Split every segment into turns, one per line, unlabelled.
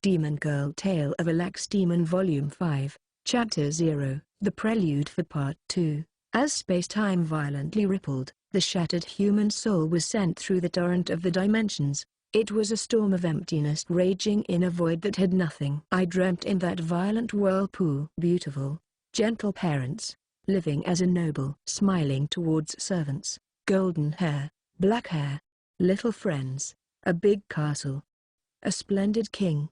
Demon Girl Tale of a Lax Demon Volume 5, Chapter 0, The Prelude for Part 2. As space-time violently rippled, the shattered human soul was sent through the torrent of the dimensions. It was a storm of emptiness raging in a void that had nothing. I dreamt in that violent whirlpool. Beautiful, gentle parents, living as a noble, smiling towards servants, golden hair, black hair, little friends, a big castle, a splendid king.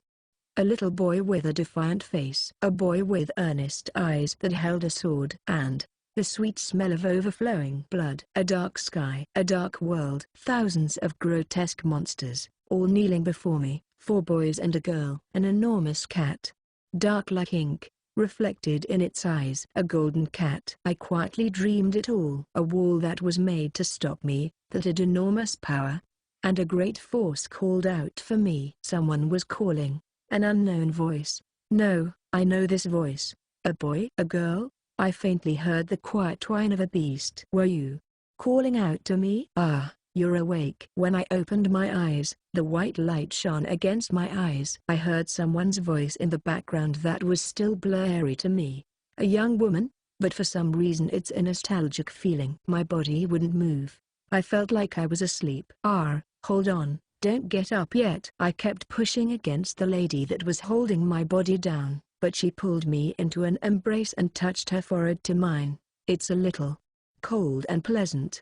A little boy with a defiant face. A boy with earnest eyes that held a sword. And the sweet smell of overflowing blood. A dark sky. A dark world. Thousands of grotesque monsters, all kneeling before me. 4 boys and a girl. An enormous cat. Dark like ink, reflected in its eyes. A golden cat. I quietly dreamed it all. A wall that was made to stop me, that had enormous power. And a great force called out for me. Someone was calling. An unknown voice. No, I know this voice. A boy? A girl? I faintly heard the quiet whine of a beast. Were you calling out to me? Ah, you're awake. When I opened my eyes, the white light shone against my eyes. I heard someone's voice in the background that was still blurry to me. A young woman, but for some reason it's a nostalgic feeling. My body wouldn't move. I felt like I was asleep. Hold on. Don't get up yet. I kept pushing against the lady that was holding my body down, but she pulled me into an embrace and touched her forehead to mine. It's a little cold and pleasant.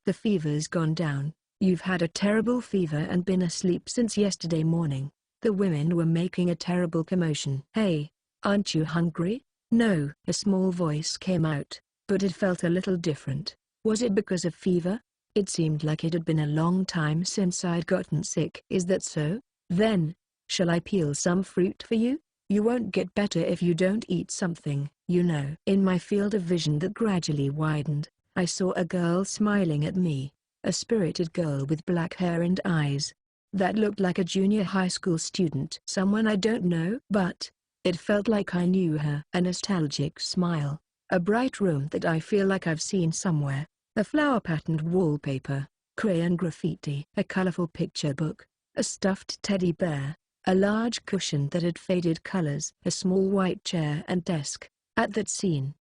The fever's gone down. You've had a terrible fever and been asleep since yesterday morning. The women were making a terrible commotion. Hey, aren't you hungry? No. A small voice came out, but it felt a little different. Was it because of fever? It seemed like it had been a long time since I'd gotten sick. Is that so? Then, shall I peel some fruit for you? You won't get better if you don't eat something, you know. In my field of vision that gradually widened, I saw a girl smiling at me, a spirited girl with black hair and eyes that looked like a junior high school student. Someone I don't know, but it felt like I knew her. A nostalgic smile, a bright room that I feel like I've seen somewhere. A flower-patterned wallpaper, crayon graffiti, a colorful picture book, a stuffed teddy bear, a large cushion that had faded colors, a small white chair and desk. At that scene,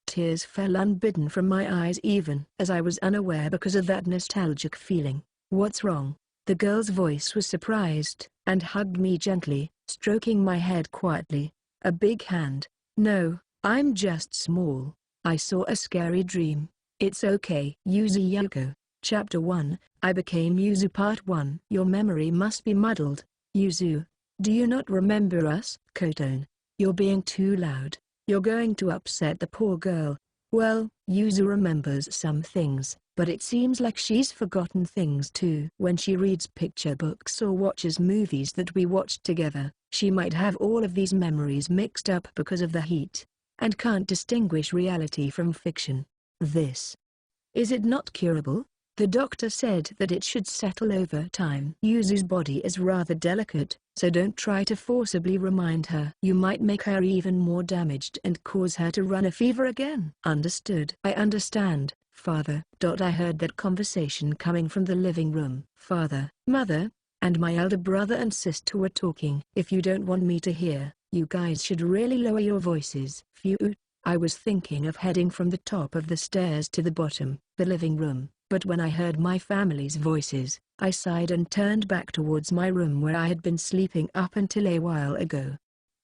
tears fell unbidden from my eyes even as I was unaware because of that nostalgic feeling. What's wrong? The girl's voice was surprised, and hugged me gently, stroking my head quietly. A big hand. No, I'm just small. I saw a scary dream. It's okay. Yuzu Yoko, Chapter 1, I Became Yuzu Part 1. Your memory must be muddled, Yuzu. Do you not remember us? Kotone. You're being too loud. You're going to upset the poor girl. Well, Yuzu remembers some things, but it seems like she's forgotten things too. When she reads picture books or watches movies that we watched together, she might have all of these memories mixed up because of the heat, and can't distinguish reality from fiction. This. Is it not curable? The doctor said that it should settle over time. Yuzu's body is rather delicate, so don't try to forcibly remind her. You might make her even more damaged and cause her to run a fever again. Understood? I understand, Father. I heard that conversation coming from the living room. Father, Mother, and my elder brother and sister were talking. If you don't want me to hear, you guys should really lower your voices. Phew. I was thinking of heading from the top of the stairs to the bottom, the living room, but when I heard my family's voices, I sighed and turned back towards my room where I had been sleeping up until a while ago.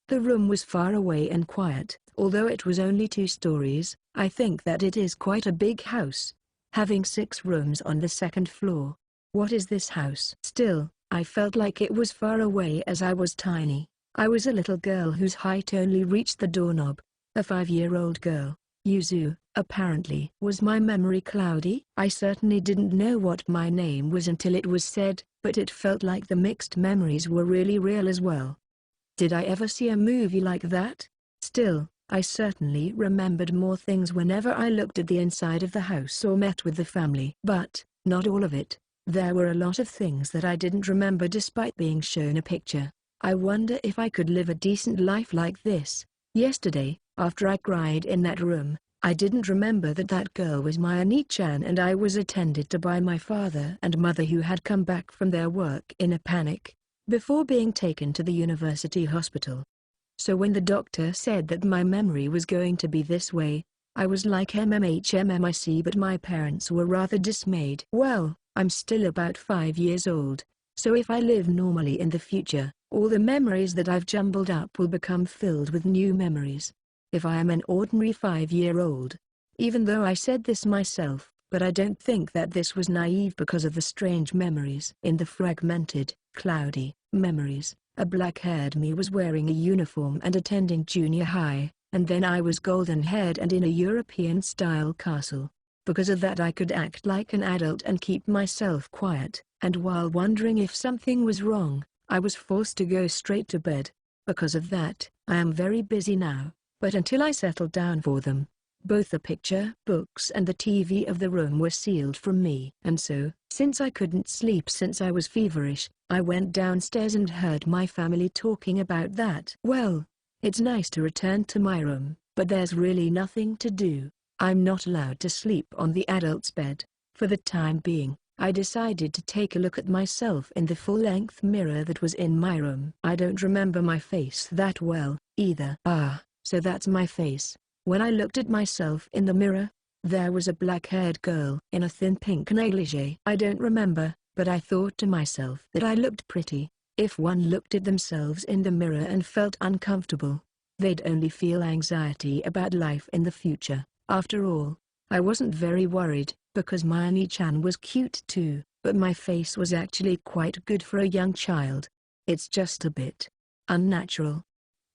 The room was far away and quiet. Although it was only 2 stories, I think that it is quite a big house, having 6 rooms on the 2nd floor. What is this house? Still, I felt like it was far away as I was tiny. I was a little girl whose height only reached the doorknob. A 5-year-old girl. Yuzu, apparently. Was my memory cloudy? I certainly didn't know what my name was until it was said, but it felt like the mixed memories were really real as well. Did I ever see a movie like that? Still, I certainly remembered more things whenever I looked at the inside of the house or met with the family. But, not all of it. There were a lot of things that I didn't remember despite being shown a picture. I wonder if I could live a decent life like this. Yesterday, after I cried in that room, I didn't remember that that girl was my Oni-chan and I was attended to by my father and mother who had come back from their work in a panic. before being taken to the university hospital. So when the doctor said that my memory was going to be this way, I was like MMHMMIC, but my parents were rather dismayed. Well, I'm still about 5 years old, so if I live normally in the future, all the memories that I've jumbled up will become filled with new memories. If I am an ordinary 5-year-old, even though I said this myself, but I don't think that this was naive because of the strange memories. In the fragmented, cloudy memories, a black-haired me was wearing a uniform and attending junior high, and then I was golden-haired and in a European-style castle. Because of that I could act like an adult and keep myself quiet, and while wondering if something was wrong, I was forced to go straight to bed. Because of that, I am very busy now, but until I settled down for them, both the picture books and the TV of the room were sealed from me. And so, since I couldn't sleep since I was feverish, I went downstairs and heard my family talking about that. Well, it's nice to return to my room, but there's really nothing to do. I'm not allowed to sleep on the adult's bed. For the time being, I decided to take a look at myself in the full-length mirror that was in my room. I don't remember my face that well, either. So that's my face. When I looked at myself in the mirror, there was a black-haired girl in a thin pink negligee. I don't remember, but I thought to myself that I looked pretty. If one looked at themselves in the mirror and felt uncomfortable, they'd only feel anxiety about life in the future. After all, I wasn't very worried, because my Ani-chan was cute too, but my face was actually quite good for a young child. It's just a bit unnatural.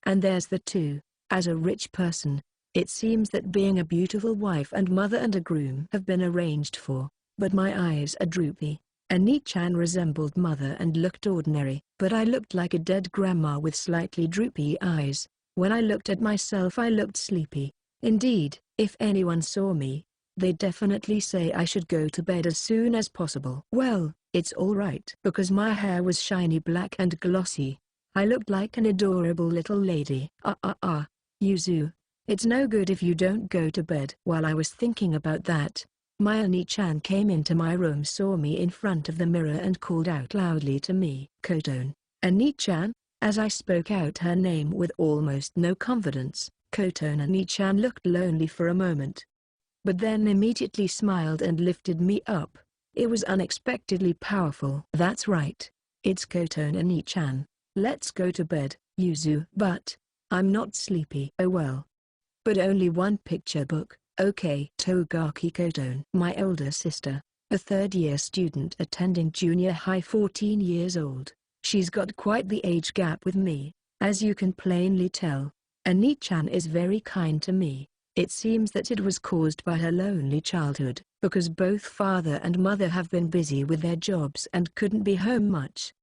And there's the two. As a rich person, it seems that being a beautiful wife and mother and a groom have been arranged for, but my eyes are droopy. Ani-chan resembled mother and looked ordinary, but I looked like a dead grandma with slightly droopy eyes. When I looked at myself I looked sleepy. Indeed, if anyone saw me, they'd definitely say I should go to bed as soon as possible. Well, it's alright because my hair was shiny black and glossy. I looked like an adorable little lady. Yuzu, it's no good if you don't go to bed. While I was thinking about that, my Ani-chan came into my room, saw me in front of the mirror and called out loudly to me, "Koton." Ani-chan? As I spoke out her name with almost no confidence, Koton. Ani-chan looked lonely for a moment, but then immediately smiled and lifted me up. It was unexpectedly powerful. That's right. It's Koton Ani-chan. Let's go to bed, Yuzu. But I'm not sleepy. Oh well. But only one picture book, okay. Togaki Koton. My older sister, a third-year student attending junior high, 14 years old. She's got quite the age gap with me, as you can plainly tell. Ani-chan is very kind to me. It seems that it was caused by her lonely childhood, because both father and mother have been busy with their jobs and couldn't be home much.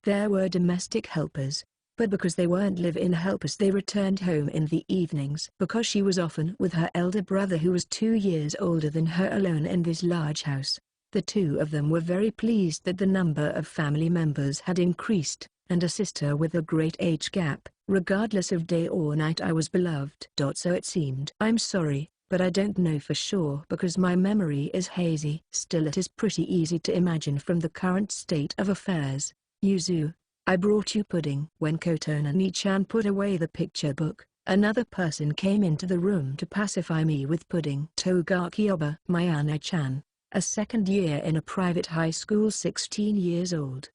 There were domestic helpers, but because they weren't live-in helpers they returned home in the evenings. Because she was often with her elder brother who was 2 years older than her alone in this large house, the two of them were very pleased that the number of family members had increased, and a sister with a great age gap, regardless of day or night. I was beloved. So it seemed. I'm sorry, but I don't know for sure because my memory is hazy. Still, it is pretty easy to imagine from the current state of affairs. Yuzu, I brought you pudding. When Koton Ani-chan put away the picture book, another person came into the room to pacify me with pudding. Togaki Oba. My Ani-chan, a second year in a private high school, 16 years old.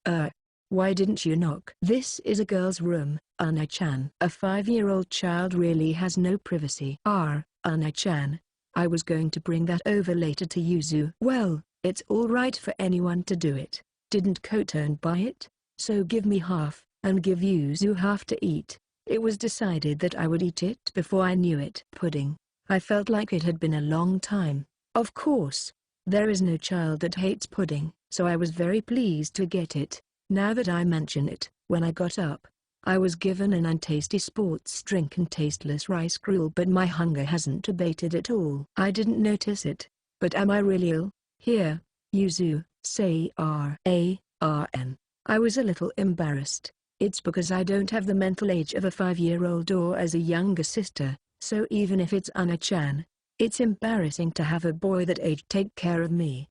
Why didn't you knock? This is a girl's room, Ani-chan. A 5-year-old child really has no privacy. Ani-chan, I was going to bring that over later to Yuzu. Well, it's all right for anyone to do it. Didn't Koton buy it? So give me half, and give Yuzu half to eat. It was decided that I would eat it before I knew it. Pudding. I felt like it had been a long time. Of course, there is no child that hates pudding, so I was very pleased to get it. Now that I mention it, when I got up, I was given an untasty sports drink and tasteless rice gruel, but my hunger hasn't abated at all. I didn't notice it, but am I really ill? Here, Yuzu, say R-A-R-N. I was a little embarrassed. It's because I don't have the mental age of a 5-year-old or as a younger sister, so even if it's Ani-chan, it's embarrassing to have a boy that age take care of me.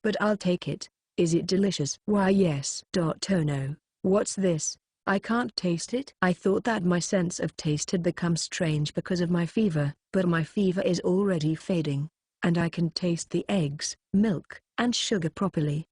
But I'll take it. Is it delicious? Why yes. Oh no. What's this? I can't taste it. I thought that my sense of taste had become strange because of my fever, but my fever is already fading. And I can taste the eggs, milk, and sugar properly.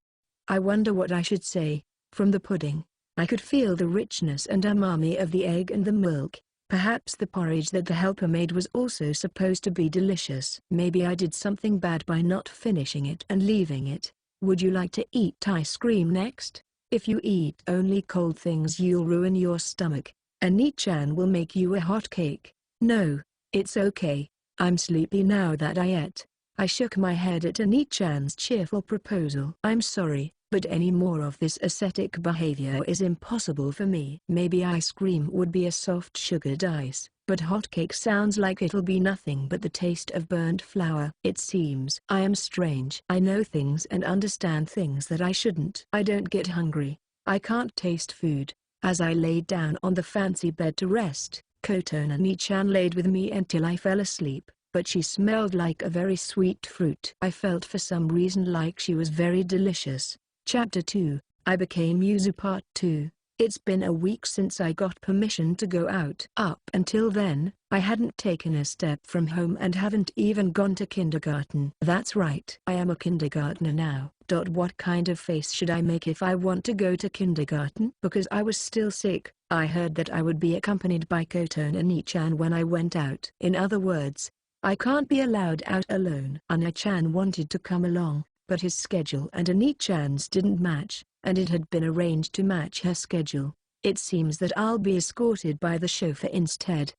I wonder what I should say. From the pudding, I could feel the richness and umami of the egg and the milk. Perhaps the porridge that the helper made was also supposed to be delicious. Maybe I did something bad by not finishing it and leaving it. Would you like to eat ice cream next? If you eat only cold things you'll ruin your stomach. Ani-chan will make you a hot cake. No, it's okay. I'm sleepy now that I ate. I shook my head at Ani-chan's cheerful proposal. I'm sorry, but any more of this ascetic behavior is impossible for me. Maybe ice cream would be a soft sugared ice, but hot cake sounds like it'll be nothing but the taste of burnt flour. It seems I am strange. I know things and understand things that I shouldn't. I don't get hungry. I can't taste food. As I laid down on the fancy bed to rest, Koto Ani-chan laid with me until I fell asleep. But she smelled like a very sweet fruit. I felt for some reason like she was very delicious. Chapter 2, I Became Yuzu Part 2. It's been a week since I got permission to go out. Up until then, I hadn't taken a step from home and haven't even gone to kindergarten. That's right. I am a kindergartner now. What kind of face should I make if I want to go to kindergarten? Because I was still sick, I heard that I would be accompanied by Koto Ani-chan when I went out. In other words, I can't be allowed out alone. Ani-chan wanted to come along, but his schedule and Ani-chan's didn't match, and it had been arranged to match her schedule. It seems that I'll be escorted by the chauffeur instead.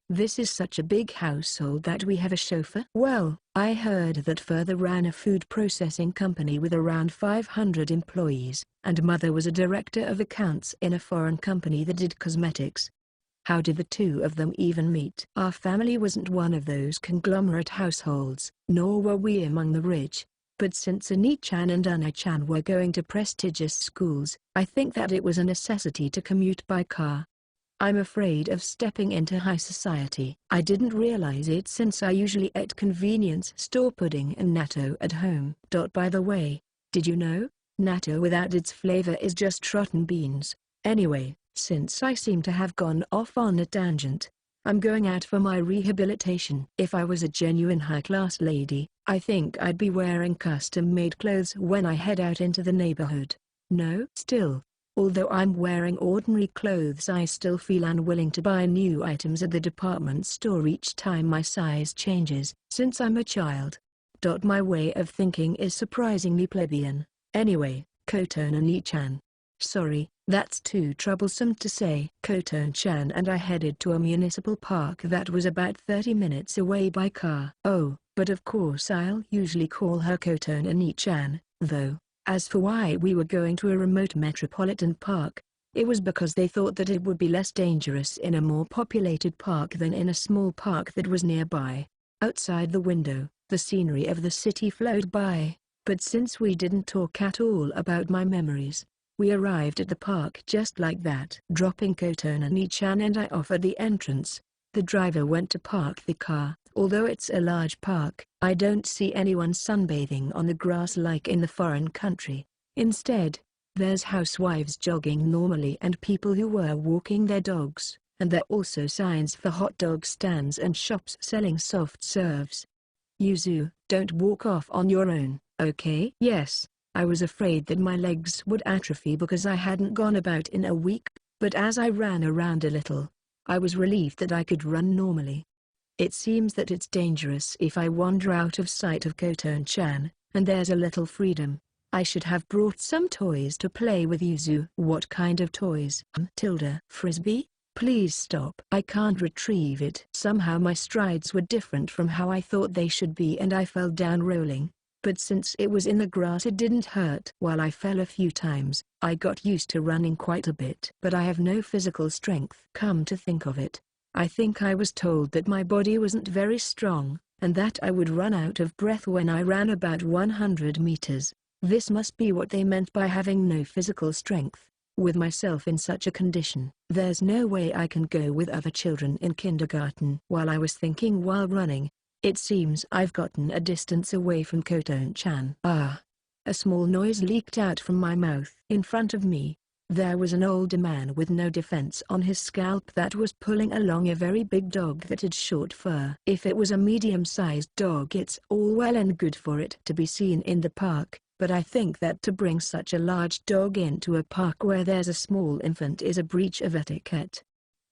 This is such a big household that we have a chauffeur? Well, I heard that Father ran a food processing company with around 500 employees, and Mother was a director of accounts in a foreign company that did cosmetics. How did the two of them even meet? Our family wasn't one of those conglomerate households, nor were we among the rich. But since Ani-chan and Ani-chan were going to prestigious schools, I think that it was a necessity to commute by car. I'm afraid of stepping into high society. I didn't realize it since I usually ate convenience store pudding and natto at home. By the way, did you know? Natto without its flavor is just rotten beans. Anyway, since I seem to have gone off on a tangent, I'm going out for my rehabilitation. If I was a genuine high-class lady, I think I'd be wearing custom-made clothes when I head out into the neighborhood. No? Still, although I'm wearing ordinary clothes, I still feel unwilling to buy new items at the department store each time my size changes, since I'm a child. My way of thinking is surprisingly plebeian. Anyway, Koto Ani-chan. Sorry, that's too troublesome to say. Koto-chan and I headed to a municipal park that was about 30 minutes away by car. Oh, but of course I'll usually call her Koto Ani-chan, though. As for why we were going to a remote metropolitan park, it was because they thought that it would be less dangerous in a more populated park than in a small park that was nearby. Outside the window, the scenery of the city flowed by, but since we didn't talk at all about my memories, we arrived at the park just like that. Dropping Koto Ani-chan and I off at the entrance, the driver went to park the car. Although it's a large park, I don't see anyone sunbathing on the grass like in the foreign country. Instead, there's housewives jogging normally and people who were walking their dogs, and there are also signs for hot dog stands and shops selling soft serves. Yuzu, don't walk off on your own, okay? Yes. I was afraid that my legs would atrophy because I hadn't gone about in a week, but as I ran around a little, I was relieved that I could run normally. It seems that it's dangerous if I wander out of sight of Koto-chan, and there's a little freedom. I should have brought some toys to play with Yuzu. What kind of toys? Frisbee? Please stop. I can't retrieve it. Somehow my strides were different from how I thought they should be and I fell down rolling. But since it was in the grass it didn't hurt. While I fell a few times, I got used to running quite a bit. But I have no physical strength. Come to think of it, I think I was told that my body wasn't very strong, and that I would run out of breath when I ran about 100 meters. This must be what they meant by having no physical strength. With myself in such a condition, there's no way I can go with other children in kindergarten. While I was thinking while running, it seems I've gotten a distance away from Koto-chan. Ah! A small noise leaked out from my mouth. In front of me, There was an older man with no defense on his scalp that was pulling along a very big dog that had short fur. If it was a medium-sized dog, it's all well and good for it to be seen in the park, but I think that to bring such a large dog into a park where there's a small infant is a breach of etiquette.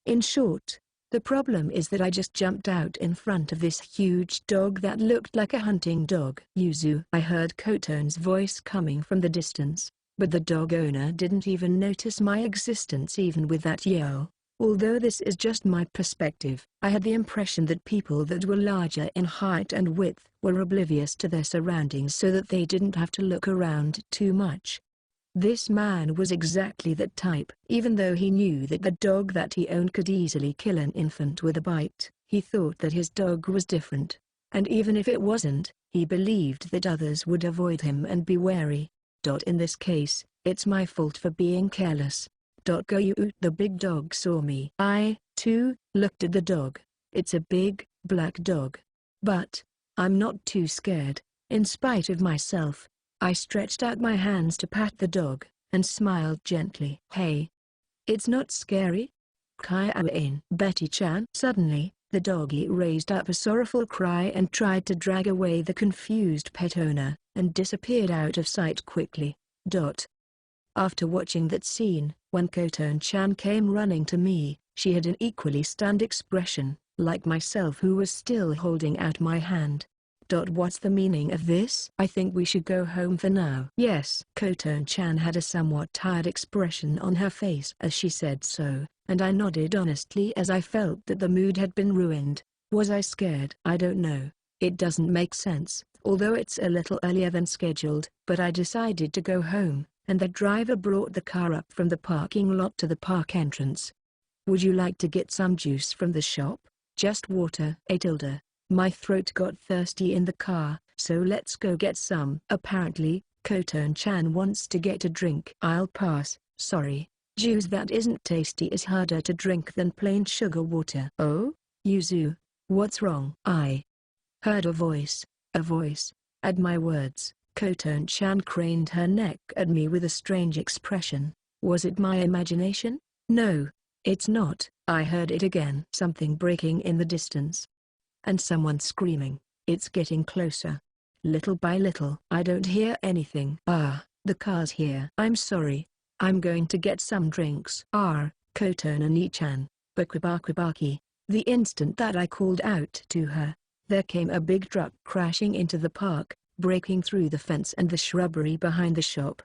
In short, the problem is that I just jumped out in front of this huge dog that looked like a hunting dog. Yuzu. I heard Koton's voice coming from the distance, but the dog owner didn't even notice my existence even with that yell. Although this is just my perspective, I had the impression that people that were larger in height and width were oblivious to their surroundings so that they didn't have to look around too much. This man was exactly that type. Even though he knew that the dog that he owned could easily kill an infant with a bite, he thought that his dog was different. And even if it wasn't, he believed that others would avoid him and be wary. In this case, it's my fault for being careless. The big dog saw me. I, too, looked at the dog. It's a big, black dog. But I'm not too scared. In spite of myself, I stretched out my hands to pat the dog, and smiled gently. Hey. It's not scary? Kaya-in. Betty-chan. Suddenly, the doggy raised up a sorrowful cry and tried to drag away the confused pet owner, and disappeared out of sight quickly. After watching that scene, when Koton-chan came running to me, she had an equally stunned expression, like myself who was still holding out my hand. What's the meaning of this? I think we should go home for now. Yes. Koton-chan had a somewhat tired expression on her face as she said so, and I nodded honestly as I felt that the mood had been ruined. Was I scared? I don't know. It doesn't make sense, although it's a little earlier than scheduled, but I decided to go home, and the driver brought the car up from the parking lot to the park entrance. Would you like to get some juice from the shop? Just water. My throat got thirsty in the car, so let's go get some. Apparently, Koton-chan wants to get a drink. I'll pass, sorry. Juice that isn't tasty is harder to drink than plain sugar water. Oh? Yuzu, what's wrong? I heard a voice. At my words, Koton-chan craned her neck at me with a strange expression. Was it my imagination? No, it's not. I heard it again. Something breaking in the distance. And someone screaming. It's getting closer. Little by little. I don't hear anything. The car's here. I'm sorry. I'm going to get some drinks. Koton-chan, Bakwibaki. The instant that I called out to her, there came a big truck crashing into the park, breaking through the fence and the shrubbery behind the shop.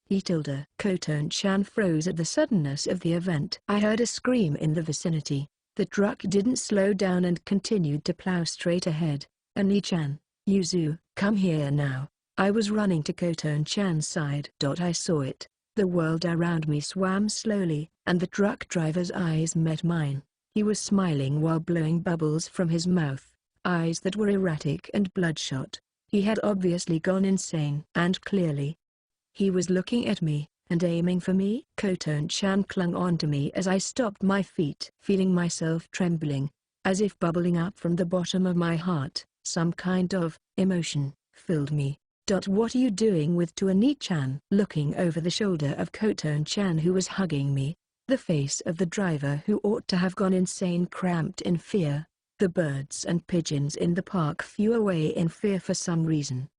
Koton-chan froze at the suddenness of the event. I heard a scream in the vicinity. The truck didn't slow down and continued to plow straight ahead. Ani-chan, Yuzu, come here now. I was running to Koton-chan's side. I saw it. The world around me swam slowly, and the truck driver's eyes met mine. He was smiling while blowing bubbles from his mouth, eyes that were erratic and bloodshot. He had obviously gone insane. And clearly, he was looking at me, and aiming for me. Koton-chan clung onto me as I stopped my feet. Feeling myself trembling, as if bubbling up from the bottom of my heart, some kind of emotion filled me. What are you doing with Ani-chan? Looking over the shoulder of Koton-chan who was hugging me, the face of the driver who ought to have gone insane cramped in fear. The birds and pigeons in the park flew away in fear for some reason.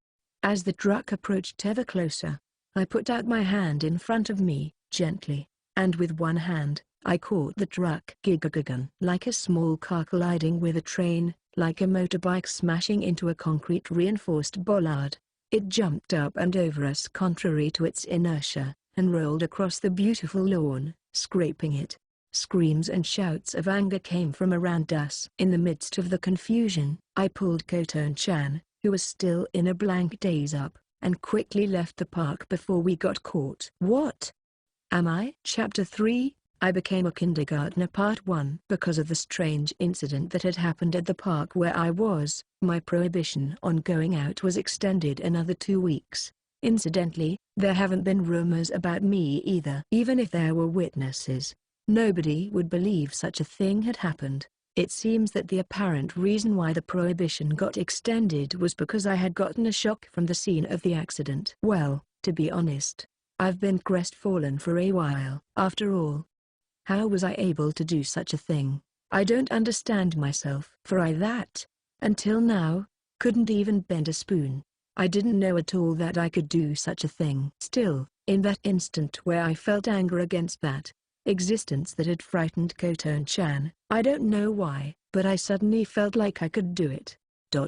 As the truck approached ever closer, I put out my hand in front of me, gently, and with one hand, I caught the truck. Gigagan. Like a small car colliding with a train, like a motorbike smashing into a concrete-reinforced bollard, it jumped up and over us contrary to its inertia, and rolled across the beautiful lawn, scraping it. Screams and shouts of anger came from around us. In the midst of the confusion, I pulled Koton-chan, who was still in a blank daze up, and quickly left the park before we got caught. What am I? Chapter 3, I became a kindergartner Part 1. Because of the strange incident that had happened at the park where I was, my prohibition on going out was extended another 2 weeks. Incidentally, there haven't been rumors about me either. Even if there were witnesses, nobody would believe such a thing had happened. It seems that the apparent reason why the prohibition got extended was because I had gotten a shock from the scene of the accident. Well, to be honest, I've been crestfallen for a while. After all, how was I able to do such a thing? I don't understand myself. For I that, until now, couldn't even bend a spoon. I didn't know at all that I could do such a thing. Still, in that instant where I felt anger against that existence that had frightened Koton-chan, I don't know why, but I suddenly felt like I could do it.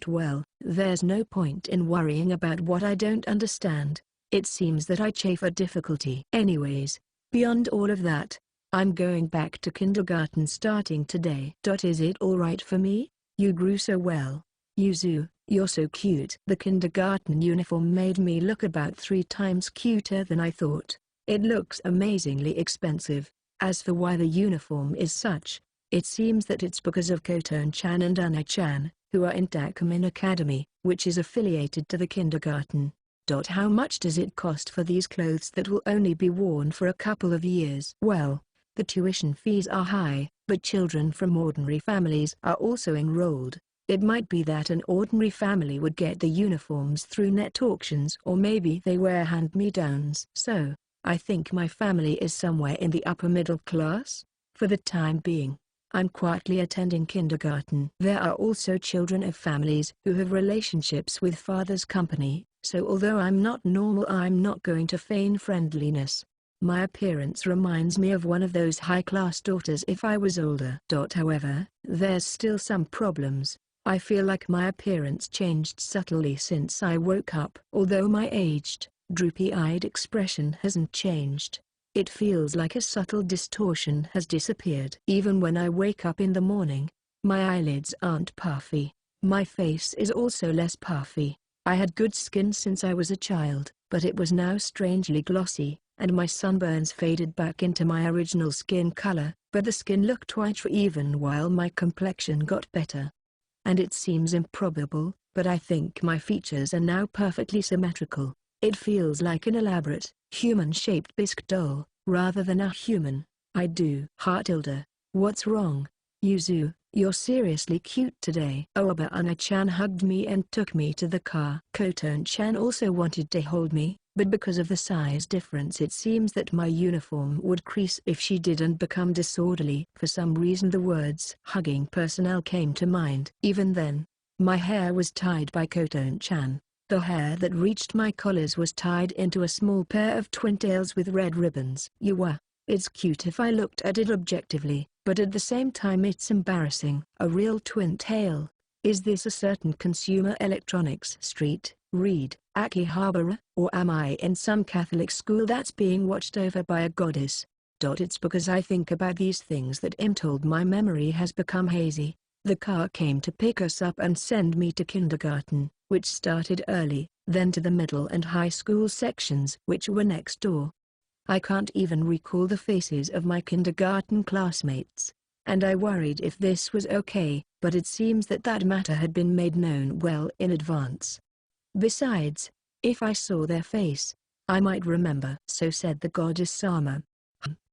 Well, there's no point in worrying about what I don't understand. It seems that I chafe at difficulty. Anyways, beyond all of that, I'm going back to kindergarten starting today. Is it alright for me? You grew so well. Yuzu, you're so cute. The kindergarten uniform made me look about 3 times cuter than I thought. It looks amazingly expensive. As for why the uniform is such, it seems that it's because of Koton-chan and Ana-chan, who are in Takumin Academy, which is affiliated to the kindergarten. How much does it cost for these clothes that will only be worn for a couple of years? Well, the tuition fees are high, but children from ordinary families are also enrolled. It might be that an ordinary family would get the uniforms through net auctions, or maybe they wear hand-me-downs. So, I think my family is somewhere in the upper middle class. For the time being, I'm quietly attending kindergarten. There are also children of families who have relationships with father's company, so although I'm not normal, I'm not going to feign friendliness. My appearance reminds me of one of those high-class daughters if I was older. However, there's still some problems. I feel like my appearance changed subtly since I woke up. Although my aged, droopy-eyed expression hasn't changed, it feels like a subtle distortion has disappeared. Even when I wake up in the morning, my eyelids aren't puffy. My face is also less puffy. I had good skin since I was a child, but it was now strangely glossy, and my sunburns faded back into my original skin color, but the skin looked whiter even while my complexion got better. And it seems improbable, but I think my features are now perfectly symmetrical. It feels like an elaborate, human-shaped bisque doll, rather than a human. I do. Heartilda, what's wrong? Yuzu, you're seriously cute today. Ana-chan hugged me and took me to the car. Koton-chan also wanted to hold me, but because of the size difference it seems that my uniform would crease if she did and become disorderly. For some reason the words hugging personnel came to mind. Even then, my hair was tied by Koton-chan. The hair that reached my collars was tied into a small pair of twin tails with red ribbons. It's cute if I looked at it objectively, but at the same time it's embarrassing. A real twin tail. Is this a certain consumer electronics street, read, Akihabara, or am I in some Catholic school that's being watched over by a goddess? It's because I think about these things that I'm told my memory has become hazy. The car came to pick us up and send me to kindergarten, which started early, then to the middle and high school sections which were next door. I can't even recall the faces of my kindergarten classmates, and I worried if this was okay, but it seems that that matter had been made known well in advance. Besides, if I saw their face, I might remember. So said the goddess Sama.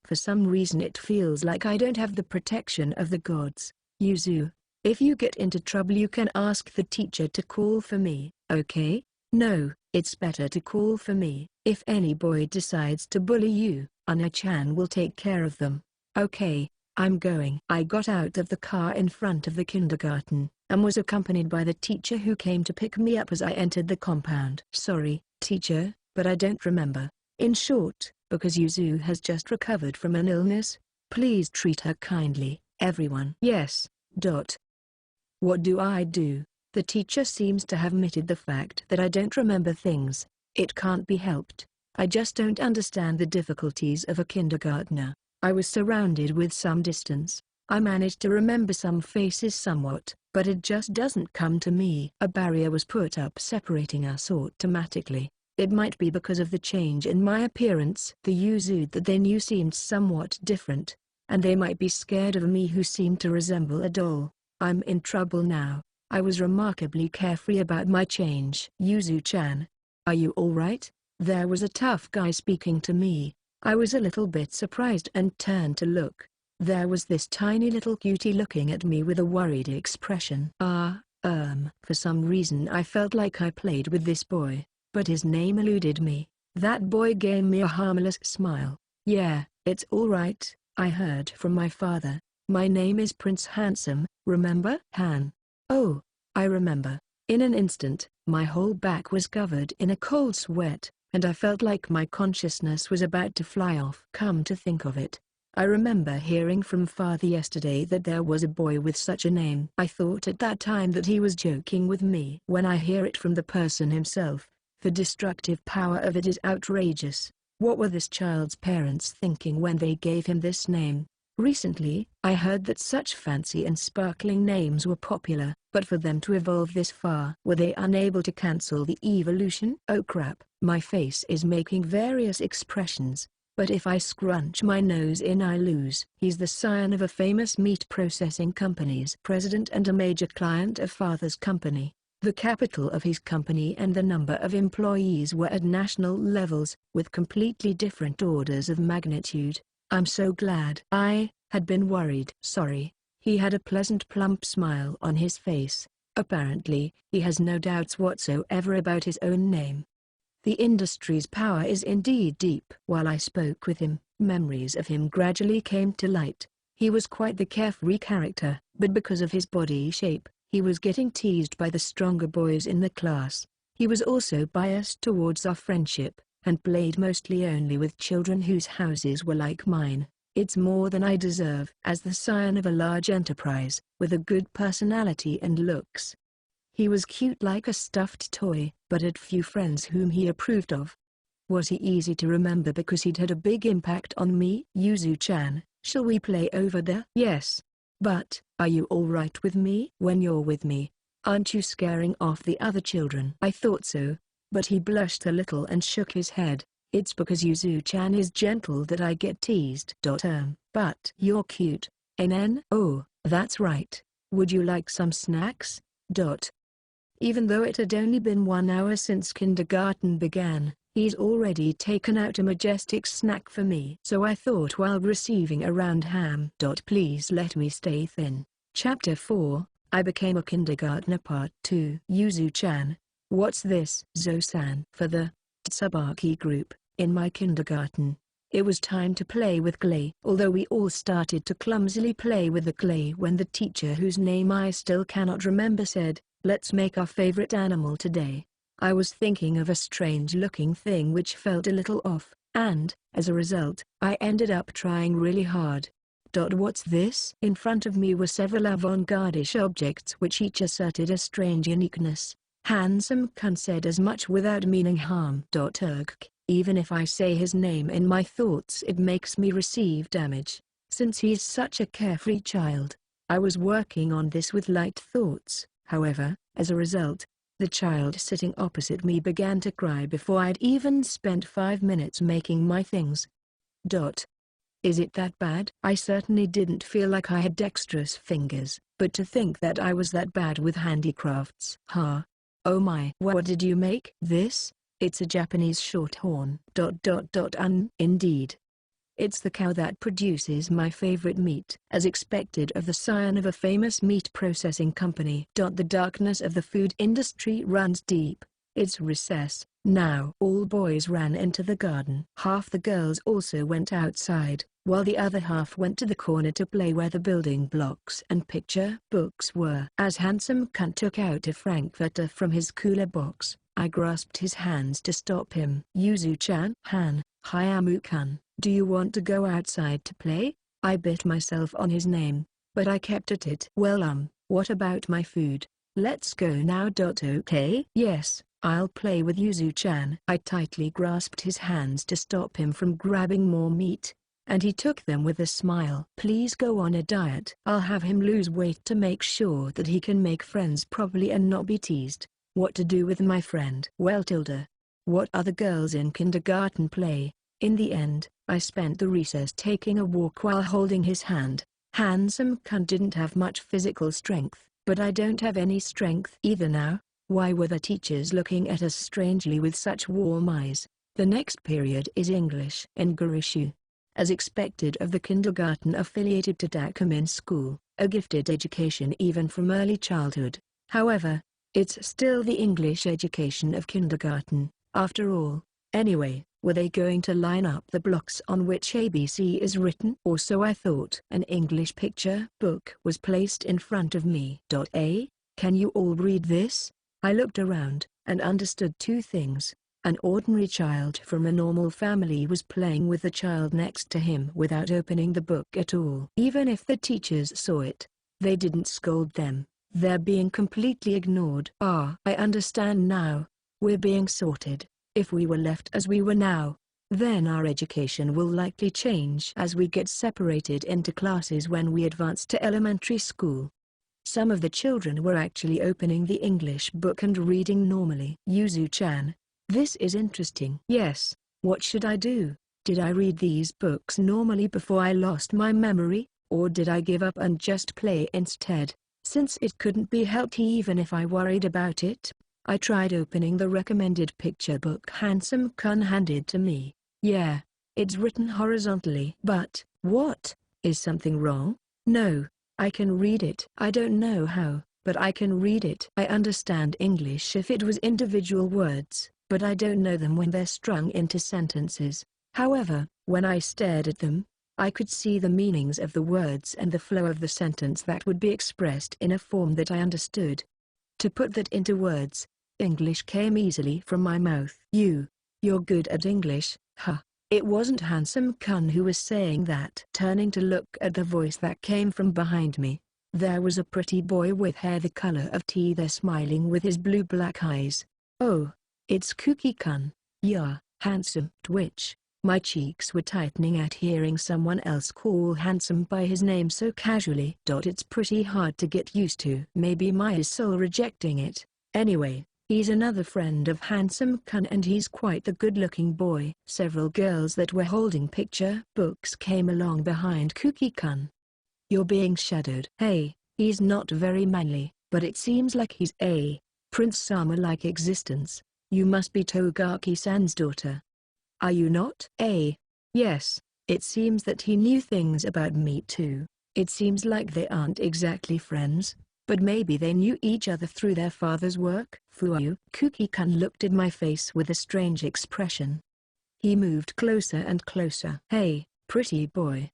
For some reason it feels like I don't have the protection of the gods. Yuzu, if you get into trouble you can ask the teacher to call for me, okay? No, it's better to call for me. If any boy decides to bully you, Ana-chan will take care of them. Okay, I'm going. I got out of the car in front of the kindergarten, and was accompanied by the teacher who came to pick me up as I entered the compound. Sorry, teacher, but I don't remember. In short, because Yuzu has just recovered from an illness, please treat her kindly, everyone. Yes. What do I do? The teacher seems to have omitted the fact that I don't remember things. It can't be helped. I just don't understand the difficulties of a kindergartner. I was surrounded with some distance. I managed to remember some faces somewhat, but it just doesn't come to me. A barrier was put up separating us automatically. It might be because of the change in my appearance. The Yuzu that they knew seemed somewhat different, and they might be scared of me who seemed to resemble a doll. I'm in trouble now. I was remarkably carefree about my change. Yuzu-chan, are you alright? There was a tough guy speaking to me. I was a little bit surprised and turned to look. There was this tiny little cutie looking at me with a worried expression. For some reason I felt like I played with this boy, but his name eluded me. That boy gave me a harmless smile. Yeah, it's all right, I heard from my father. My name is Prince Handsome, remember? Han. Oh, I remember. In an instant, my whole back was covered in a cold sweat, and I felt like my consciousness was about to fly off. Come to think of it, I remember hearing from father yesterday that there was a boy with such a name. I thought at that time that he was joking with me. When I hear it from the person himself, the destructive power of it is outrageous. What were this child's parents thinking when they gave him this name? Recently, I heard that such fancy and sparkling names were popular, but for them to evolve this far, were they unable to cancel the evolution? Oh crap, my face is making various expressions. But if I scrunch my nose in I lose. He's the scion of a famous meat processing company's president and a major client of father's company. The capital of his company and the number of employees were at national levels, with completely different orders of magnitude. I'm so glad. I had been worried. Sorry. He had a pleasant plump smile on his face. Apparently, he has no doubts whatsoever about his own name. The industry's power is indeed deep. While I spoke with him, memories of him gradually came to light. He was quite the carefree character, but because of his body shape, he was getting teased by the stronger boys in the class. He was also biased towards our friendship, and played mostly only with children whose houses were like mine. It's more than I deserve. As the scion of a large enterprise, with a good personality and looks, he was cute like a stuffed toy, but had few friends whom he approved of. Was he easy to remember because he'd had a big impact on me? Yuzu-chan, shall we play over there? Yes. But, are you alright with me? When you're with me, aren't you scaring off the other children? I thought so, but he blushed a little and shook his head. It's because Yuzu-chan is gentle that I get teased. But you're cute. Oh, that's right. Would you like some snacks? Even though it had only been 1 hour since kindergarten began, he's already taken out a majestic snack for me. So I thought while receiving a round ham. Please let me stay thin. Chapter 4, I Became a Kindergartner Part 2. Yuzu-chan. What's this? Zo-san. For the Tsubaki group, in my kindergarten, it was time to play with clay. Although we all started to clumsily play with the clay when the teacher, whose name I still cannot remember, said, "Let's make our favorite animal today." I was thinking of a strange-looking thing which felt a little off, and, as a result, I ended up trying really hard. What's this? In front of me were several avant-garde-ish objects which each asserted a strange uniqueness. Handsome-kun said as much without meaning harm. Even if I say his name in my thoughts, it makes me receive damage. Since he's such a carefree child, I was working on this with light thoughts. However, as a result, the child sitting opposite me began to cry before I'd even spent 5 minutes making my things. Is it that bad? I certainly didn't feel like I had dexterous fingers, but to think that I was that bad with handicrafts. Oh my. What did you make? This? It's a Japanese shorthorn. Indeed. It's the cow that produces my favorite meat. As expected of the scion of a famous meat processing company. The darkness of the food industry runs deep. It's recess. Now all boys ran into the garden. Half the girls also went outside, while the other half went to the corner to play where the building blocks and picture books were. As Handsome-kun took out a frankfurter from his cooler box, I grasped his hands to stop him. Yuzu-chan. Hayamu-kun. Do you want to go outside to play? I bit myself on his name, but I kept at it. Well, what about my food? Let's go now. Okay? Yes, I'll play with Yuzu-chan. I tightly grasped his hands to stop him from grabbing more meat, and he took them with a smile. Please go on a diet. I'll have him lose weight to make sure that he can make friends properly and not be teased. What to do with my friend? Well, what other girls in kindergarten play? In the end, I spent the recess taking a walk while holding his hand. Handsome-kun didn't have much physical strength, but I don't have any strength either now. Why were the teachers looking at us strangely with such warm eyes? The next period is English and Garishu. As expected of the kindergarten affiliated to Dakumin School, a gifted education even from early childhood. However, it's still the English education of kindergarten. After all, Anyway, were they going to line up the blocks on which ABC is written? Or so I thought. An English picture book was placed in front of me. Can you all read this? I looked around, and understood two things. An ordinary child from a normal family was playing with the child next to him without opening the book at all. Even if the teachers saw it, they didn't scold them. They're being completely ignored. I understand now. We're being sorted. If we were left as we were now, then our education will likely change as we get separated into classes when we advance to elementary school. Some of the children were actually opening the English book and reading normally. Yuzu-chan, this is interesting. Yes, what should I do? Did I read these books normally before I lost my memory, or did I give up and just play instead? Since it couldn't be helped even if I worried about it, I tried opening the recommended picture book Handsome-kun handed to me. Yeah, it's written horizontally. But, what? Is something wrong? No, I can read it. I don't know how, but I can read it. I understand English if it was individual words, but I don't know them when they're strung into sentences. However, when I stared at them, I could see the meanings of the words and the flow of the sentence that would be expressed in a form that I understood. To put that into words, English came easily from my mouth. You're good at English, huh? It wasn't Handsome-kun who was saying that. Turning to look at the voice that came from behind me, there was a pretty boy with hair the color of tea there smiling with his blue-black eyes. Oh, it's Kuki-kun. Yeah, handsome. Twitch. My cheeks were tightening at hearing someone else call Handsome by his name so casually. It's pretty hard to get used to. Maybe my soul rejecting it. Anyway, he's another friend of Handsome-kun and he's quite the good-looking boy. Several girls that were holding picture books came along behind Kuki-kun. You're being shadowed. Hey, he's not very manly, but it seems like he's a Prince Sama-like existence. You must be Togaki-san's daughter. Are you not? Yes, it seems that he knew things about me too. It seems like they aren't exactly friends, but maybe they knew each other through their father's work. Fuyu. Kuki-kun looked at my face with a strange expression. He moved closer and closer. Hey, pretty boy.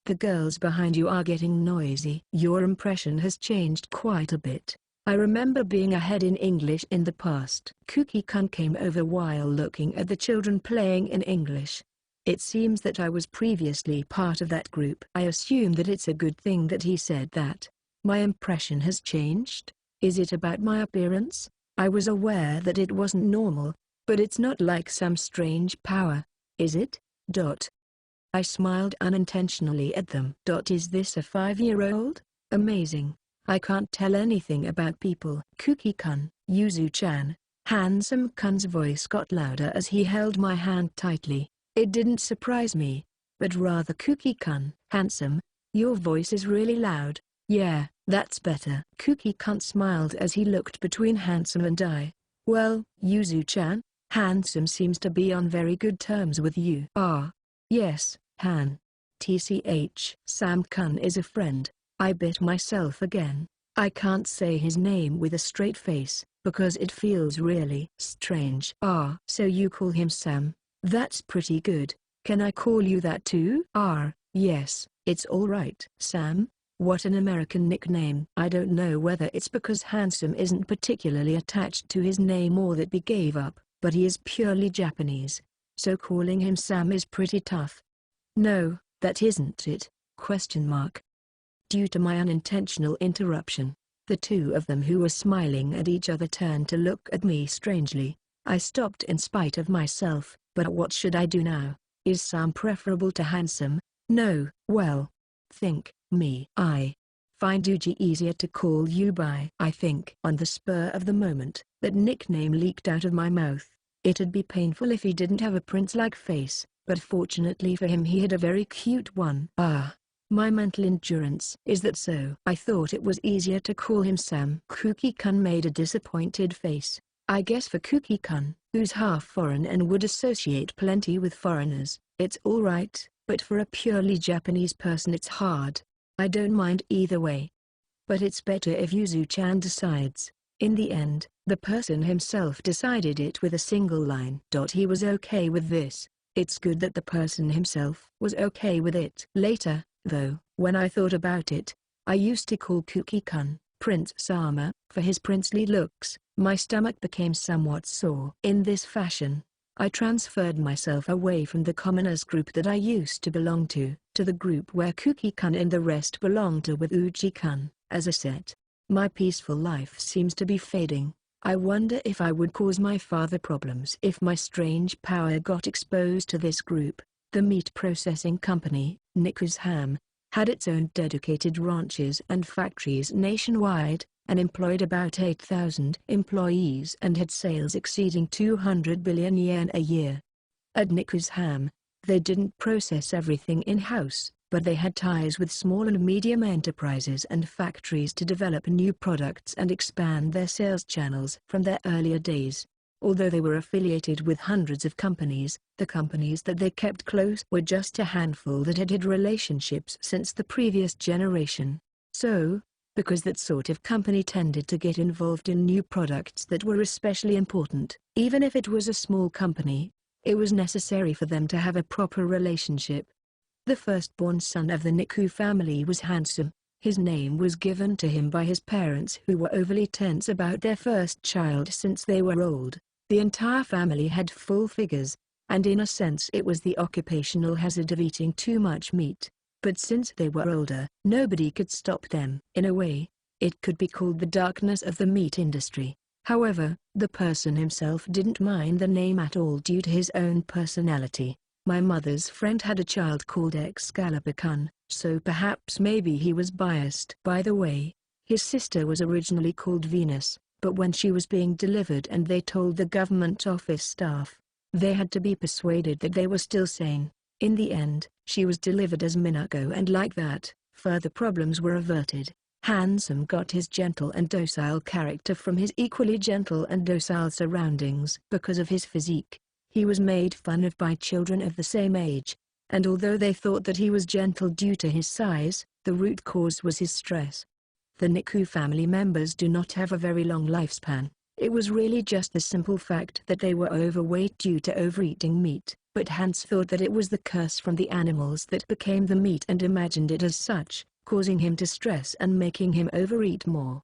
The girls behind you are getting noisy. Your impression has changed quite a bit. I remember being ahead in English in the past. Kuki-kun came over while looking at the children playing in English. It seems that I was previously part of that group. I assume that it's a good thing that he said that. My impression has changed. Is it about my appearance? I was aware that it wasn't normal, but it's not like some strange power, is it? I smiled unintentionally at them. Is this a 5-year-old? Amazing. I can't tell anything about people. Kuki-kun. Yuzu-chan. Handsome-kun's voice got louder as he held my hand tightly. It didn't surprise me, but rather Kuki-kun. Handsome, your voice is really loud. Yeah, that's better. Kuki-kun smiled as he looked between Handsome and I. Well, Yuzu-chan, Handsome seems to be on very good terms with you. Yes, Sam-kun is a friend. I bit myself again. I can't say his name with a straight face, because it feels really strange. So you call him Sam? That's pretty good. Can I call you that too? Yes, it's alright. Sam? What an American nickname. I don't know whether it's because Handsome isn't particularly attached to his name or that we gave up, but he is purely Japanese. So calling him Sam is pretty tough. No, that isn't it. Due to my unintentional interruption, the two of them who were smiling at each other turned to look at me strangely. I stopped in spite of myself, but what should I do now? Is Sam preferable to Handsome? No. Well, think me. I find Uji easier to call you by. I think on the spur of the moment, that nickname leaked out of my mouth. It'd be painful if he didn't have a prince-like face, but fortunately for him he had a very cute one. My mental endurance. Is that so? I thought it was easier to call him Sam. Kuki-kun made a disappointed face. I guess for Kuki-kun, who's half foreign and would associate plenty with foreigners, it's alright, but for a purely Japanese person it's hard. I don't mind either way. But it's better if Yuzu-chan decides. In the end, The person himself decided it with a single line. He was okay with this. It's good that the person himself was okay with it. Later, though, when I thought about it, I used to call Kuki-kun Prince Sama for his princely looks. My stomach became somewhat sore. In this fashion, I transferred myself away from the commoners group that I used to belong to the group where Kuki-kun and the rest belonged to with Uji-kun. As a set, my peaceful life seems to be fading. I wonder if I would cause my father problems if my strange power got exposed to this group. The meat processing company, Niku's Ham, had its own dedicated ranches and factories nationwide, and employed about 8,000 employees and had sales exceeding 200 billion yen a year. At Niku's Ham, they didn't process everything in-house, but they had ties with small and medium enterprises and factories to develop new products and expand their sales channels from their earlier days. Although they were affiliated with hundreds of companies, the companies that they kept close were just a handful that had had relationships since the previous generation. So, because that sort of company tended to get involved in new products that were especially important, even if it was a small company, it was necessary for them to have a proper relationship. The firstborn son of the Niku family was handsome. His name was given to him by his parents who were overly tense about their first child since they were old. The entire family had full figures, and in a sense it was the occupational hazard of eating too much meat. But since they were older, nobody could stop them. In a way, it could be called the darkness of the meat industry. However, the person himself didn't mind the name at all due to his own personality. My mother's friend had a child called Excalibur-kun, so perhaps maybe he was biased. By the way, his sister was originally called Venus, but when she was being delivered and they told the government office staff, they had to be persuaded that they were still sane. In the end, she was delivered as Minako, and like that, further problems were averted. Handsome got his gentle and docile character from his equally gentle and docile surroundings. Because of his physique, he was made fun of by children of the same age, and although they thought that he was gentle due to his size, the root cause was his stress. The Niku family members do not have a very long lifespan. It was really just the simple fact that they were overweight due to overeating meat, but Hans thought that it was the curse from the animals that became the meat and imagined it as such, causing him to stress and making him overeat more.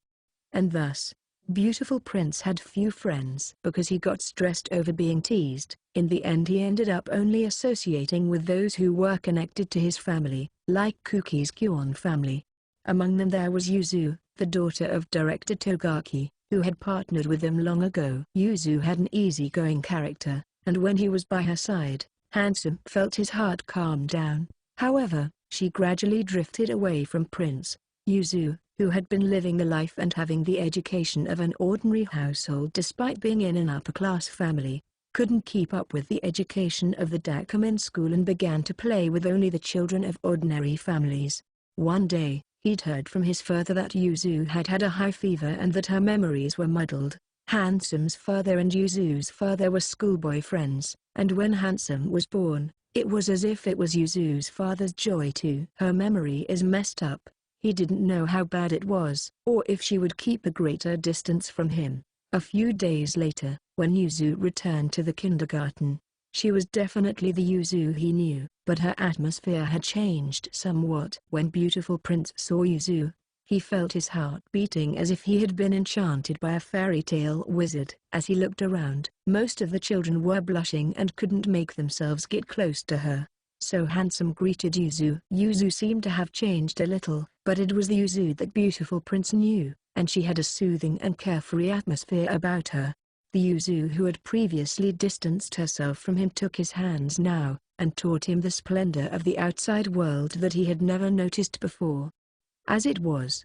And thus, beautiful Prince had few friends because he got stressed over being teased. In the end he ended up only associating with those who were connected to his family, like Kuki's Kyon family. Among them there was Yuzu, the daughter of director Togaki, who had partnered with them long ago. Yuzu had an easygoing character, and when he was by her side, Handsome felt his heart calm down. However, she gradually drifted away from Prince. Yuzu, who had been living the life and having the education of an ordinary household despite being in an upper-class family, couldn't keep up with the education of the Dakumin school and began to play with only the children of ordinary families. One day, he'd heard from his father that Yuzu had had a high fever and that her memories were muddled. Handsome's father and Yuzu's father were schoolboy friends, and when Handsome was born, it was as if it was Yuzu's father's joy too. Her memory is messed up. He didn't know how bad it was, or if she would keep a greater distance from him. A few days later, when Yuzu returned to the kindergarten, she was definitely the Yuzu he knew, but her atmosphere had changed somewhat. When beautiful Prince saw Yuzu, he felt his heart beating as if he had been enchanted by a fairy tale wizard. As he looked around, most of the children were blushing and couldn't make themselves get close to her. So Handsome greeted Yuzu. Yuzu seemed to have changed a little, but it was the Yuzu that beautiful Prince knew, and she had a soothing and carefree atmosphere about her. The Yuzu who had previously distanced herself from him took his hands now, and taught him the splendor of the outside world that he had never noticed before. As it was,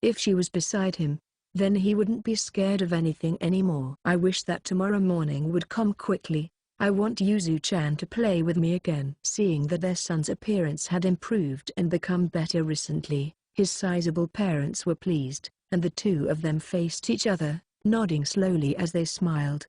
if she was beside him, then he wouldn't be scared of anything anymore. I wish that tomorrow morning would come quickly. I want Yuzu-chan to play with me again. Seeing that their son's appearance had improved and become better recently, his sizable parents were pleased, and the two of them faced each other, nodding slowly as they smiled.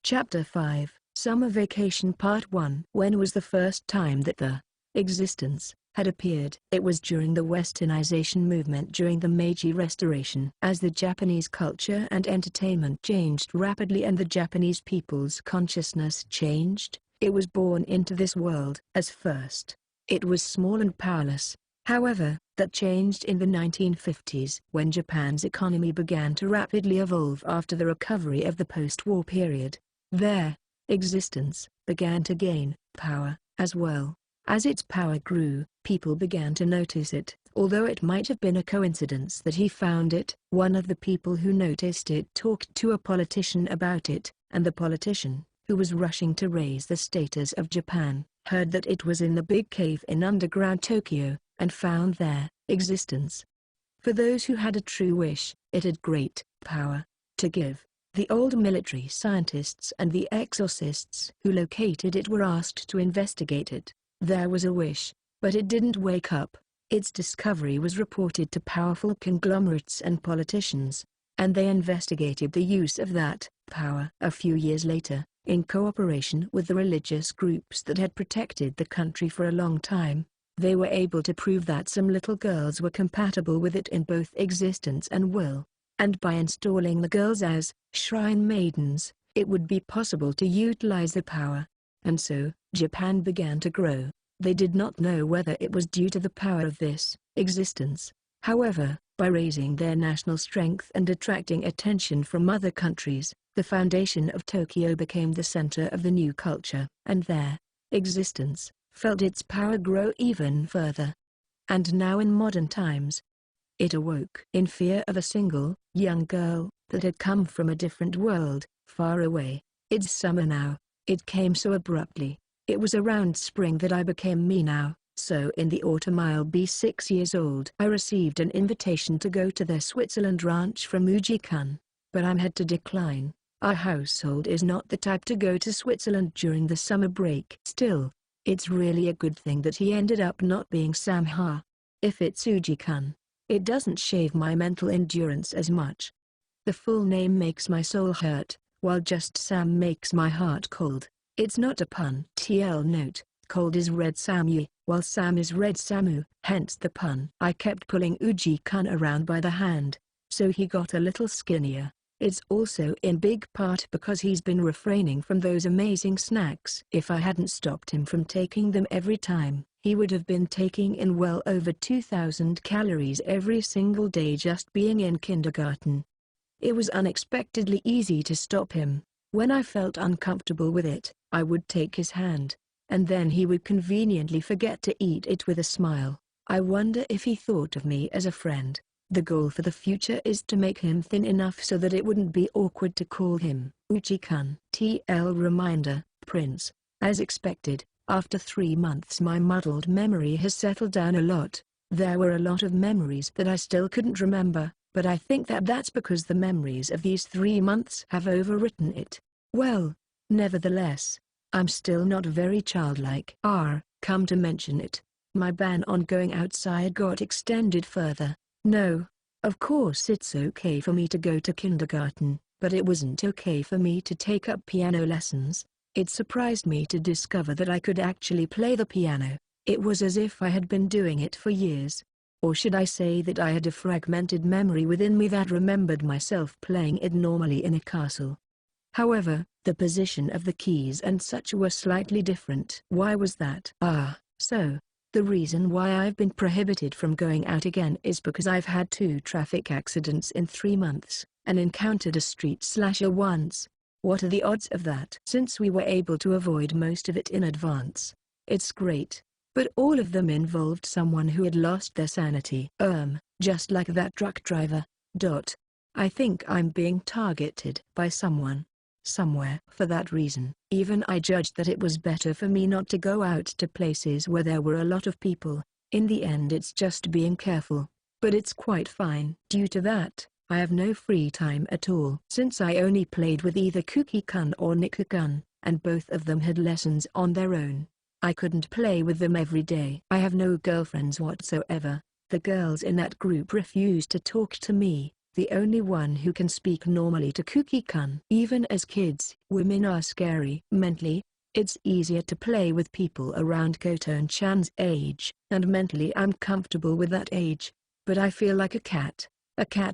Chapter 5, Summer Vacation Part 1. When was the first time that the existence had appeared. It was during the Westernization movement during the Meiji Restoration. As the Japanese culture and entertainment changed rapidly and the Japanese people's consciousness changed, it was born into this world. As first, it was small and powerless. However, that changed in the 1950s when Japan's economy began to rapidly evolve after the recovery of the post-war period. Their existence began to gain power as well. As its power grew, people began to notice it. Although it might have been a coincidence that he found it, one of the people who noticed it talked to a politician about it, and the politician, who was rushing to raise the status of Japan, heard that it was in the big cave in underground Tokyo, and found their existence. For those who had a true wish, it had great power to give. The old military scientists and the exorcists who located it were asked to investigate it. There was a wish, but it didn't wake up. Its discovery was reported to powerful conglomerates and politicians, and they investigated the use of that power. A few years later, in cooperation with the religious groups that had protected the country for a long time, they were able to prove that some little girls were compatible with it in both existence and will, and by installing the girls as shrine maidens, it would be possible to utilize the power. And so, Japan began to grow. They did not know whether it was due to the power of this existence. However, by raising their national strength and attracting attention from other countries, the foundation of Tokyo became the center of the new culture, and their existence felt its power grow even further. And now in modern times, it awoke in fear of a single, young girl, that had come from a different world, far away. It's summer now. It came so abruptly. It was around spring that I became me now, so in the autumn I'll be 6 years old. I received an invitation to go to their Switzerland ranch from Uji-kun, but I'm had to decline. Our household is not the type to go to Switzerland during the summer break. Still, it's really a good thing that he ended up not being Samha. If it's Uji-kun, it doesn't shave my mental endurance as much. The full name makes my soul hurt, while just Sam makes my heart cold. It's not a pun. TL note, cold is red Samu, while Sam is red Samu, hence the pun. I kept pulling Uji-kun around by the hand, so he got a little skinnier. It's also in big part because he's been refraining from those amazing snacks. If I hadn't stopped him from taking them every time, he would have been taking in well over 2,000 calories every single day just being in kindergarten. It was unexpectedly easy to stop him. When I felt uncomfortable with it, I would take his hand, and then he would conveniently forget to eat it with a smile. I wonder if he thought of me as a friend. The goal for the future is to make him thin enough so that it wouldn't be awkward to call him Uchi-kun. TL reminder, Prince. As expected, after 3 months my muddled memory has settled down a lot. There were a lot of memories that I still couldn't remember, but I think that that's because the memories of these 3 months have overwritten it. Well, nevertheless, I'm still not very childlike. Come to mention it, my ban on going outside got extended further. No, of course it's okay for me to go to kindergarten, but it wasn't okay for me to take up piano lessons. It surprised me to discover that I could actually play the piano. It was as if I had been doing it for years. Or should I say that I had a fragmented memory within me that remembered myself playing it normally in a castle. However, the position of the keys and such were slightly different. Why was that? So, the reason why I've been prohibited from going out again is because I've had 2 traffic accidents in 3 months, and encountered a street slasher once. What are the odds of that? Since we were able to avoid most of it in advance, it's great. But all of them involved someone who had lost their sanity. Just like that truck driver. I think I'm being targeted by someone, somewhere. For that reason, even I judged that it was better for me not to go out to places where there were a lot of people. In the end it's just being careful, but it's quite fine. Due to that, I have no free time at all. Since I only played with either Kuki-kun or Niku-kun, and both of them had lessons on their own, I couldn't play with them every day. I have no girlfriends whatsoever. The girls in that group refuse to talk to me, the only one who can speak normally to Kuki-kun. Even as kids, women are scary. Mentally, It's easier to play with people around Koton-chan's age, and mentally I'm comfortable with that age. But I feel like a cat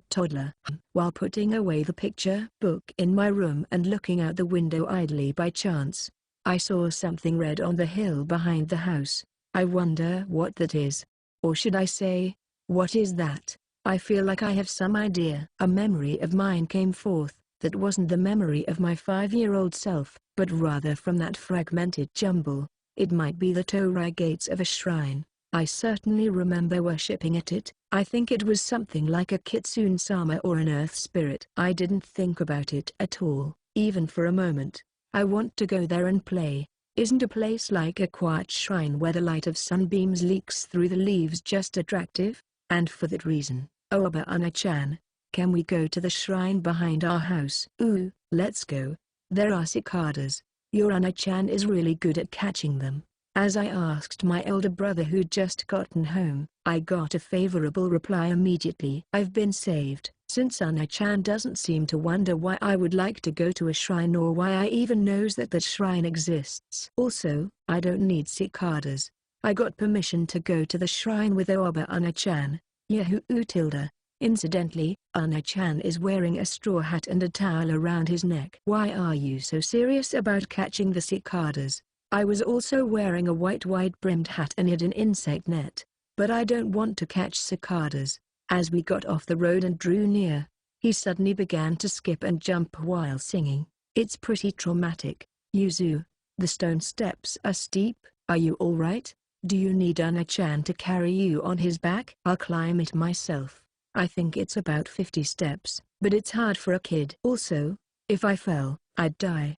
toddler. While putting away the picture book in my room and looking out the window idly by chance, I saw something red on the hill behind the house. I wonder what that is. Or should I say, what is that? I feel like I have some idea. A memory of mine came forth, that wasn't the memory of my 5-year-old self, but rather from that fragmented jumble. It might be the Torii gates of a shrine. I certainly remember worshipping at it. I think it was something like a kitsune-sama or an earth spirit. I didn't think about it at all, even for a moment. I want to go there and play. Isn't a place like a quiet shrine where the light of sunbeams leaks through the leaves just attractive? And for that reason, OBLIVION, can we go to the shrine behind our house? Ooh, let's go. There are cicadas. Your Ana-chan is really good at catching them. As I asked my elder brother who'd just gotten home, I got a favorable reply immediately. I've been saved, since Ana-chan doesn't seem to wonder why I would like to go to a shrine or why I even knows that that shrine exists. Also, I don't need cicadas. I got permission to go to the shrine with Ana-chan. Yahoo tilde. Incidentally, Ana-chan is wearing a straw hat and a towel around his neck. Why are you so serious about catching the cicadas? I was also wearing a white wide-brimmed hat and hid an insect net. But I don't want to catch cicadas. As we got off the road and drew near, he suddenly began to skip and jump while singing. It's pretty traumatic. Yuzu, the stone steps are steep. Are you alright? Do you need Ana-chan to carry you on his back? I'll climb it myself. I think it's about 50 steps, but it's hard for a kid. Also, if I fell, I'd die.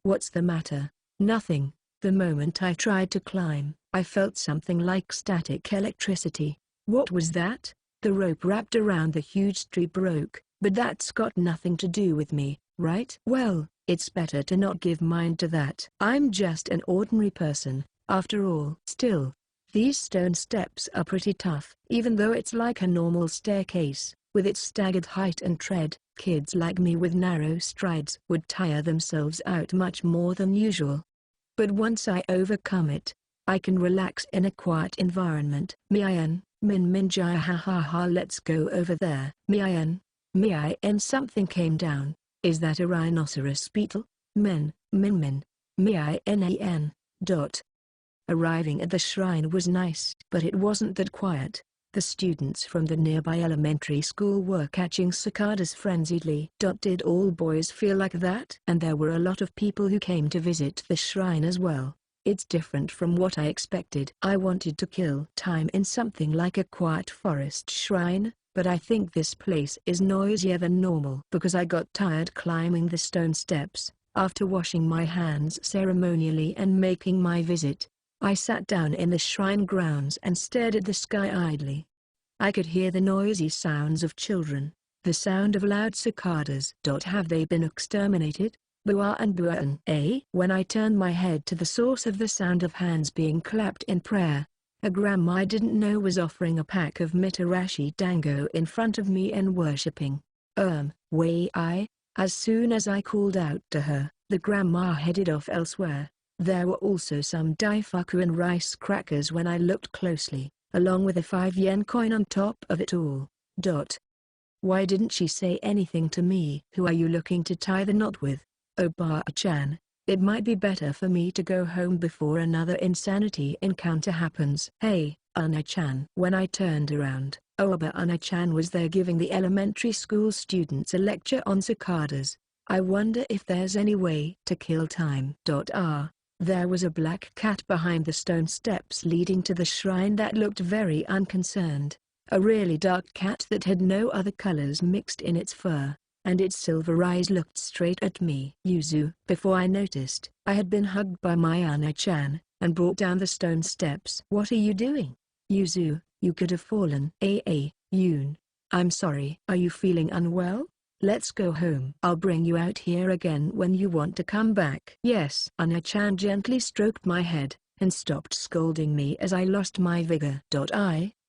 What's the matter? Nothing. The moment I tried to climb, I felt something like static electricity. What was that? The rope wrapped around the huge tree broke, but that's got nothing to do with me, right? Well, it's better to not give mind to that. I'm just an ordinary person, after all. Still, these stone steps are pretty tough. Even though it's like a normal staircase, with its staggered height and tread, kids like me with narrow strides would tire themselves out much more than usual. But once I overcome it, I can relax in a quiet environment. Min jaya ha ha ha, let's go over there. Min something came down. Is that a rhinoceros beetle? Min. Arriving at the shrine was nice, but it wasn't that quiet. The students from the nearby elementary school were catching cicadas frenziedly. Did all boys feel like that? And there were a lot of people who came to visit the shrine as well. It's different from what I expected. I wanted to kill time in something like a quiet forest shrine, but I think this place is noisier than normal. Because I got tired climbing the stone steps, after washing my hands ceremonially and making my visit, I sat down in the shrine grounds and stared at the sky idly. I could hear the noisy sounds of children, the sound of loud cicadas. Have they been exterminated? Bua and buan. When I turned my head to the source of the sound of hands being clapped in prayer, a grandma I didn't know was offering a pack of mitarashi dango in front of me and worshipping. As soon as I called out to her, the grandma headed off elsewhere. There were also some daifuku and rice crackers when I looked closely, along with a 5-yen coin on top of it all. Why didn't she say anything to me? Who are you looking to tie the knot with? Oba-chan, it might be better for me to go home before another insanity encounter happens. Hey, Ana-chan. When I turned around, Oba-chan was there giving the elementary school students a lecture on cicadas. I wonder if there's any way to kill time. There was a black cat behind the stone steps leading to the shrine that looked very unconcerned. A really dark cat that had no other colors mixed in its fur, and its silver eyes looked straight at me. Yuzu. Before I noticed, I had been hugged by my Ana-chan, and brought down the stone steps. What are you doing? Yuzu, you could have fallen. Yoon. I'm sorry. Are you feeling unwell? Let's go home. I'll bring you out here again when you want to come back. Yes. Ana-chan gently stroked my head, and stopped scolding me as I lost my vigor.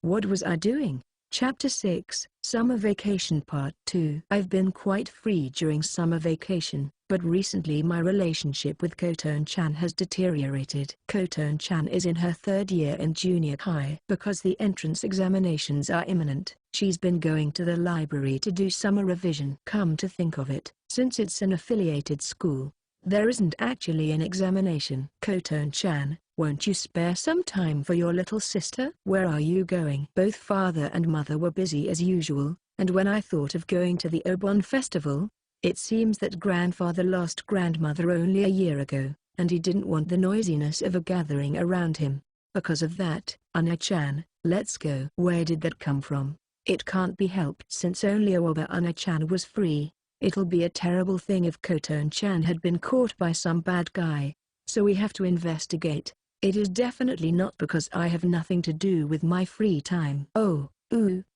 What was I doing? Chapter 6, Summer Vacation Part 2. I've been quite free during summer vacation, but recently my relationship with Koton-chan has deteriorated. Koton-chan is in her third year in junior high. Because the entrance examinations are imminent, she's been going to the library to do summer revision. Come to think of it, since it's an affiliated school, there isn't actually an examination. Koton-chan, won't you spare some time for your little sister? Where are you going? Both father and mother were busy as usual, and when I thought of going to the Obon festival, it seems that grandfather lost grandmother only a year ago, and he didn't want the noisiness of a gathering around him. Because of that, Ana-chan, let's go. Where did that come from? It can't be helped. Since only Ana-chan was free, it'll be a terrible thing if Koton-chan had been caught by some bad guy, so we have to investigate. It is definitely not because I have nothing to do with my free time. Oh,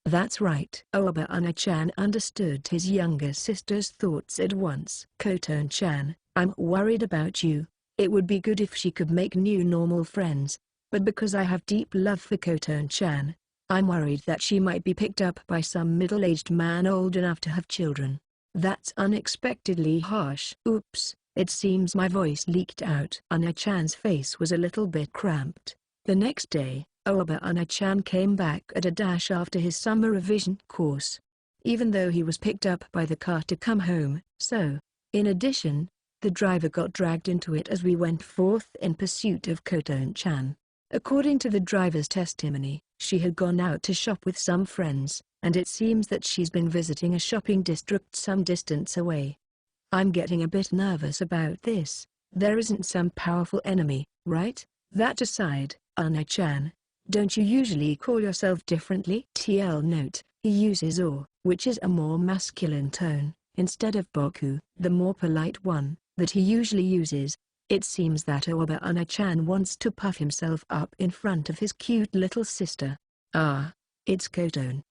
that's right. Ana-chan understood his younger sister's thoughts at once. Koton-chan, I'm worried about you. It would be good if she could make new normal friends, but because I have deep love for Koton-chan, I'm worried that she might be picked up by some middle-aged man old enough to have children. That's unexpectedly harsh. Oops, it seems my voice leaked out. Ana-chan's face was a little bit cramped. The next day, Ana-chan came back at a dash after his summer revision course, even though he was picked up by the car to come home. So, in addition, the driver got dragged into it as we went forth in pursuit of Koton-chan. According to the driver's testimony, she had gone out to shop with some friends, and it seems that she's been visiting a shopping district some distance away. I'm getting a bit nervous about this. There isn't some powerful enemy, right? That aside, Ana-chan, don't you usually call yourself differently? TL note, he uses or, which is a more masculine tone, instead of boku, the more polite one, that he usually uses. It seems that Ana-chan wants to puff himself up in front of his cute little sister. Ah, it's Koton.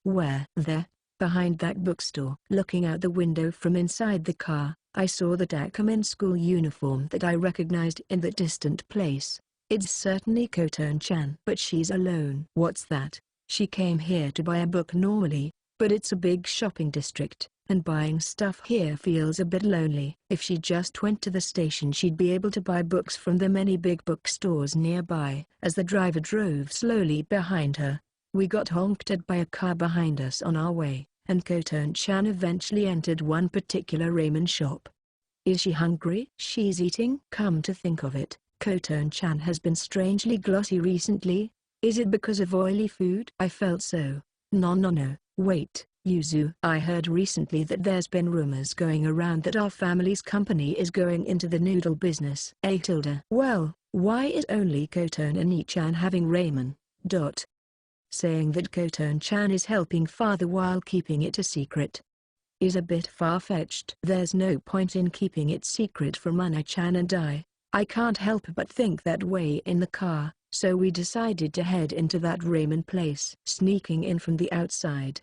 Where? There, behind that bookstore. Looking out the window from inside the car, I saw the Dakumin school uniform that I recognized in that distant place. It's certainly Koton-chan. But she's alone. What's that? She came here to buy a book normally, but it's a big shopping district, and buying stuff here feels a bit lonely. If she just went to the station, she'd be able to buy books from the many big bookstores nearby. As the driver drove slowly behind her, we got honked at by a car behind us on our way, and Koton-chan eventually entered one particular ramen shop. Is she hungry? She's eating. Come to think of it, Koton-chan has been strangely glossy recently. Is it because of oily food? I felt so. No. Wait, Yuzu. I heard recently that there's been rumors going around that our family's company is going into the noodle business. Well, why is only Koton and Nichan having ramen? Saying that Koton-chan is helping father while keeping it a secret is a bit far-fetched. There's no point in keeping it secret from Ana-chan and I. I can't help but think that way in the car, so we decided to head into that ramen place. Sneaking in from the outside.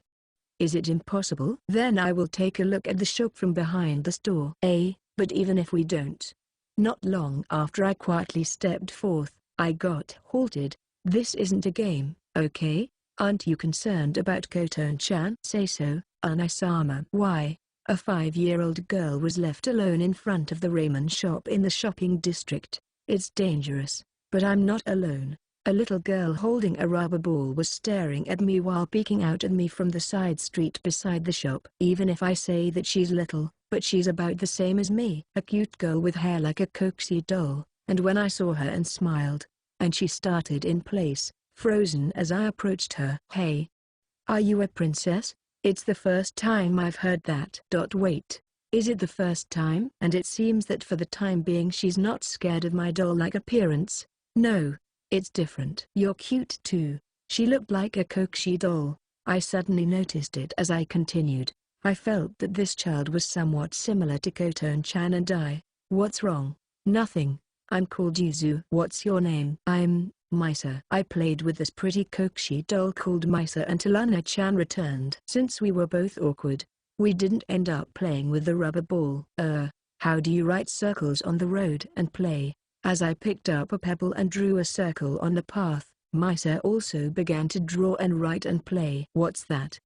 Is it impossible? Then I will take a look at the shop from behind the store. But even if we don't. Not long after I quietly stepped forth, I got halted. This isn't a game, okay? Aren't you concerned about Koton-chan? Say so, Ana-sama. Why? A 5-year-old girl was left alone in front of the ramen shop in the shopping district. It's dangerous, but I'm not alone. A little girl holding a rubber ball was staring at me while peeking out at me from the side street beside the shop. Even if I say that she's little, but she's about the same as me. A cute girl with hair like a coaxy doll, and when I saw her and smiled, and she started in place, frozen as I approached her. Hey! Are you a princess? It's the first time I've heard that. Wait, is it the first time? And it seems that for the time being she's not scared of my doll-like appearance. No, it's different. You're cute too. She looked like a coaxy doll. I suddenly noticed it as I continued. I felt that this child was somewhat similar to Koton-chan and I. What's wrong? Nothing. I'm called Yuzu. What's your name? I'm Misa. I played with this pretty coaxy doll called Misa until Ana-chan returned. Since we were both awkward, we didn't end up playing with the rubber ball. How do you write circles on the road and play? As I picked up a pebble and drew a circle on the path, Misa also began to draw and write and play. What's that?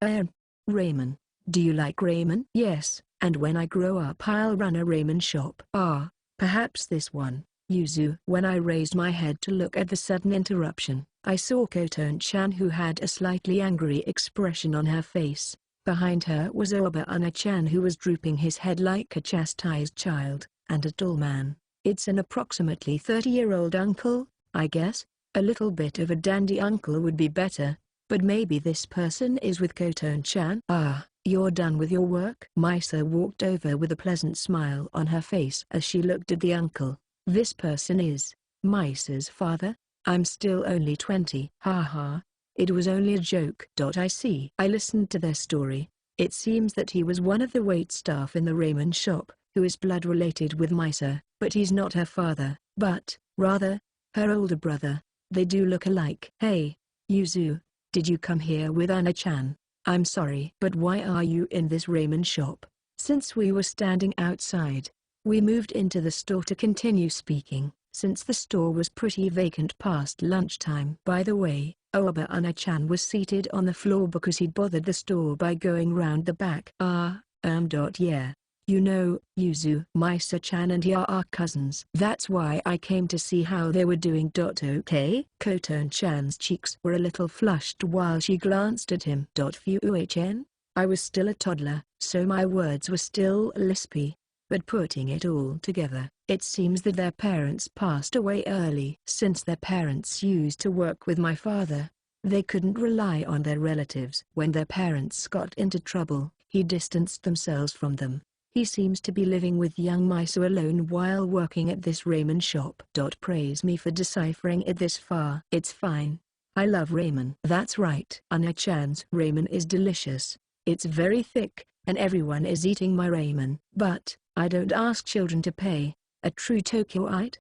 Ramen. Do you like ramen? Yes, And when I grow up I'll run a ramen shop. Ah, perhaps this one, Yuzu. When I raised my head to look at the sudden interruption, I saw Koton-chan, who had a slightly angry expression on her face. Behind her was OBLIVION, who was drooping his head like a chastised child, and a tall man. It's an approximately 30-year-old uncle, I guess. A little bit of a dandy uncle would be better, but maybe this person is with Koton-chan. Ah, you're done with your work? Misa walked over with a pleasant smile on her face as she looked at the uncle. This person is Misa's father? I'm still only 20. Haha. It was only a joke. I see. I listened to their story. It seems that he was one of the wait staff in the ramen shop, who is blood related with Misa, but he's not her father, but, rather, her older brother. They do look alike. Hey, Yuzu, did you come here with Anna-chan? I'm sorry, but why are you in this ramen shop? Since we were standing outside, we moved into the store to continue speaking, since the store was pretty vacant past lunchtime. By the way, OBLIVION was seated on the floor because he'd bothered the store by going round the back. Yeah. You know, Yuzu, Misa-chan and he are cousins. That's why I came to see how they were doing. Okay? Koton-chan's cheeks were a little flushed while she glanced at him. Fuhen? I was still a toddler, so my words were still lispy. But putting it all together, it seems that their parents passed away early. Since their parents used to work with my father, they couldn't rely on their relatives. When their parents got into trouble, he distanced themselves from them. He seems to be living with young Misa alone while working at this ramen shop. Praise me for deciphering it this far. It's fine. I love ramen. That's right. Anna-chan's ramen is delicious. It's very thick, and everyone is eating my ramen. But, I don't ask children to pay. A true Tokyoite.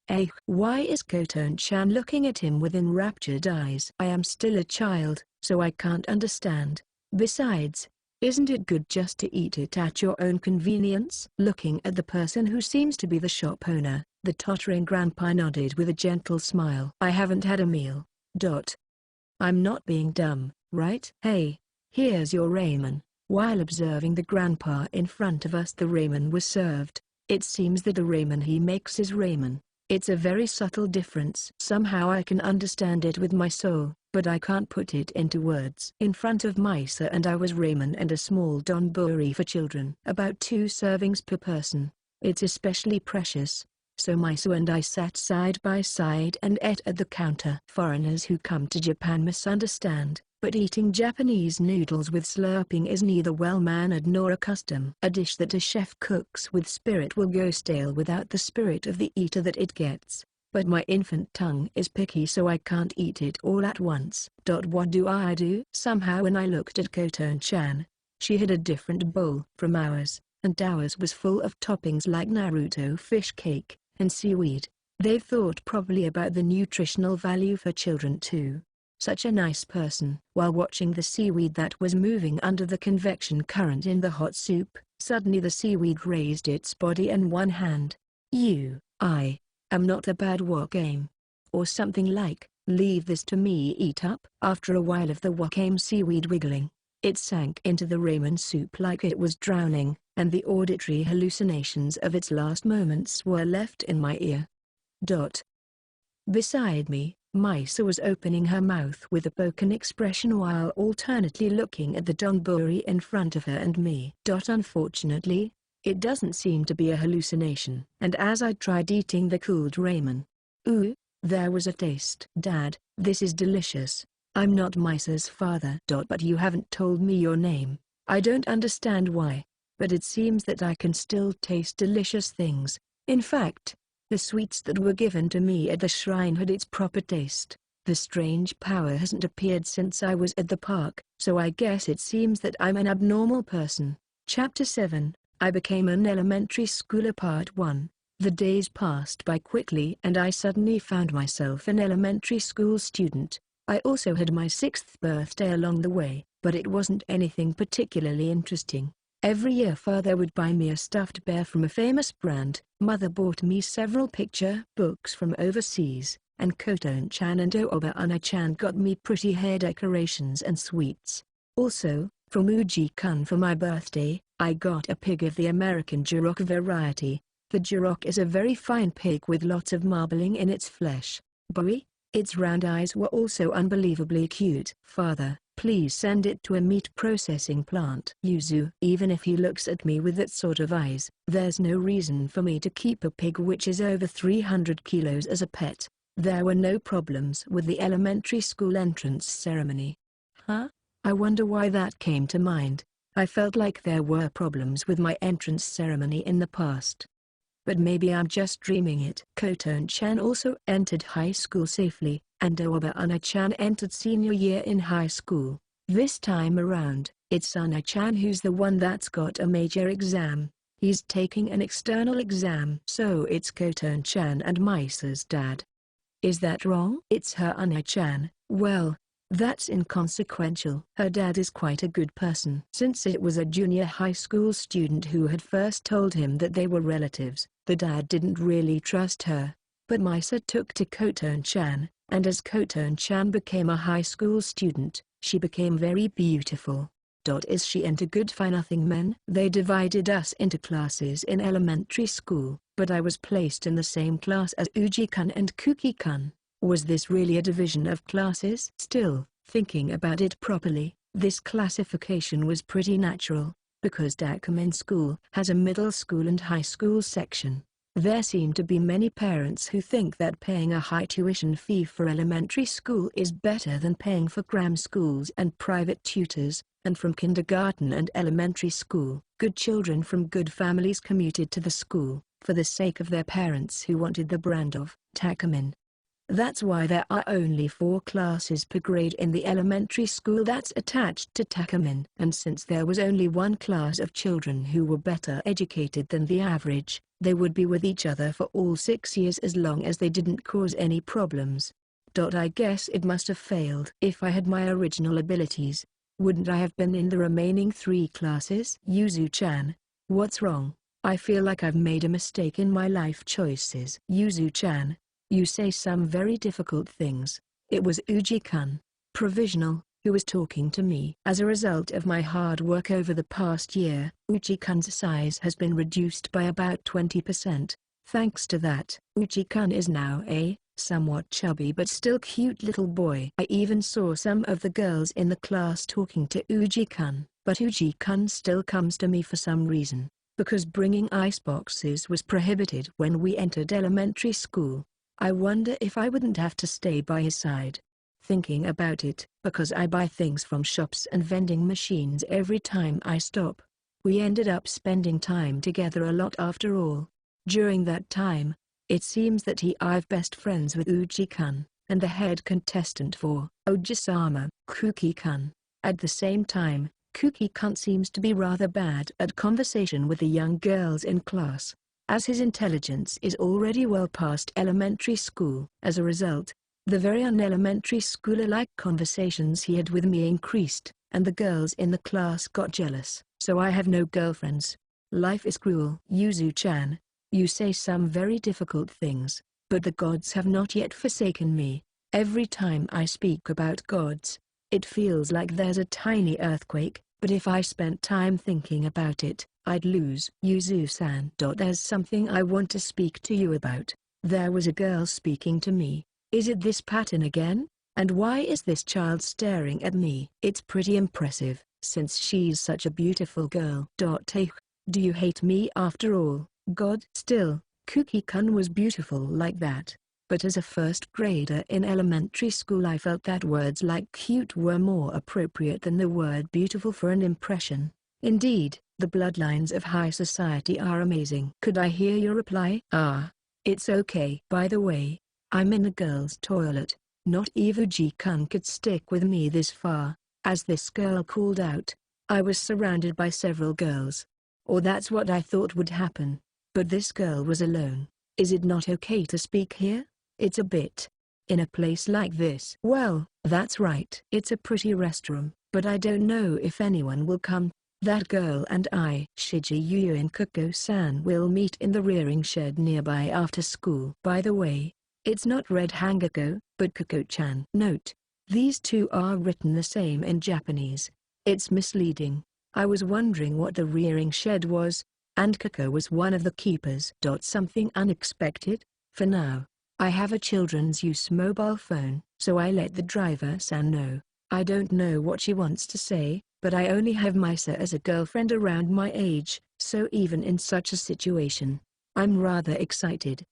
Why is Koton-chan looking at him with enraptured eyes? I am still a child, so I can't understand. Besides, isn't it good just to eat it at your own convenience? Looking at the person who seems to be the shop owner, the tottering grandpa nodded with a gentle smile. I haven't had a meal. I'm not being dumb, right? Hey, here's your ramen. While observing the grandpa in front of us, the ramen was served. It seems that the ramen he makes is ramen. It's a very subtle difference. Somehow I can understand it with my soul, but I can't put it into words. In front of Misa and I was ramen and a small donburi for children. About 2 servings per person. It's especially precious. So Misa and I sat side by side and ate at the counter. Foreigners who come to Japan misunderstand, but eating Japanese noodles with slurping is neither well-mannered nor a custom. A dish that a chef cooks with spirit will go stale without the spirit of the eater that it gets. But my infant tongue is picky, so I can't eat it all at once. What do I do? Somehow when I looked at Koton-chan, she had a different bowl from ours, and ours was full of toppings like Naruto fish cake and seaweed. They thought probably about the nutritional value for children too. Such a nice person. While watching the seaweed that was moving under the convection current in the hot soup, suddenly the seaweed raised its body in one hand. I am not a bad wakame. Or something like, leave this to me, eat up. After a while of the wakame seaweed wiggling, it sank into the ramen soup like it was drowning, and the auditory hallucinations of its last moments were left in my ear. Beside me, Misa was opening her mouth with a broken expression while alternately looking at the donburi in front of her and me. Unfortunately, it doesn't seem to be a hallucination. And as I tried eating the cooled ramen, ooh, there was a taste. Dad, this is delicious. I'm not Misa's father. But you haven't told me your name. I don't understand why, but it seems that I can still taste delicious things. In fact, the sweets that were given to me at the shrine had its proper taste. The strange power hasn't appeared since I was at the park, so I guess it seems that I'm an abnormal person. Chapter 7, I Became an Elementary Schooler Part 1. The days passed by quickly and I suddenly found myself an elementary school student. I also had my 6th birthday along the way, but it wasn't anything particularly interesting. Every year father would buy me a stuffed bear from a famous brand, mother bought me several picture books from overseas, and Koton-chan and OBLIVION got me pretty hair decorations and sweets. Also, from Uji-kun for my birthday, I got a pig of the American Duroc variety. The Duroc is a very fine pig with lots of marbling in its flesh. Boy, its round eyes were also unbelievably cute. Father, please send it to a meat processing plant. Yuzu. Even if he looks at me with that sort of eyes, there's no reason for me to keep a pig which is over 300 kilos as a pet. There were no problems with the elementary school entrance ceremony. Huh? I wonder why that came to mind. I felt like there were problems with my entrance ceremony in the past. But maybe I'm just dreaming it. Koton-chan also entered high school safely, and Oba-Ana-chan entered senior year in high school. This time around, it's Ana-chan who's the one that's got a major exam. He's taking an external exam. So it's Koton-chan and Misa's dad. Is that wrong? It's her Ana-chan. Well, that's inconsequential. Her dad is quite a good person. Since it was a junior high school student who had first told him that they were relatives, the dad didn't really trust her. But Misa took to Koton-chan, and as Koton-chan became a high school student, she became very beautiful. Is she into good-for-nothing men? They divided us into classes in elementary school, but I was placed in the same class as Uji-kun and Kuki-kun. Was this really a division of classes? Still, thinking about it properly, this classification was pretty natural, because Takumin School has a middle school and high school section. There seem to be many parents who think that paying a high tuition fee for elementary school is better than paying for cram schools and private tutors, and from kindergarten and elementary school, good children from good families commuted to the school, for the sake of their parents who wanted the brand of Takumin. That's why there are only 4 classes per grade in the elementary school that's attached to Takumin. And since there was only one class of children who were better educated than the average, they would be with each other for all 6 years as long as they didn't cause any problems. I guess it must have failed. If I had my original abilities, wouldn't I have been in the remaining 3 classes? Yuzu-chan, what's wrong? I feel like I've made a mistake in my life choices. Yuzu-chan, you say some very difficult things. It was Uji-kun, provisional, who was talking to me. As a result of my hard work over the past year, Uji-kun's size has been reduced by about 20%. Thanks to that, Uji-kun is now a somewhat chubby but still cute little boy. I even saw some of the girls in the class talking to Uji-kun, but Uji-kun still comes to me for some reason, because bringing iceboxes was prohibited when we entered elementary school. I wonder if I wouldn't have to stay by his side. Thinking about it, because I buy things from shops and vending machines every time I stop. We ended up spending time together a lot after all. During that time, it seems that I've best friends with Uji-kun, and the head contestant for Ojisama, Kuki-kun. At the same time, Kuki-kun seems to be rather bad at conversation with the young girls in class, as his intelligence is already well past elementary school. As a result, the very un-elementary schooler-like conversations he had with me increased, and the girls in the class got jealous. So I have no girlfriends. Life is cruel. Yuzu-chan, you say some very difficult things, but the gods have not yet forsaken me. Every time I speak about gods, it feels like there's a tiny earthquake, but if I spent time thinking about it, I'd lose. Yuzu-san. There's something I want to speak to you about. There was a girl speaking to me. Is it this pattern again? And why is this child staring at me? It's pretty impressive, since she's such a beautiful girl. Do you hate me after all, God? Still, Kuki-kun was beautiful like that. But as a first grader in elementary school I felt that words like cute were more appropriate than the word beautiful for an impression. Indeed, the bloodlines of high society are amazing. Could I hear your reply? It's okay. By the way, I'm in the girls' toilet. Not even Uji-kun could stick with me this far. As this girl called out, I was surrounded by several girls. Or that's what I thought would happen. But this girl was alone. Is it not okay to speak here? It's a bit. In a place like this. Well, that's right. It's a pretty restroom, but I don't know if anyone will come. That girl and I, Shiji-Yu and Kuko-san, will meet in the rearing shed nearby after school. By the way, it's not Red Hangako, but Kuko-chan. Note, these two are written the same in Japanese. It's misleading. I was wondering what the rearing shed was, and Coco was one of the keepers. Something unexpected? For now, I have a children's use mobile phone, so I let the driver-san know. I don't know what she wants to say, but I only have Misa as a girlfriend around my age, so even in such a situation, I'm rather excited.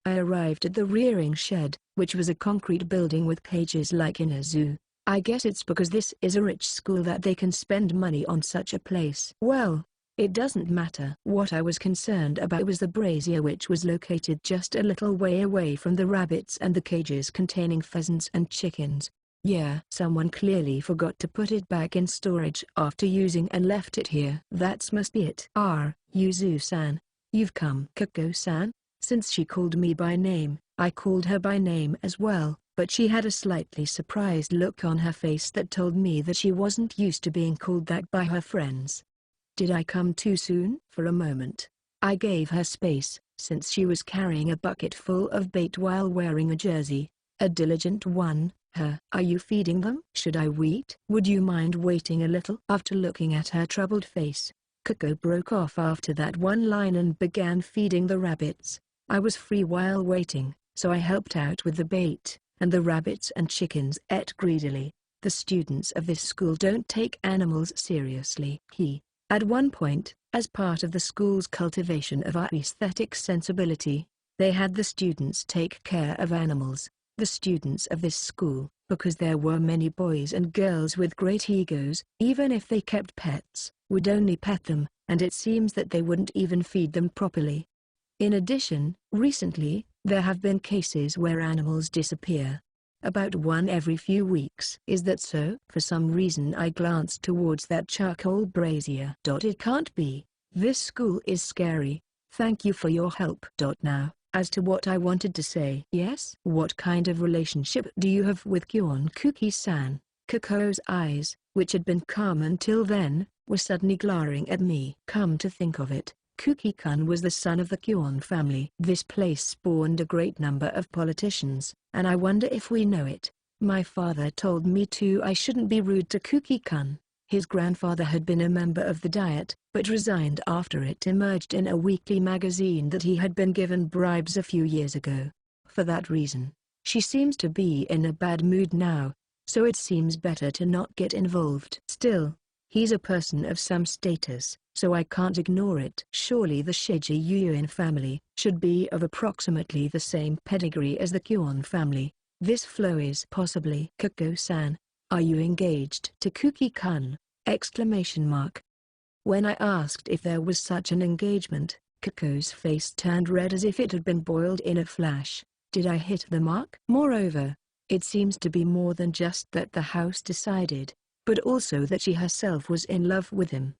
I arrived at the rearing shed, which was a concrete building with cages like in a zoo. I guess it's because this is a rich school that they can spend money on such a place. Well, it doesn't matter. What I was concerned about was the brazier, which was located just a little way away from the rabbits and the cages containing pheasants and chickens. Yeah, someone clearly forgot to put it back in storage after using and left it here. That must be it. Yuzu-san. You've come. Coco-san? Since she called me by name, I called her by name as well, but she had a slightly surprised look on her face that told me that she wasn't used to being called that by her friends. Did I come too soon? For a moment, I gave her space, since she was carrying a bucket full of bait while wearing a jersey, a diligent one. Are you feeding them? Should I wait? Would you mind waiting a little? After looking at her troubled face, Coco broke off after that one line and began feeding the rabbits. I was free while waiting, so I helped out with the bait, and the rabbits and chickens ate greedily. The students of this school don't take animals seriously. At one point, as part of the school's cultivation of our aesthetic sensibility, they had the students take care of animals. The students of this school, because there were many boys and girls with great egos, even if they kept pets, would only pet them, and it seems that they wouldn't even feed them properly. In addition, recently, there have been cases where animals disappear. About one every few weeks. Is that so? For some reason I glanced towards that charcoal brazier. It can't be. This school is scary. Thank you for your help. Now, as to what I wanted to say. Yes? What kind of relationship do you have with Kyon Kuki-san? Coco's eyes, which had been calm until then, were suddenly glaring at me. Come to think of it, Kuki-kun was the son of the Kyon family. This place spawned a great number of politicians, and I wonder if we know it. My father told me too I shouldn't be rude to Kuki-kun. His grandfather had been a member of the Diet, but resigned after it emerged in a weekly magazine that he had been given bribes a few years ago. For that reason, she seems to be in a bad mood now, so it seems better to not get involved. Still, he's a person of some status, so I can't ignore it. Surely the Shiji Yuin family should be of approximately the same pedigree as the Kyon family. This flow is possibly. Coco-san, are you engaged to Kuki-kun? When I asked if there was such an engagement, Coco's face turned red as if it had been boiled in a flash. Did I hit the mark? Moreover, it seems to be more than just that the house decided, but also that she herself was in love with him.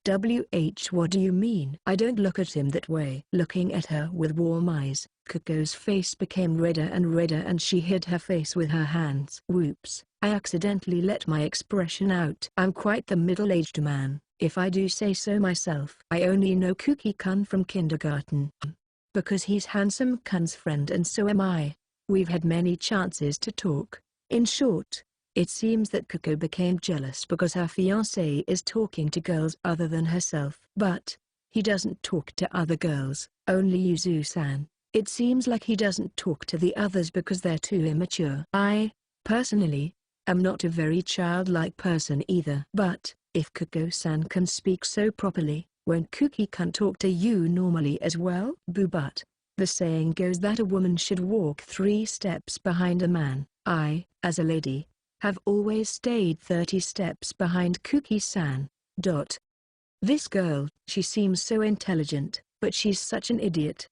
What do you mean? I don't look at him that way. Looking at her with warm eyes, Coco's face became redder and she hid her face with her hands. Whoops, I accidentally let my expression out. I'm quite the middle-aged man, if I do say so myself. I only know Kuki-kun from kindergarten. Because he's handsome-kun's friend and so am I. We've had many chances to talk. In short, it seems that Coco became jealous because her fiancé is talking to girls other than herself. But he doesn't talk to other girls, only Yuzu-san. It seems like he doesn't talk to the others because they're too immature. I, personally, am not a very childlike person either. But if Coco-san can speak so properly, won't Kuki-kun talk to you normally as well? But the saying goes that a woman should walk 3 steps behind a man. I, as a lady, have always stayed 30 steps behind Kuki-san. This girl, she seems so intelligent, but she's such an idiot.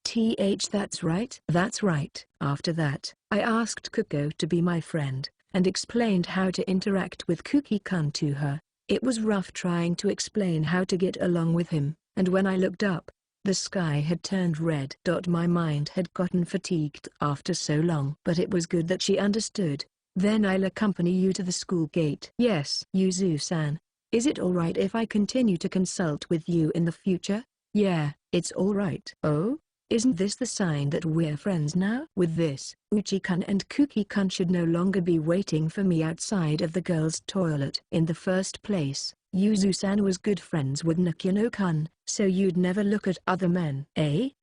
That's right? That's right. After that, I asked Coco to be my friend, and explained how to interact with Kuki-kun to her. It was rough trying to explain how to get along with him, and when I looked up, the sky had turned red. My mind had gotten fatigued after so long. But it was good that she understood. Then I'll accompany you to the school gate. Yes. Yuzu-san, is it alright if I continue to consult with you in the future? Yeah, it's alright. Oh? Isn't this the sign that we're friends now? With this, Uchi-kun and Kuki-kun should no longer be waiting for me outside of the girls' toilet. In the first place, Yuzu-san was good friends with Nakino-kun, so you'd never look at other men.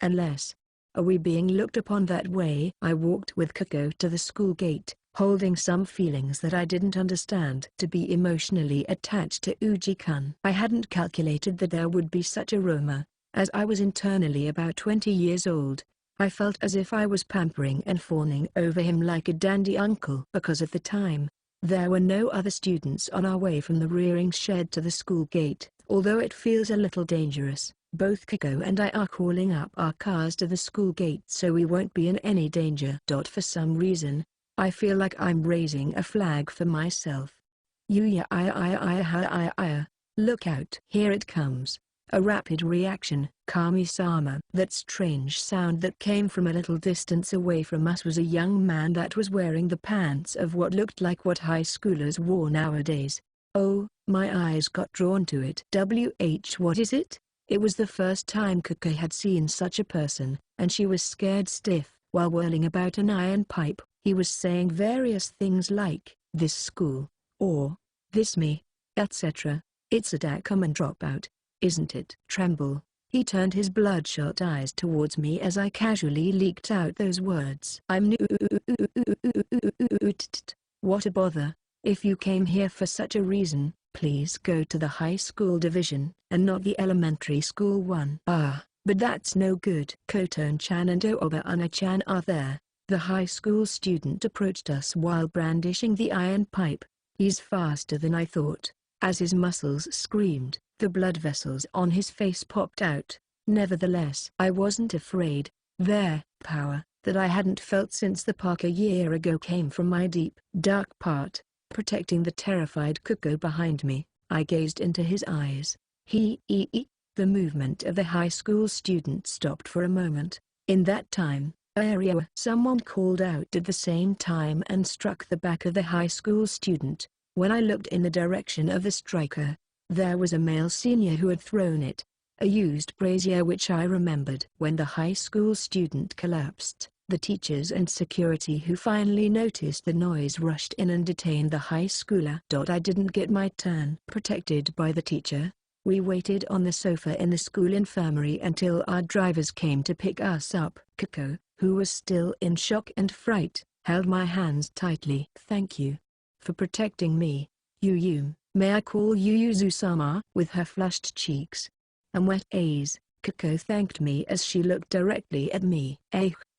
Unless. Are we being looked upon that way? I walked with Kuko to the school gate, holding some feelings that I didn't understand to be emotionally attached to Uchi-kun. I hadn't calculated that there would be such a rumor. As I was internally about 20 years old, I felt as if I was pampering and fawning over him like a dandy uncle. Because of the time, there were no other students on our way from the rearing shed to the school gate. Although it feels a little dangerous, both Kiko and I are calling up our cars to the school gate so we won't be in any danger. For some reason, I feel like I'm raising a flag for myself. Look out. Here it comes. A rapid reaction. Kami-sama. That strange sound that came from a little distance away from us was a young man that was wearing the pants of what looked like what high schoolers wore nowadays. Oh, my eyes got drawn to it. What is it? It was the first time Kuko had seen such a person, and she was scared stiff. While whirling about an iron pipe, he was saying various things like, "This school," or, "This me," etc. "It's a common dropout, isn't it?" Tremble. He turned his bloodshot eyes towards me as I casually leaked out those words. "I'm new." What a bother. If you came here for such a reason, please go to the high school division, and not the elementary school one. But that's no good. Koton-chan and Oba-ana-chan are there. The high school student approached us while brandishing the iron pipe. He's faster than I thought. As his muscles screamed, the blood vessels on his face popped out. Nevertheless, I wasn't afraid. Their power, that I hadn't felt since the park a year ago, came from my deep, dark part. Protecting the terrified Kuko behind me, I gazed into his eyes. The movement of the high school student stopped for a moment. In that time, area. Someone called out at the same time and struck the back of the high school student. When I looked in the direction of the striker, there was a male senior who had thrown it, a used brazier which I remembered. When the high school student collapsed, the teachers and security who finally noticed the noise rushed in and detained the high schooler. I didn't get my turn. Protected by the teacher, we waited on the sofa in the school infirmary until our drivers came to pick us up. Kuko, who was still in shock and fright, held my hands tightly. "Thank you for protecting me, May I call you Yuzu-sama?" With her flushed cheeks and wet eyes, Kuko thanked me as she looked directly at me.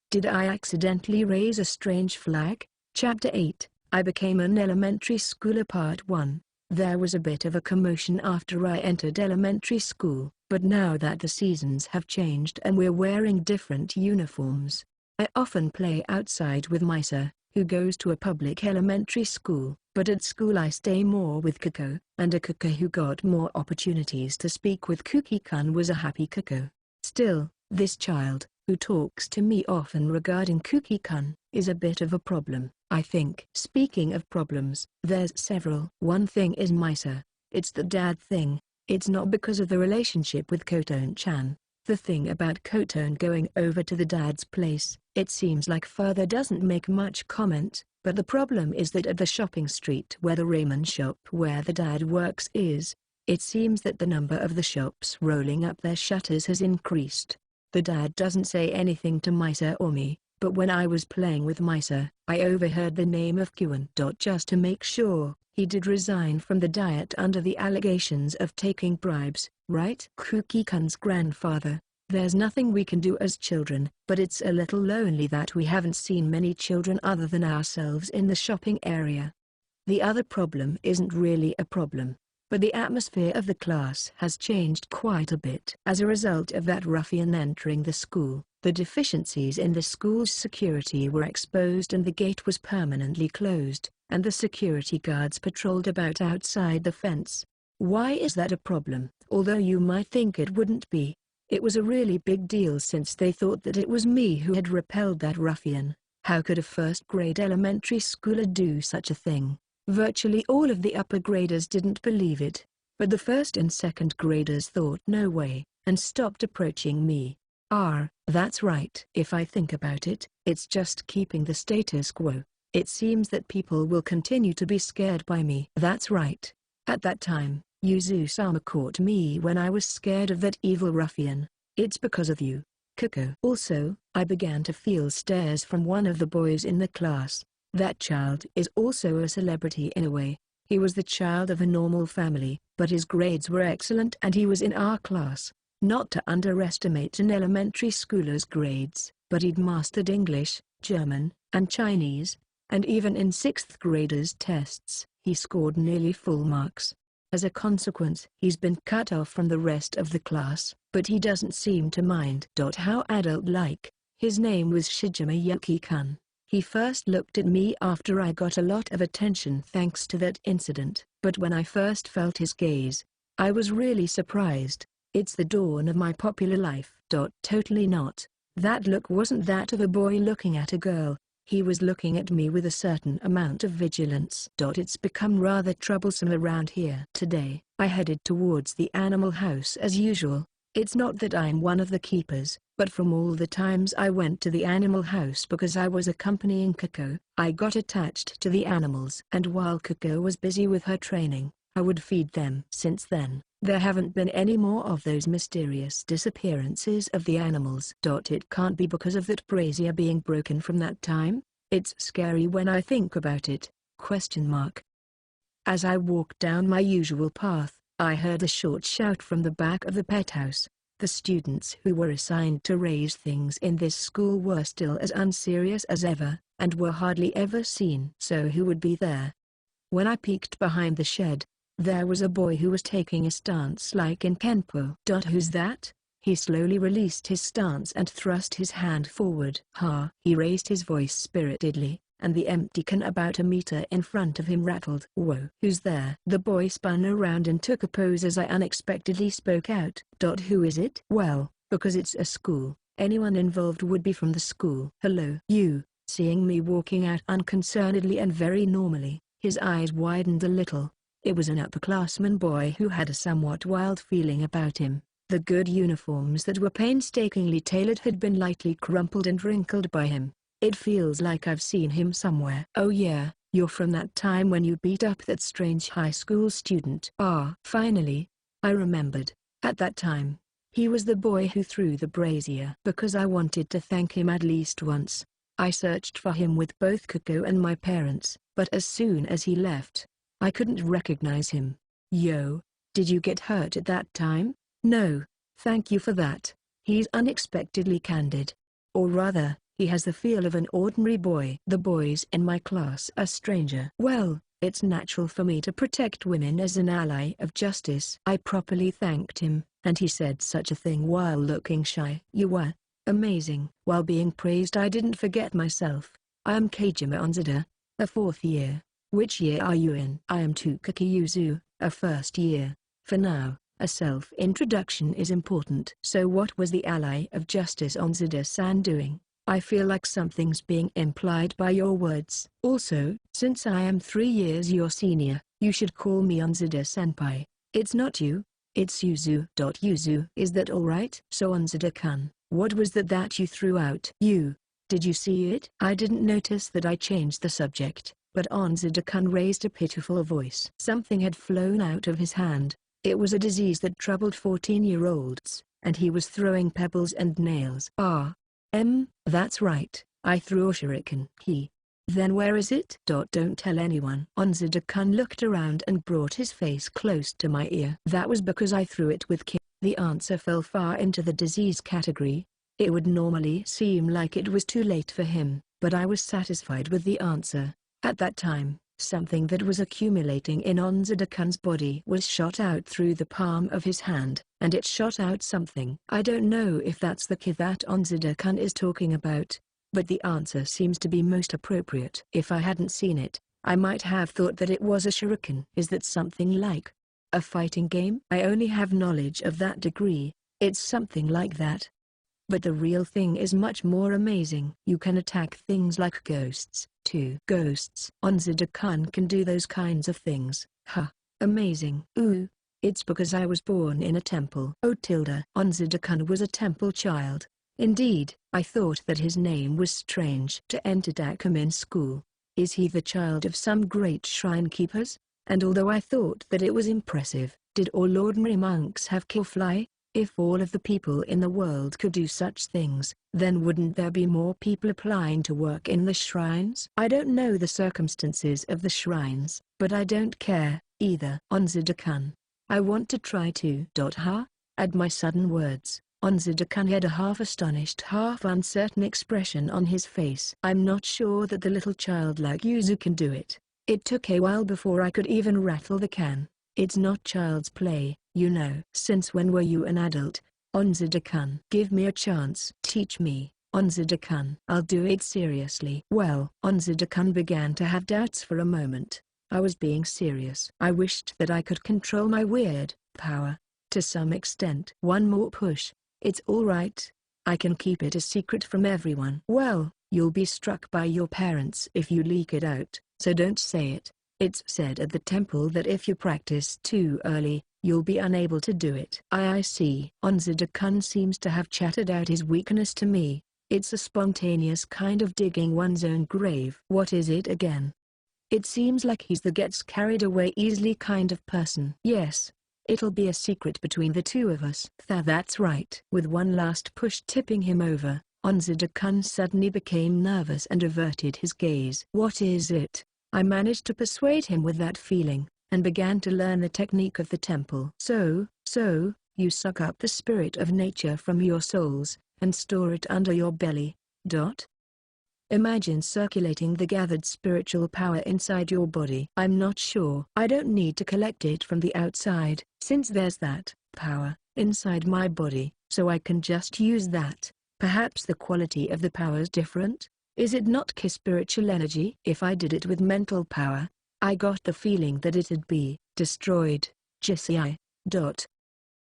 Did I accidentally raise a strange flag? Chapter 8, I Became an Elementary Schooler Part 1. There was a bit of a commotion after I entered elementary school, but now that the seasons have changed and we're wearing different uniforms, I often play outside with Misa, who goes to a public elementary school, but at school I stay more with Kuko, and a Kuko who got more opportunities to speak with Kuki-kun was a happy Kuko. Still, this child, who talks to me often regarding Kuki-kun, is a bit of a problem, I think. Speaking of problems, there's several. One thing is Misa. It's the dad thing. It's not because of the relationship with Koton-chan. The thing about Koton going over to the dad's place, it seems like father doesn't make much comment, but the problem is that at the shopping street where the ramen shop where the dad works is, it seems that the number of the shops rolling up their shutters has increased. The dad doesn't say anything to Misa or me, but when I was playing with Misa, I overheard the name of Kyun. Just to make sure, he did resign from the diet under the allegations of taking bribes, right? Kuki-kun's grandfather. There's nothing we can do as children, but it's a little lonely that we haven't seen many children other than ourselves in the shopping area. The other problem isn't really a problem, but the atmosphere of the class has changed quite a bit. As a result of that ruffian entering the school, the deficiencies in the school's security were exposed and the gate was permanently closed, and the security guards patrolled about outside the fence. Why is that a problem? Although you might think it wouldn't be, it was a really big deal since they thought that it was me who had repelled that ruffian. How could a first-grade elementary schooler do such a thing? Virtually all of the upper graders didn't believe it, but the first and second graders thought no way, and stopped approaching me. That's right. If I think about it, it's just keeping the status quo. It seems that people will continue to be scared by me. That's right. At that time, Yuzu-sama caught me when I was scared of that evil ruffian. It's because of you, Kiko. Also, I began to feel stares from one of the boys in the class. That child is also a celebrity in a way. He was the child of a normal family, but his grades were excellent and he was in our class. Not to underestimate an elementary schooler's grades, but he'd mastered English, German, and Chinese, and even in 6th graders' tests, he scored nearly full marks. As a consequence, he's been cut off from the rest of the class, but he doesn't seem to mind. How adult-like. His name was Shijima Yuki-kun. He first looked at me after I got a lot of attention thanks to that incident, but when I first felt his gaze, I was really surprised. It's the dawn of my popular life. Totally not. That look wasn't that of a boy looking at a girl. He was looking at me with a certain amount of vigilance. It's become rather troublesome around here. Today, I headed towards the animal house as usual. It's not that I'm one of the keepers, but from all the times I went to the animal house because I was accompanying Kiko, I got attached to the animals. And while Kiko was busy with her training, I would feed them. Since then, there haven't been any more of those mysterious disappearances of the animals. It can't be because of that brazier being broken from that time? It's scary when I think about it. As I walked down my usual path, I heard a short shout from the back of the pet house. The students who were assigned to raise things in this school were still as unserious as ever, and were hardly ever seen. So who would be there? When I peeked behind the shed, there was a boy who was taking a stance like in Kenpo. Who's that? He slowly released his stance and thrust his hand forward. Ha! He raised his voice spiritedly, and the empty can about a meter in front of him rattled. Whoa! Who's there? The boy spun around and took a pose as I unexpectedly spoke out. Who is it? Well, because it's a school, anyone involved would be from the school. Hello. You. Seeing me walking out unconcernedly and very normally, his eyes widened a little. It was an upperclassman boy who had a somewhat wild feeling about him. The good uniforms that were painstakingly tailored had been lightly crumpled and wrinkled by him. It feels like I've seen him somewhere. Oh yeah, you're from that time when you beat up that strange high school student. Finally, I remembered. At that time, he was the boy who threw the brazier. Because I wanted to thank him at least once, I searched for him with both Kiko and my parents, but as soon as he left, I couldn't recognize him. Yo, did you get hurt at that time? No, thank you for that. He's unexpectedly candid. Or rather, he has the feel of an ordinary boy. The boys in my class are stranger. Well, it's natural for me to protect women as an ally of justice. I properly thanked him, and he said such a thing while looking shy. You were amazing. While being praised, I didn't forget myself. I am Kajima Onzada, a 4th year. Which year are you in? I am Tukaki Yuzu, a 1st year. For now, a self-introduction is important. So what was the ally of justice Onzada-san doing? I feel like something's being implied by your words. Also, since I am 3 years your senior, you should call me Onzada-senpai. It's not you, it's Yuzu. Yuzu, is that alright? So Onzada-kun, what was that you threw out? Did you see it? I didn't notice that. I changed the subject, but Onzada-kun raised a pitiful voice. Something had flown out of his hand. It was a disease that troubled 14-year-olds, and he was throwing pebbles and nails. That's right, I threw a shuriken. Then where is it? Don't tell anyone. Onzada-kun looked around and brought his face close to my ear. That was because I threw it with care. The answer fell far into the disease category. It would normally seem like it was too late for him, but I was satisfied with the answer. At that time, something that was accumulating in Onzada-kun's body was shot out through the palm of his hand, and it shot out something. I don't know if that's the ki that Onzada-kun is talking about, but the answer seems to be most appropriate. If I hadn't seen it, I might have thought that it was a shuriken. Is that something like a fighting game? I only have knowledge of that degree. It's something like that. But the real thing is much more amazing. You can attack things like ghosts, too. Ghosts? Onzada-kun can do those kinds of things. Amazing. It's because I was born in a temple. Onzada-kun was a temple child. Indeed, I thought that his name was strange to enter Dakumin school. Is he the child of some great shrine keepers? And although I thought that it was impressive, did all ordinary monks have Killfly? If all of the people in the world could do such things, then wouldn't there be more people applying to work in the shrines? I don't know the circumstances of the shrines, but I don't care, either. Onzida-kun. I want to try to. At my sudden words, Onzida-kun had a half-astonished half-uncertain expression on his face. I'm not sure that the little child like Yuzu can do it. It took a while before I could even rattle the can. It's not child's play, you know. Since when were you an adult, Onzida-kun? Give me a chance. Teach me, Onzida-kun. I'll do it seriously. Well, Onzida-kun began to have doubts for a moment. I was being serious. I wished that I could control my weird power. To some extent. One more push. It's all right. I can keep it a secret from everyone. Well, you'll be struck by your parents if you leak it out, so don't say it. It's said at the temple that if you practice too early, you'll be unable to do it. I see. Onzida-kun seems to have chattered out his weakness to me. It's a spontaneous kind of digging one's own grave. What is it again? It seems like he's the gets carried away easily kind of person. Yes. It'll be a secret between the two of us. That's right. With one last push tipping him over, Onzida-kun suddenly became nervous and averted his gaze. What is it? I managed to persuade him with that feeling, and began to learn the technique of the temple. So, you suck up the spirit of nature from your souls, and store it under your belly. Imagine circulating the gathered spiritual power inside your body. I'm not sure. I don't need to collect it from the outside, since there's that power inside my body, so I can just use that. Perhaps the quality of the power's different? Is it not spiritual energy? If I did it with mental power, I got the feeling that it'd be destroyed. Jisai.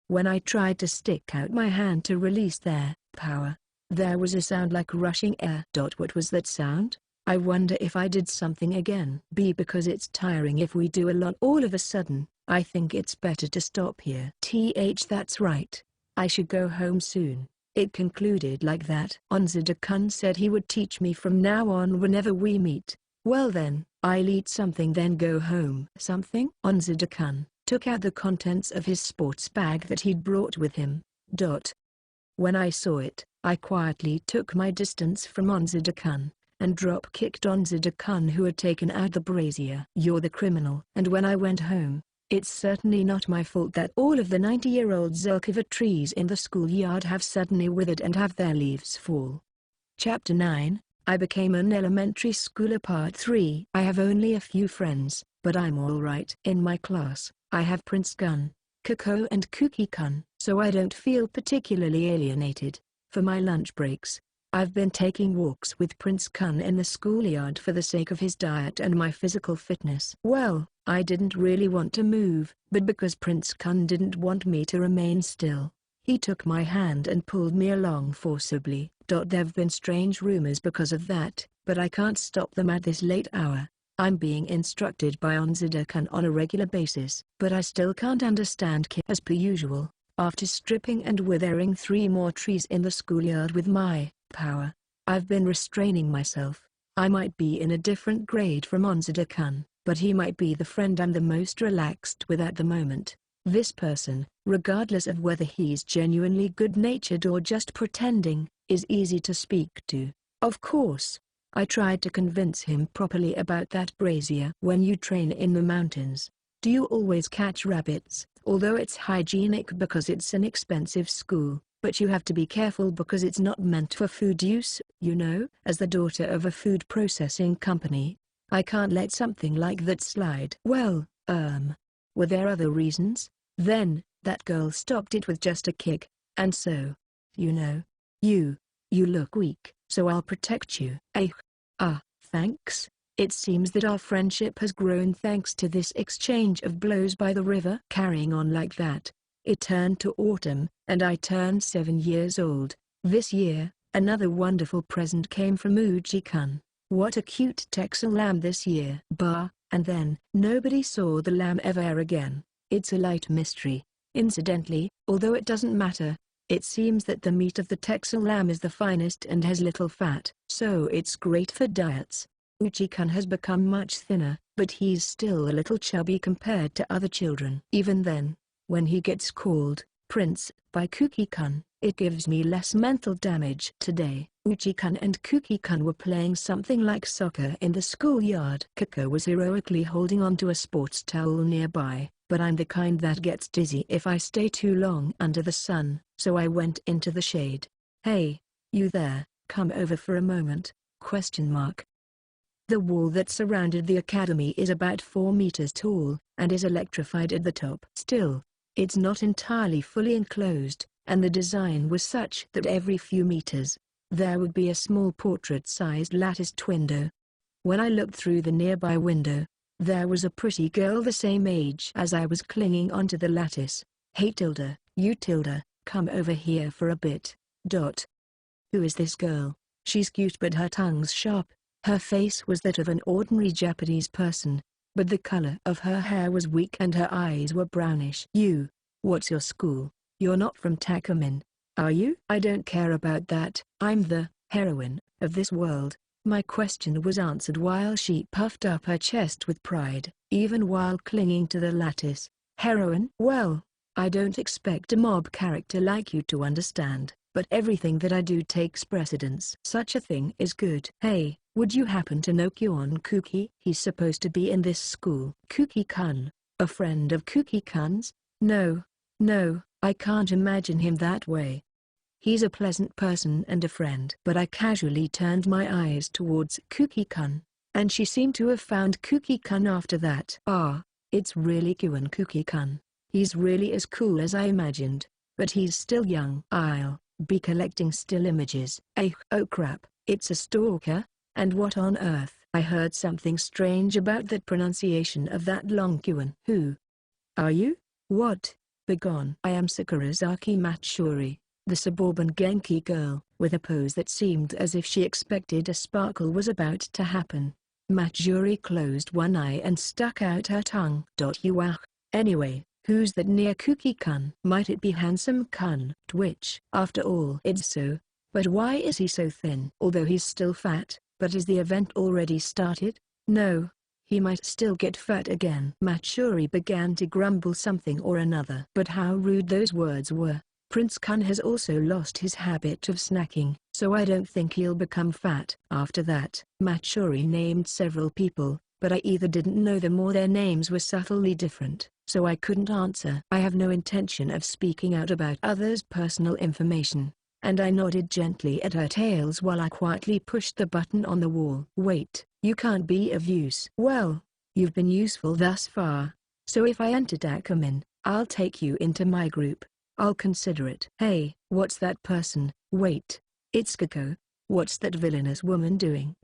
When I tried to stick out my hand to release their power, there was a sound like rushing air. What was that sound? I wonder if I did something again. Because it's tiring if we do a lot all of a sudden. I think it's better to stop here. That's right. I should go home soon. It concluded like that. Onzida-kun said he would teach me from now on whenever we meet. Well then, I'll eat something then go home. Something? Onzida-kun took out the contents of his sports bag that he'd brought with him. When I saw it, I quietly took my distance from Onzida-kun, and drop-kicked Onzida-kun who had taken out the brazier. You're the criminal. And when I went home, it's certainly not my fault that all of the 90-year-old Zerkiva trees in the schoolyard have suddenly withered and have their leaves fall. Chapter 9, I Became an Elementary Schooler Part 3. I have only a few friends, but I'm alright. In my class, I have Prince Gun, Kako and Kuki-kun, so I don't feel particularly alienated. For my lunch breaks, I've been taking walks with Prince Kun in the schoolyard for the sake of his diet and my physical fitness. Well, I didn't really want to move, but because Prince Kun didn't want me to remain still, he took my hand and pulled me along forcibly. There've been strange rumors because of that, but I can't stop them at this late hour. I'm being instructed by Onzida-kun on a regular basis, but I still can't understand as per usual. After stripping and withering 3 more trees in the schoolyard with my power, I've been restraining myself. I might be in a different grade from Onzida-kun, but he might be the friend I'm the most relaxed with at the moment. This person, regardless of whether he's genuinely good-natured or just pretending, is easy to speak to. Of course, I tried to convince him properly about that brazier. When you train in the mountains, do you always catch rabbits? Although it's hygienic because it's an expensive school, but you have to be careful because it's not meant for food use, you know? As the daughter of a food processing company, I can't let something like that slide. Well, were there other reasons? Then, that girl stopped it with just a kick, and so, you know, you look weak, so I'll protect you. Thanks. It seems that our friendship has grown thanks to this exchange of blows by the river. Carrying on like that, it turned to autumn, and I turned 7 years old. This year, another wonderful present came from Uji-kun. What a cute Texel lamb this year. And then, nobody saw the lamb ever again. It's a light mystery. Incidentally, although it doesn't matter, It seems that the meat of the Texel lamb is the finest and has little fat, so it's great for diets. Uchi-kun has become much thinner, but he's still a little chubby compared to other children. Even then, when he gets called Prince by Kuki-kun, it gives me less mental damage. Today, Uchi-kun and Kuki-kun were playing something like soccer in the schoolyard. Kako was heroically holding onto a sports towel nearby, but I'm the kind that gets dizzy if I stay too long under the sun, so I went into the shade. "Hey, you there, come over for a moment, ? The wall that surrounded the academy is about 4 meters tall, and is electrified at the top. Still, it's not entirely fully enclosed, and the design was such that every few meters, there would be a small portrait-sized latticed window. When I looked through the nearby window, there was a pretty girl the same age as I was clinging onto the lattice. "Hey Tilda, you Tilda, come over here for a bit. Who is this girl? She's cute but her tongue's sharp." Her face was that of an ordinary Japanese person, but the color of her hair was weak and her eyes were brownish. What's your school? You're not from Takumin, are you? I don't care about that. I'm the heroine of this world. My question was answered while she puffed up her chest with pride, even while clinging to the lattice. Heroine? Well, I don't expect a mob character like you to understand, but everything that I do takes precedence. Such a thing is good. Hey, would you happen to know Kyon Kuki? He's supposed to be in this school. Kuki-kun, a friend of Kuki-kun's? No, I can't imagine him that way. He's a pleasant person and a friend. But I casually turned my eyes towards Kuki-kun, and she seemed to have found Kuki-kun after that. It's really Kyon Kuki-kun. He's really as cool as I imagined, but he's still young. I'll be collecting still images. Oh crap, it's a stalker? And what on earth? I heard something strange about that pronunciation of that long Kyon. Who are you? What? Begone. I am Sakurazaki Matsuri, the suburban Genki girl, with a pose that seemed as if she expected a sparkle was about to happen. Matsuri closed one eye and stuck out her tongue. Anyway, who's that near Kuki-kun? Might it be Handsome-kun? Which, after all, it's so. But why is he so thin? Although he's still fat, but is the event already started? No. He might still get fat again. Matsuri began to grumble something or another. But how rude those words were. Prince Kun has also lost his habit of snacking, so I don't think he'll become fat. After that, Matsuri named several people, but I either didn't know them or their names were subtly different, so I couldn't answer. I have no intention of speaking out about others' personal information, and I nodded gently at her tails while I quietly pushed the button on the wall. Wait, you can't be of use. Well, you've been useful thus far, so if I enter Takumin, I'll take you into my group. I'll consider it. Hey, what's that person? Wait, it's Kako. What's that villainous woman doing?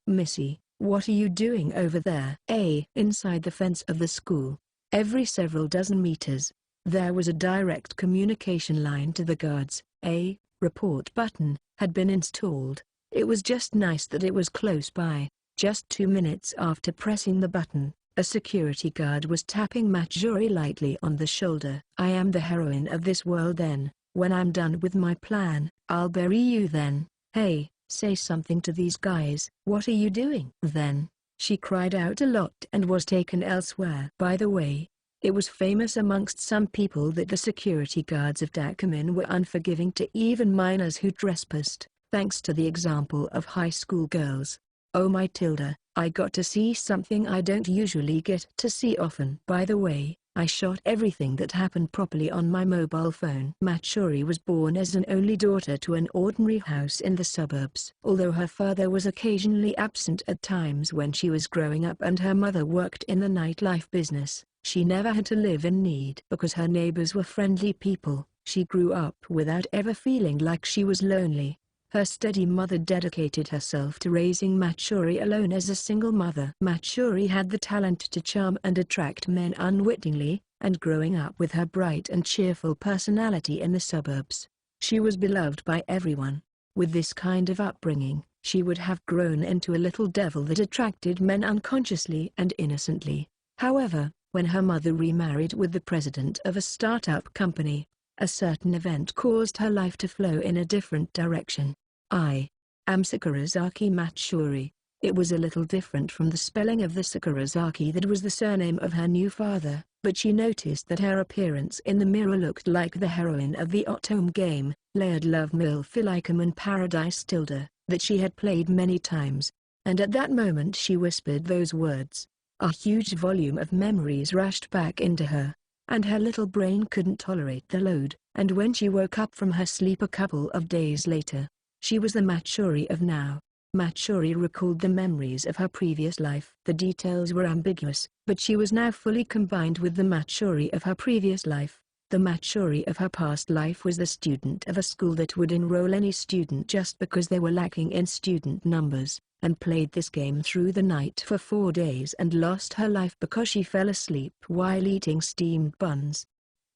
Missy, what are you doing over there? Inside the fence of the school, every several dozen meters, there was a direct communication line to the guards. A report button had been installed. It was just nice that it was close by. Just 2 minutes after pressing the button, a security guard was tapping Matsuri lightly on the shoulder. I am the heroine of this world then. When I'm done with my plan, I'll bury you then. Hey, say something to these guys. What are you doing? Then, she cried out a lot and was taken elsewhere. By the way, it was famous amongst some people that the security guards of Takumin were unforgiving to even minors who trespassed, thanks to the example of high school girls. Oh my Tilda, I got to see something I don't usually get to see often. By the way, I shot everything that happened properly on my mobile phone. Matsuri was born as an only daughter to an ordinary house in the suburbs. Although her father was occasionally absent at times when she was growing up and her mother worked in the nightlife business, she never had to live in need. Because her neighbors were friendly people, she grew up without ever feeling like she was lonely. Her steady mother dedicated herself to raising Matsuri alone as a single mother. Matsuri had the talent to charm and attract men unwittingly, and growing up with her bright and cheerful personality in the suburbs, she was beloved by everyone. With this kind of upbringing, she would have grown into a little devil that attracted men unconsciously and innocently. However, when her mother remarried with the president of a startup company, A certain event caused her life to flow in a different direction. I am Sakurazaki Matsuri. It was a little different from the spelling of the Sakurazaki that was the surname of her new father, but she noticed that her appearance in the mirror looked like the heroine of the ODIN game, Layered Love Milfilicum in Paradise Tilda, that she had played many times. And at that moment she whispered those words. A huge volume of memories rushed back into her, and her little brain couldn't tolerate the load. And when she woke up from her sleep a couple of days later, she was the Matsuri of now. Matsuri recalled the memories of her previous life. The details were ambiguous, but she was now fully combined with the Matsuri of her previous life. The Matsuri of her past life was the student of a school that would enroll any student just because they were lacking in student numbers, and played this game through the night for 4 days and lost her life because she fell asleep while eating steamed buns.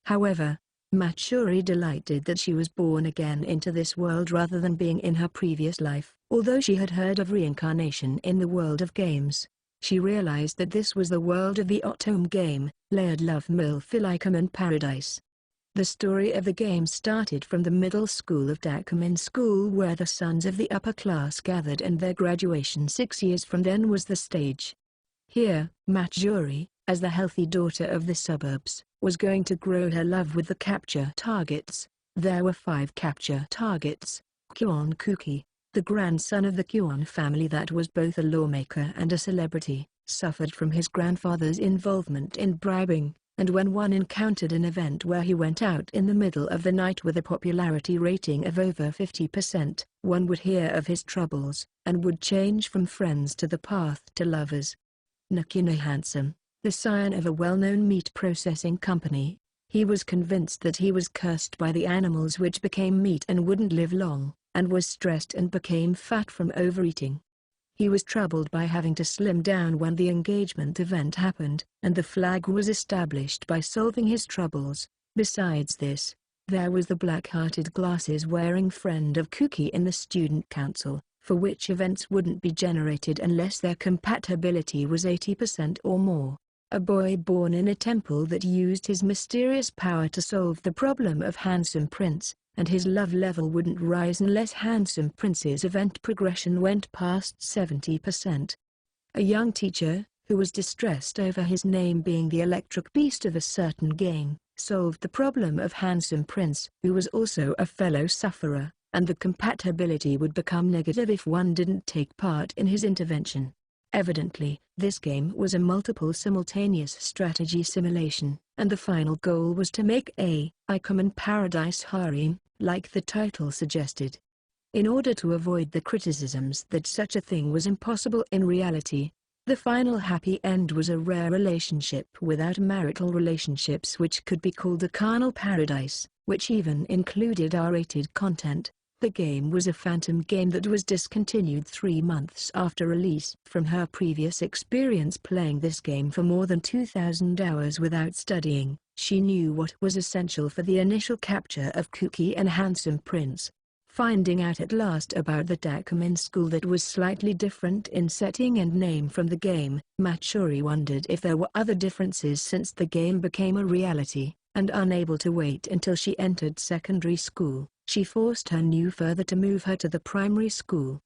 However, Matsuri delighted that she was born again into this world rather than being in her previous life. Although she had heard of reincarnation in the world of games, she realized that this was the world of the ODIN game, Layered Love Milfilicum in Paradise. The story of the game started from the middle school of Dakumin School, where the sons of the upper class gathered, and their graduation 6 years from then was the stage. Here, Matsuri, as the healthy daughter of the suburbs, was going to grow her love with the capture targets. There were 5 capture targets. Kyon Kuki, the grandson of the Kyon family that was both a lawmaker and a celebrity, suffered from his grandfather's involvement in bribing, and when one encountered an event where he went out in the middle of the night with a popularity rating of over 50%, one would hear of his troubles, and would change from friends to the path to lovers. Nakina Handsome, the scion of a well-known meat processing company, he was convinced that he was cursed by the animals which became meat and wouldn't live long, and was stressed and became fat from overeating. He was troubled by having to slim down when the engagement event happened, and the flag was established by solving his troubles. Besides this, there was the black-hearted glasses-wearing friend of Kuki in the student council, for which events wouldn't be generated unless their compatibility was 80% or more. A boy born in a temple that used his mysterious power to solve the problem of Handsome Prince, and his love level wouldn't rise unless Handsome Prince's event progression went past 70%. A young teacher, who was distressed over his name being the electric beast of a certain game, solved the problem of Handsome Prince, who was also a fellow sufferer, and the compatibility would become negative if one didn't take part in his intervention. Evidently, this game was a multiple simultaneous strategy simulation, and the final goal was to make a Icon Paradise harem, like the title suggested. In order to avoid the criticisms that such a thing was impossible in reality, the final happy end was a rare relationship without marital relationships which could be called a carnal paradise, which even included R-rated content. The game was a phantom game that was discontinued 3 months after release. From her previous experience playing this game for more than 2,000 hours without studying, she knew what was essential for the initial capture of Kuki and Handsome Prince. Finding out at last about the Dakumin school that was slightly different in setting and name from the game, Matsuri wondered if there were other differences since the game became a reality, and unable to wait until she entered secondary school, she forced her new father to move her to the primary school.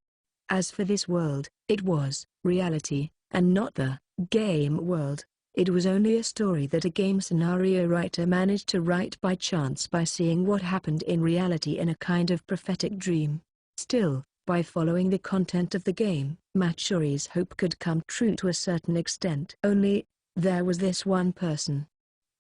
As for this world, it was reality, and not the game world. It was only a story that a game scenario writer managed to write by chance by seeing what happened in reality in a kind of prophetic dream. Still, by following the content of the game, Matsuri's hope could come true to a certain extent. Only, there was this one person.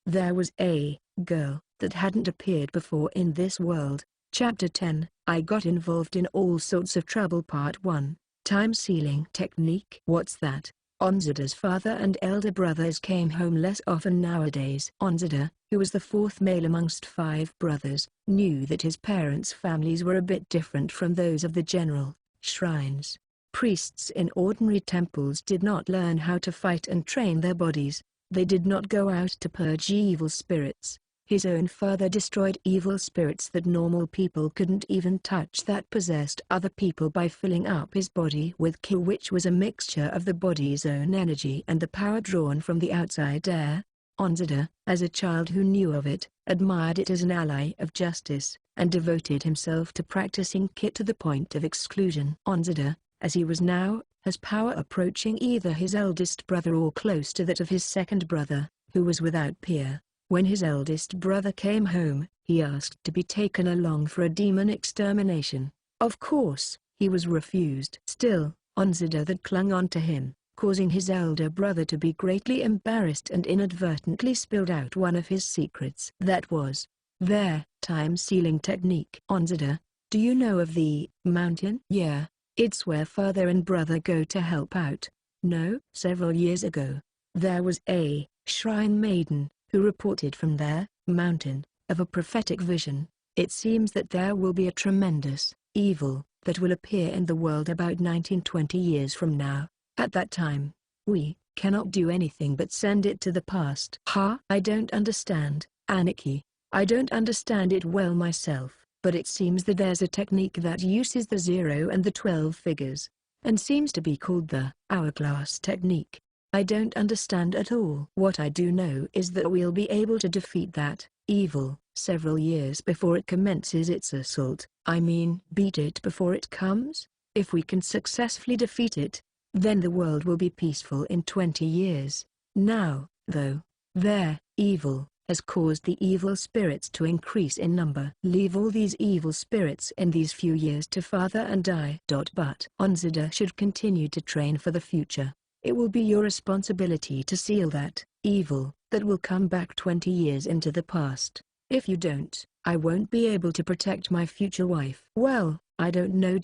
There was a girl that hadn't appeared before in this world. Chapter 10, I got involved in all sorts of trouble. Part 1, Time Sealing Technique. What's that? Onzida's father and elder brothers came home less often nowadays. Onzida, who was the 4th male amongst 5 brothers, knew that his parents' families were a bit different from those of the general shrines. Priests in ordinary temples did not learn how to fight and train their bodies. They did not go out to purge evil spirits. His own father destroyed evil spirits that normal people couldn't even touch that possessed other people by filling up his body with ki, which was a mixture of the body's own energy and the power drawn from the outside air. Onzida, as a child who knew of it, admired it as an ally of justice, and devoted himself to practicing it to the point of exclusion. Onzida, as he was now, has power approaching either his eldest brother or close to that of his second brother, who was without peer. When his eldest brother came home, he asked to be taken along for a demon extermination. Of course, he was refused. Still, Onzida that clung on to him, causing his elder brother to be greatly embarrassed and inadvertently spilled out one of his secrets. That was their time-sealing technique. Onzida, do you know of the mountain? Yeah, it's where father and brother go to help out. No? Several years ago, there was a shrine maiden who reported from their mountain of a prophetic vision. It seems that there will be a tremendous evil that will appear in the world about 19-20 years from now. At that time, we cannot do anything but send it to the past. Huh? I don't understand, Aniki. I don't understand it well myself, but it seems that there's a technique that uses the 0 and the 12 figures, and seems to be called the hourglass technique. I don't understand at all. What I do know is that we'll be able to defeat that evil several years before it commences its assault. I mean, beat it before it comes? If we can successfully defeat it, then the world will be peaceful in 20 years. Now, though, their evil has caused the evil spirits to increase in number. Leave all these evil spirits in these few years to father and die. But Onzida should continue to train for the future. It will be your responsibility to seal that evil that will come back 20 years into the past. If you don't, I won't be able to protect my future wife. Well, I don't know.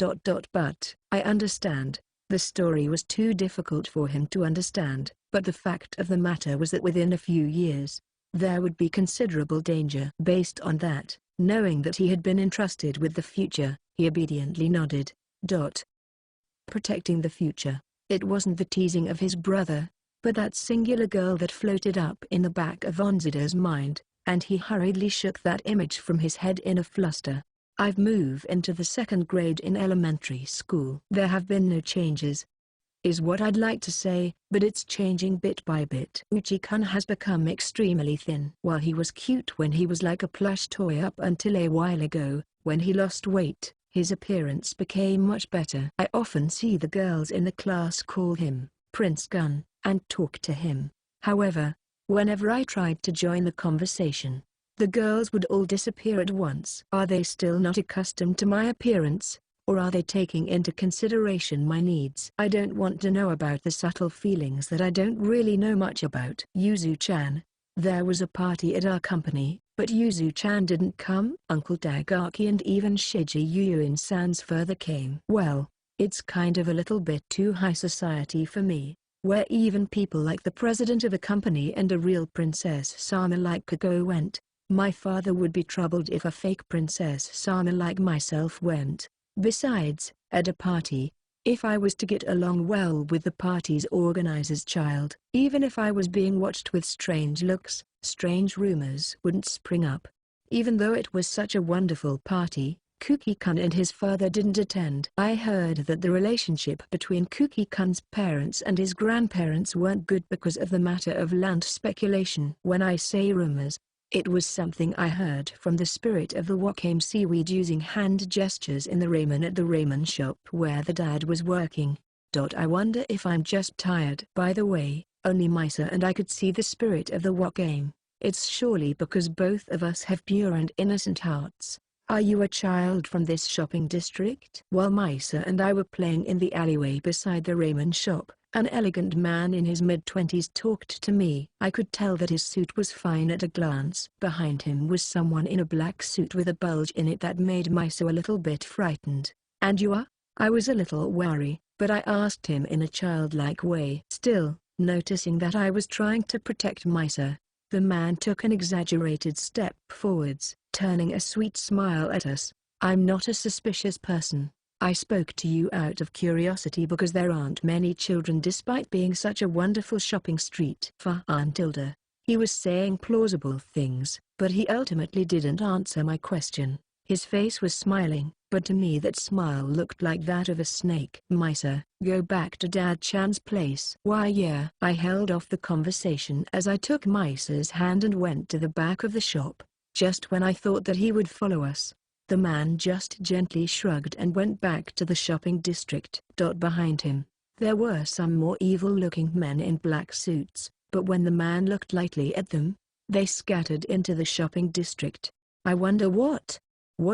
But I understand. The story was too difficult for him to understand, but the fact of the matter was that within a few years, there would be considerable danger. Based on that, knowing that he had been entrusted with the future, he obediently nodded. Protecting the future. It wasn't the teasing of his brother, but that singular girl that floated up in the back of Onzida's mind, and he hurriedly shook that image from his head in a fluster. I've moved into the 2nd grade in elementary school. There have been no changes, is what I'd like to say, but it's changing bit by bit. Uchi-kun has become extremely thin. While he was cute when he was like a plush toy up until a while ago, when he lost weight, his appearance became much better. I often see the girls in the class call him Prince Gun, and talk to him. However, whenever I tried to join the conversation, the girls would all disappear at once. Are they still not accustomed to my appearance, or are they taking into consideration my needs? I don't want to know about the subtle feelings that I don't really know much about. Yuzu-chan, there was a party at our company, but Yuzu-chan didn't come. Uncle Dagaki and even Shiji Yuyuin-san's further came. Well, it's kind of a little bit too high society for me, where even people like the president of a company and a real princess Sama like Kago went. My father would be troubled if a fake princess Sama like myself went. Besides, at a party, if I was to get along well with the party's organizer's child, even if I was being watched with strange looks, strange rumors wouldn't spring up. Even though it was such a wonderful party, Kuki-kun and his father didn't attend. I heard that the relationship between Kuki-kun's parents and his grandparents weren't good because of the matter of land speculation. When I say rumors, it was something I heard from the spirit of the wakame seaweed using hand gestures in the ramen at the ramen shop where the dad was working. I wonder if I'm just tired. By the way, only Misa and I could see the spirit of the wakame. It's surely because both of us have pure and innocent hearts. Are you a child from this shopping district? While Misa and I were playing in the alleyway beside the ramen shop, an elegant man in his mid-20s talked to me. I could tell that his suit was fine at a glance. Behind him was someone in a black suit with a bulge in it that made Misa a little bit frightened. And you are? I was a little wary, but I asked him in a childlike way. Still, noticing that I was trying to protect Misa, the man took an exaggerated step forwards, turning a sweet smile at us. I'm not a suspicious person. I spoke to you out of curiosity because there aren't many children despite being such a wonderful shopping street. For Aunt Hilda, he was saying plausible things, but he ultimately didn't answer my question. His face was smiling, but to me that smile looked like that of a snake. "Misa, go back to Dad Chan's place." "Why yeah." I held off the conversation as I took Misa's hand and went to the back of the shop. Just when I thought that he would follow us, the man just gently shrugged and went back to the shopping district. Behind him, there were some more evil-looking men in black suits, but when the man looked lightly at them, they scattered into the shopping district. I wonder what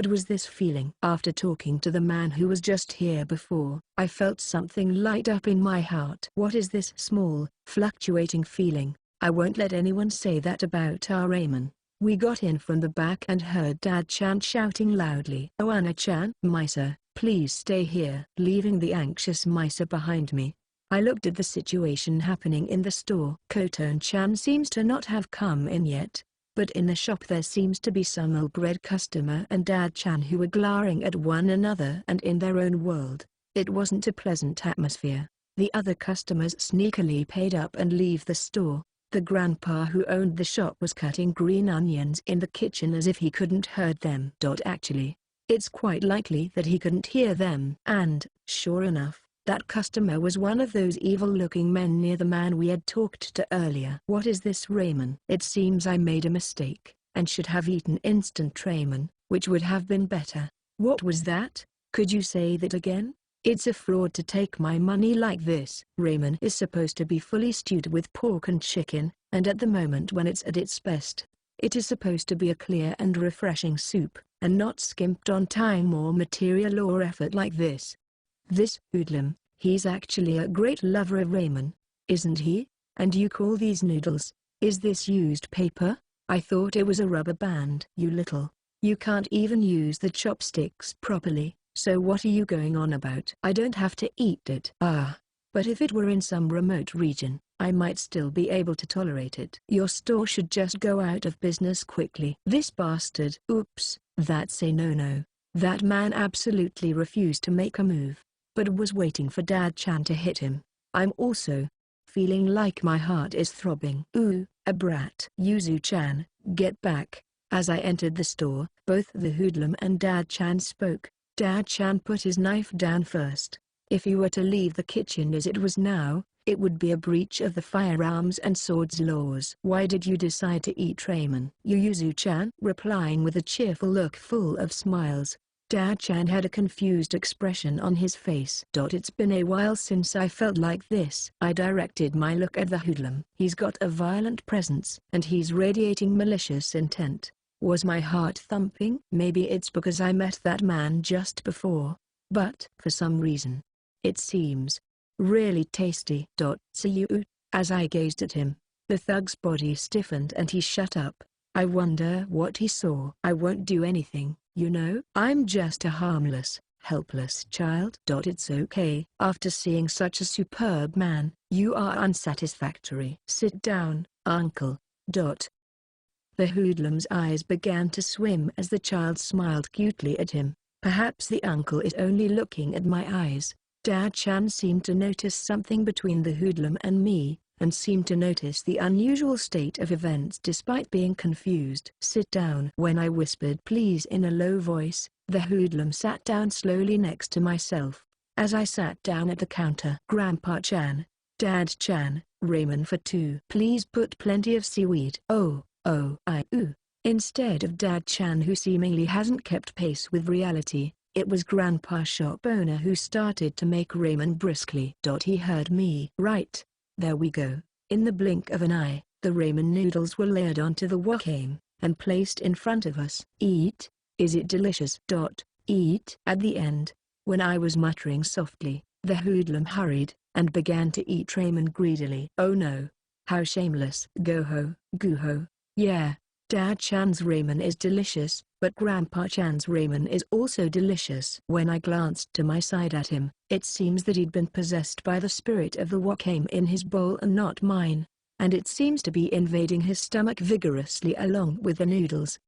was this feeling? After talking to the man who was just here before, I felt something light up in my heart. What is this small, fluctuating feeling? I won't let anyone say that about our Raymond. We got in from the back and heard Dad Chan shouting loudly, "Oh Anna-chan, Misa, please stay here." Leaving the anxious Misa behind me, I looked at the situation happening in the store. Koton-chan seems to not have come in yet, but in the shop there seems to be some ill-bred customer and Dad Chan who were glaring at one another and in their own world. It wasn't a pleasant atmosphere. The other customers sneakily paid up and leave the store. The grandpa who owned the shop was cutting green onions in the kitchen as if he couldn't heard them. Actually, it's quite likely that he couldn't hear them. And, sure enough, that customer was one of those evil-looking men near the man we had talked to earlier. What is this ramen? It seems I made a mistake, and should have eaten instant ramen, which would have been better. What was that? Could you say that again? It's a fraud to take my money like this. Ramen is supposed to be fully stewed with pork and chicken, and at the moment when it's at its best, it is supposed to be a clear and refreshing soup, and not skimped on time or material or effort like this. This hoodlum, he's actually a great lover of ramen, isn't he? And you call these noodles? Is this used paper? I thought it was a rubber band. You can't even use the chopsticks properly, so what are you going on about? I don't have to eat it. Ah, but if it were in some remote region, I might still be able to tolerate it. Your store should just go out of business quickly. This bastard. Oops, that's a no-no. That man absolutely refused to make a move, but was waiting for Dad Chan to hit him. I'm also feeling like my heart is throbbing. Ooh, a brat. Yuzu-chan, get back. As I entered the store, both the hoodlum and Dad Chan spoke. Dad Chan put his knife down first. If he were to leave the kitchen as it was now, it would be a breach of the firearms and swords laws. Why did you decide to eat ramen? Yuzu-chan, replying with a cheerful look full of smiles. Dad Chan had a confused expression on his face. It's been a while since I felt like this. I directed my look at the hoodlum. He's got a violent presence, and he's radiating malicious intent. Was my heart thumping? Maybe it's because I met that man just before, but for some reason, it seems really tasty. See you. As I gazed at him, the thug's body stiffened and he shut up. I wonder what he saw. I won't do anything. You know, I'm just a harmless, helpless child. It's okay. After seeing such a superb man, you are unsatisfactory. Sit down, uncle. The hoodlum's eyes began to swim as the child smiled cutely at him. Perhaps the uncle is only looking at my eyes. Dad Chan seemed to notice something between the hoodlum and me, and seemed to notice the unusual state of events despite being confused. Sit down. When I whispered please in a low voice, the hoodlum sat down slowly next to myself. As I sat down at the counter, Grandpa Chan, Dad Chan, ramen for two. Please put plenty of seaweed. Oh, Instead of Dad Chan, who seemingly hasn't kept pace with reality, it was Grandpa shop owner who started to make ramen briskly. He heard me. Right. There we go. In the blink of an eye, the ramen noodles were layered onto the wakame, and placed in front of us. Eat. Is it delicious? Eat. At the end, when I was muttering softly, the hoodlum hurried, and began to eat ramen greedily. Oh no. How shameless. Guho. Yeah, Dad Chan's ramen is delicious, but Grandpa Chan's ramen is also delicious. When I glanced to my side at him, it seems that he'd been possessed by the spirit of the wakame in his bowl and not mine, and it seems to be invading his stomach vigorously along with the noodles.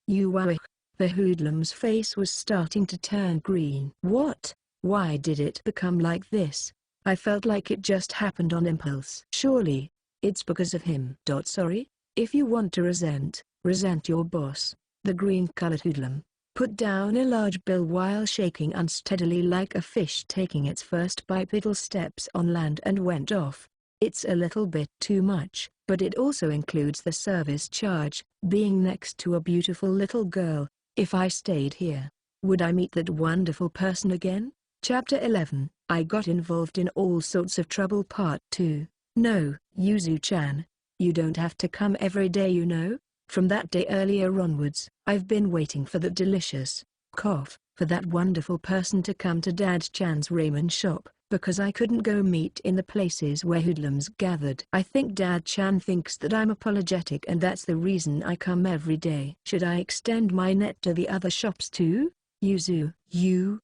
You wowich. The hoodlum's face was starting to turn green. What? Why did it become like this? I felt like it just happened on impulse. Surely, it's because of him. Sorry, if you want to resent, Resent your boss. The green-colored hoodlum put down a large bill while shaking unsteadily like a fish taking its first bipedal steps on land and went off. It's a little bit too much, but it also includes the service charge, being next to a beautiful little girl. If I stayed here, would I meet that wonderful person again? Chapter 11, I got involved in all sorts of trouble Part 2. No, Yuzu-chan. You don't have to come every day, you know. From that day earlier onwards, I've been waiting for that delicious for that wonderful person to come to Dad-chan's ramen shop, because I couldn't go meet in the places where hoodlums gathered. I think Dad-chan thinks that I'm apologetic and that's the reason I come every day. Should I extend my net to the other shops too? Yuzu,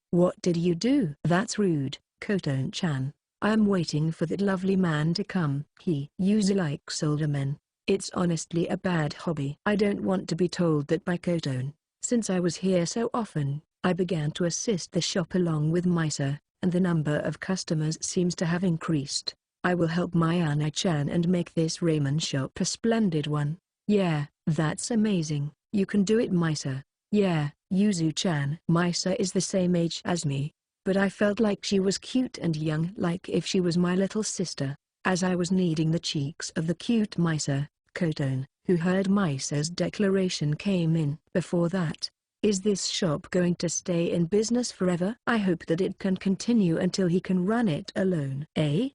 what did you do? That's rude, Koton-chan. I'm waiting for that lovely man to come. Yuzu likes older men. It's honestly a bad hobby. I don't want to be told that by Koton. Since I was here so often, I began to assist the shop along with Misa, and the number of customers seems to have increased. I will help Mayana-chan and make this ramen shop a splendid one. Yeah, that's amazing. You can do it, Misa. Yeah, Yuzu-chan. Misa is the same age as me, but I felt like she was cute and young, like if she was my little sister. As I was kneading the cheeks of the cute Misa, Koton, who heard Misa's declaration, came in. Before that, is this shop going to stay in business forever? I hope that it can continue until he can run it alone.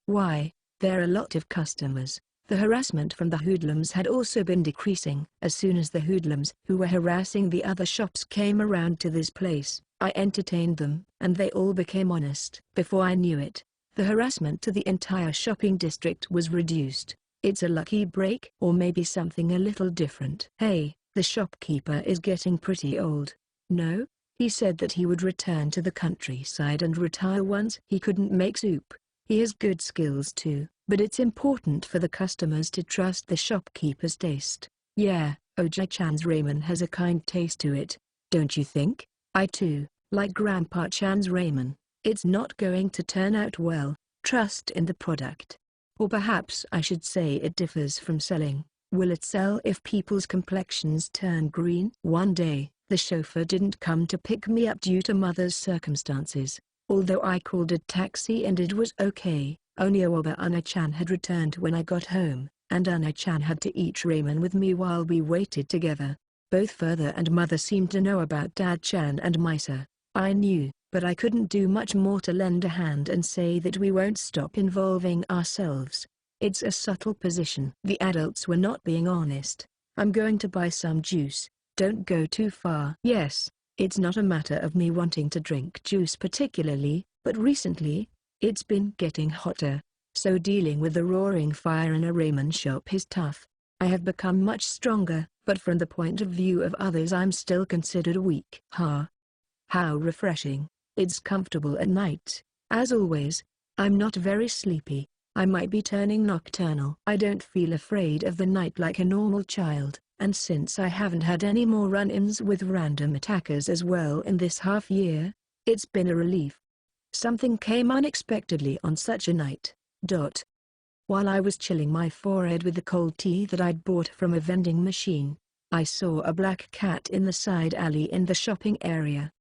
Why, there are a lot of customers. The harassment from the hoodlums had also been decreasing. As soon as the hoodlums who were harassing the other shops came around to this place, I entertained them, and they all became honest. Before I knew it, the harassment to the entire shopping district was reduced. It's a lucky break, or maybe something a little different. Hey, the shopkeeper is getting pretty old. No? He said that he would return to the countryside and retire once he couldn't make soup. He has good skills too, but it's important for the customers to trust the shopkeeper's taste. Yeah, Oji-chan's ramen has a kind taste to it, don't you think? I too like Grandpa-chan's ramen. It's not going to turn out well. Trust in the product. Or perhaps I should say it differs from selling. Will it sell if people's complexions turn green? One day, the chauffeur didn't come to pick me up due to mother's circumstances. Although I called a taxi and it was okay, only Ana-chan had returned when I got home, and Ana-chan had to eat ramen with me while we waited together. Both father and mother seemed to know about Dad-chan and Misa. I knew, but I couldn't do much more to lend a hand and say that we won't stop involving ourselves. It's a subtle position. The adults were not being honest. I'm going to buy some juice. Don't go too far. Yes, it's not a matter of me wanting to drink juice particularly, but recently, it's been getting hotter. So dealing with the roaring fire in a ramen shop is tough. I have become much stronger, but from the point of view of others I'm still considered weak. How refreshing. It's comfortable at night. As always, I'm not very sleepy. I might be turning nocturnal. I don't feel afraid of the night like a normal child, and since I haven't had any more run-ins with random attackers as well in this half year, it's been a relief. Something came unexpectedly on such a night. While I was chilling my forehead with the cold tea that I'd bought from a vending machine, I saw a black cat in the side alley in the shopping area.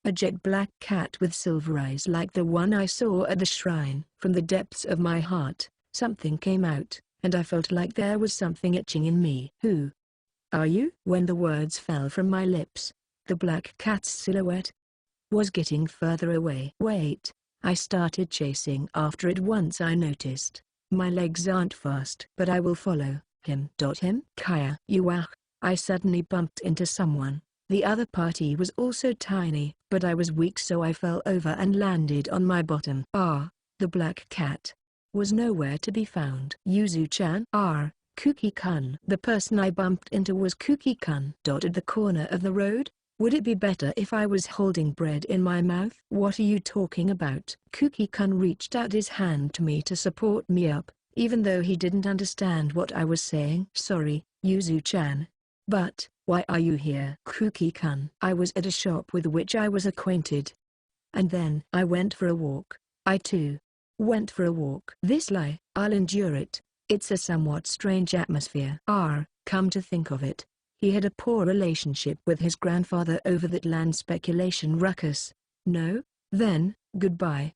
A jet black cat with silver eyes like the one I saw at the shrine. From the depths of my heart, something came out, and I felt like there was something itching in me. Who are you? When the words fell from my lips, the black cat's silhouette was getting further away. Wait, I started chasing after it once I noticed. My legs aren't fast, but I will follow him. Kaya, I suddenly bumped into someone. The other party was also tiny, but I was weak so I fell over and landed on my bottom. The black cat was nowhere to be found. Yuzu-chan? Kuki-kun. The person I bumped into was Kuki-kun. At the corner of the road? Would it be better if I was holding bread in my mouth? What are you talking about? Kuki-kun reached out his hand to me to support me up, even though he didn't understand what I was saying. Sorry, Yuzu-chan. But, why are you here? Kuki-kun. I was at a shop with which I was acquainted. And then I went for a walk. I too went for a walk. This lie, I'll endure it. It's a somewhat strange atmosphere. Come to think of it, He had a poor relationship with his grandfather over that land speculation ruckus. No? Then, goodbye.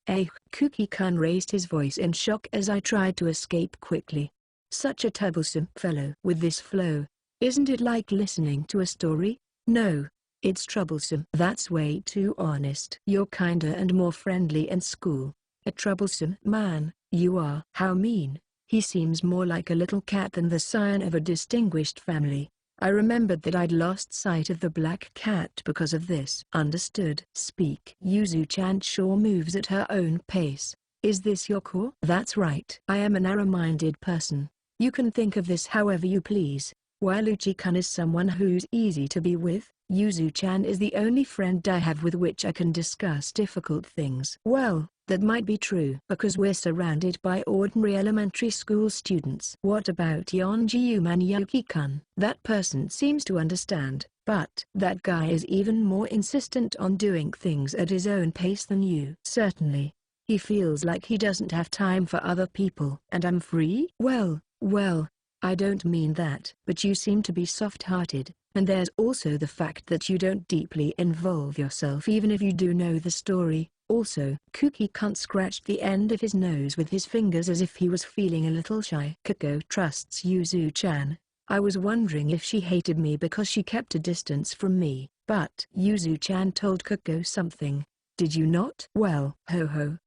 Kuki-kun raised his voice in shock as I tried to escape quickly. Such a troublesome fellow with this flow. Isn't it like listening to a story? No. It's troublesome. That's way too honest. You're kinder and more friendly in school. A troublesome man, you are. How mean. He seems more like a little cat than the scion of a distinguished family. I remembered that I'd lost sight of the black cat because of this. Understood. Speak. Yuzu-chan sure moves at her own pace. Is this your core? That's right. I am a narrow-minded person. You can think of this however you please. While Uchi-kun is someone who's easy to be with, Yuzu-chan is the only friend I have with which I can discuss difficult things. Well, that might be true because we're surrounded by ordinary elementary school students. What about Yonji-man Yuki-kun? That person seems to understand, but that guy is even more insistent on doing things at his own pace than you. Certainly. He feels like he doesn't have time for other people. And I'm free? Well, I don't mean that. But you seem to be soft-hearted, and there's also the fact that you don't deeply involve yourself even if you do know the story. Also, Kuki-kun scratched the end of his nose with his fingers as if he was feeling a little shy. Kiko trusts Yuzu-chan. I was wondering if she hated me because she kept a distance from me. But Yuzu-chan told Kiko something. Did you not? Well, ho.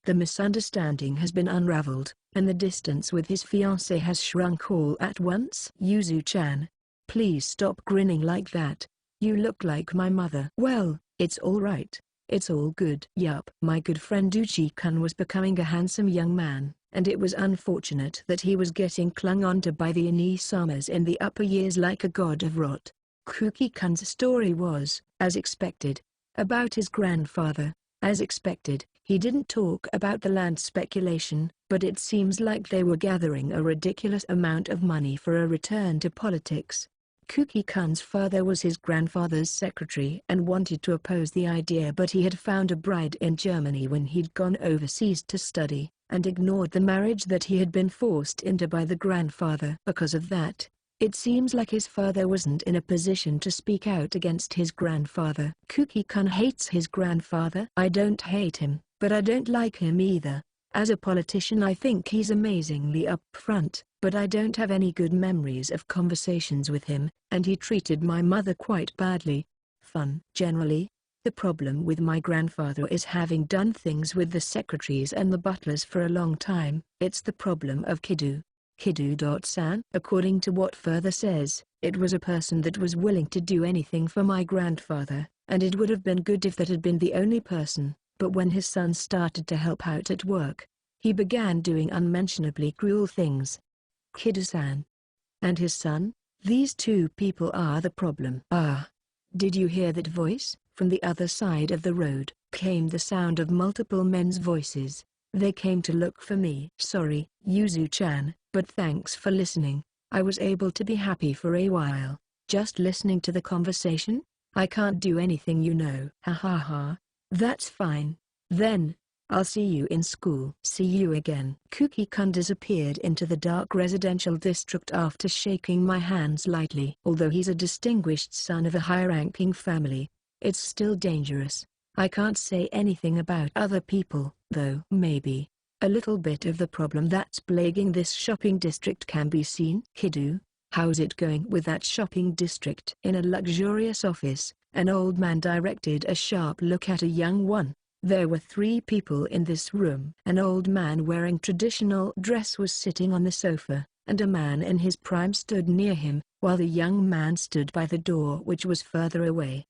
The misunderstanding has been unraveled, and the distance with his fiancée has shrunk all at once. Yuzu-chan. Please stop grinning like that. You look like my mother. Well, it's all right. It's all good. Yup. My good friend Uchi-kun was becoming a handsome young man, and it was unfortunate that he was getting clung onto by the Onisamas in the upper years like a god of rot. Kuki-kun's story was, as expected, about his grandfather. As expected, he didn't talk about the land speculation, but it seems like they were gathering a ridiculous amount of money for a return to politics. Kuki-kun's father was his grandfather's secretary and wanted to oppose the idea, but he had found a bride in Germany when he'd gone overseas to study, and ignored the marriage that he had been forced into by the grandfather. Because of that, it seems like his father wasn't in a position to speak out against his grandfather. Kuki-kun hates his grandfather. I don't hate him, but I don't like him either. As a politician I think he's amazingly upfront, but I don't have any good memories of conversations with him, and he treated my mother quite badly. Fun. Generally, the problem with my grandfather is having done things with the secretaries and the butlers for a long time. It's the problem of Kidu. Kidu-san. According to what further says, it was a person that was willing to do anything for my grandfather, and it would have been good if that had been the only person. But when his son started to help out at work, he began doing unmentionably cruel things. Kidu-san. And his son? These two people are the problem. Ah. Did you hear that voice? From the other side of the road came the sound of multiple men's voices. They came to look for me. Sorry, Yuzu-chan, but thanks for listening. I was able to be happy for a while. Just listening to the conversation? I can't do anything, you know. Ha ha ha. That's fine. Then, I'll see you in school. See you again. Kuki-kun disappeared into the dark residential district after shaking my hands lightly. Although he's a distinguished son of a high-ranking family, it's still dangerous. I can't say anything about other people, though. Maybe a little bit of the problem that's plaguing this shopping district can be seen. Kidu, how's it going with that shopping district? In a luxurious office, an old man directed a sharp look at a young one. There were 3 people in this room. An old man wearing traditional dress was sitting on the sofa, and a man in his prime stood near him, while the young man stood by the door which was further away.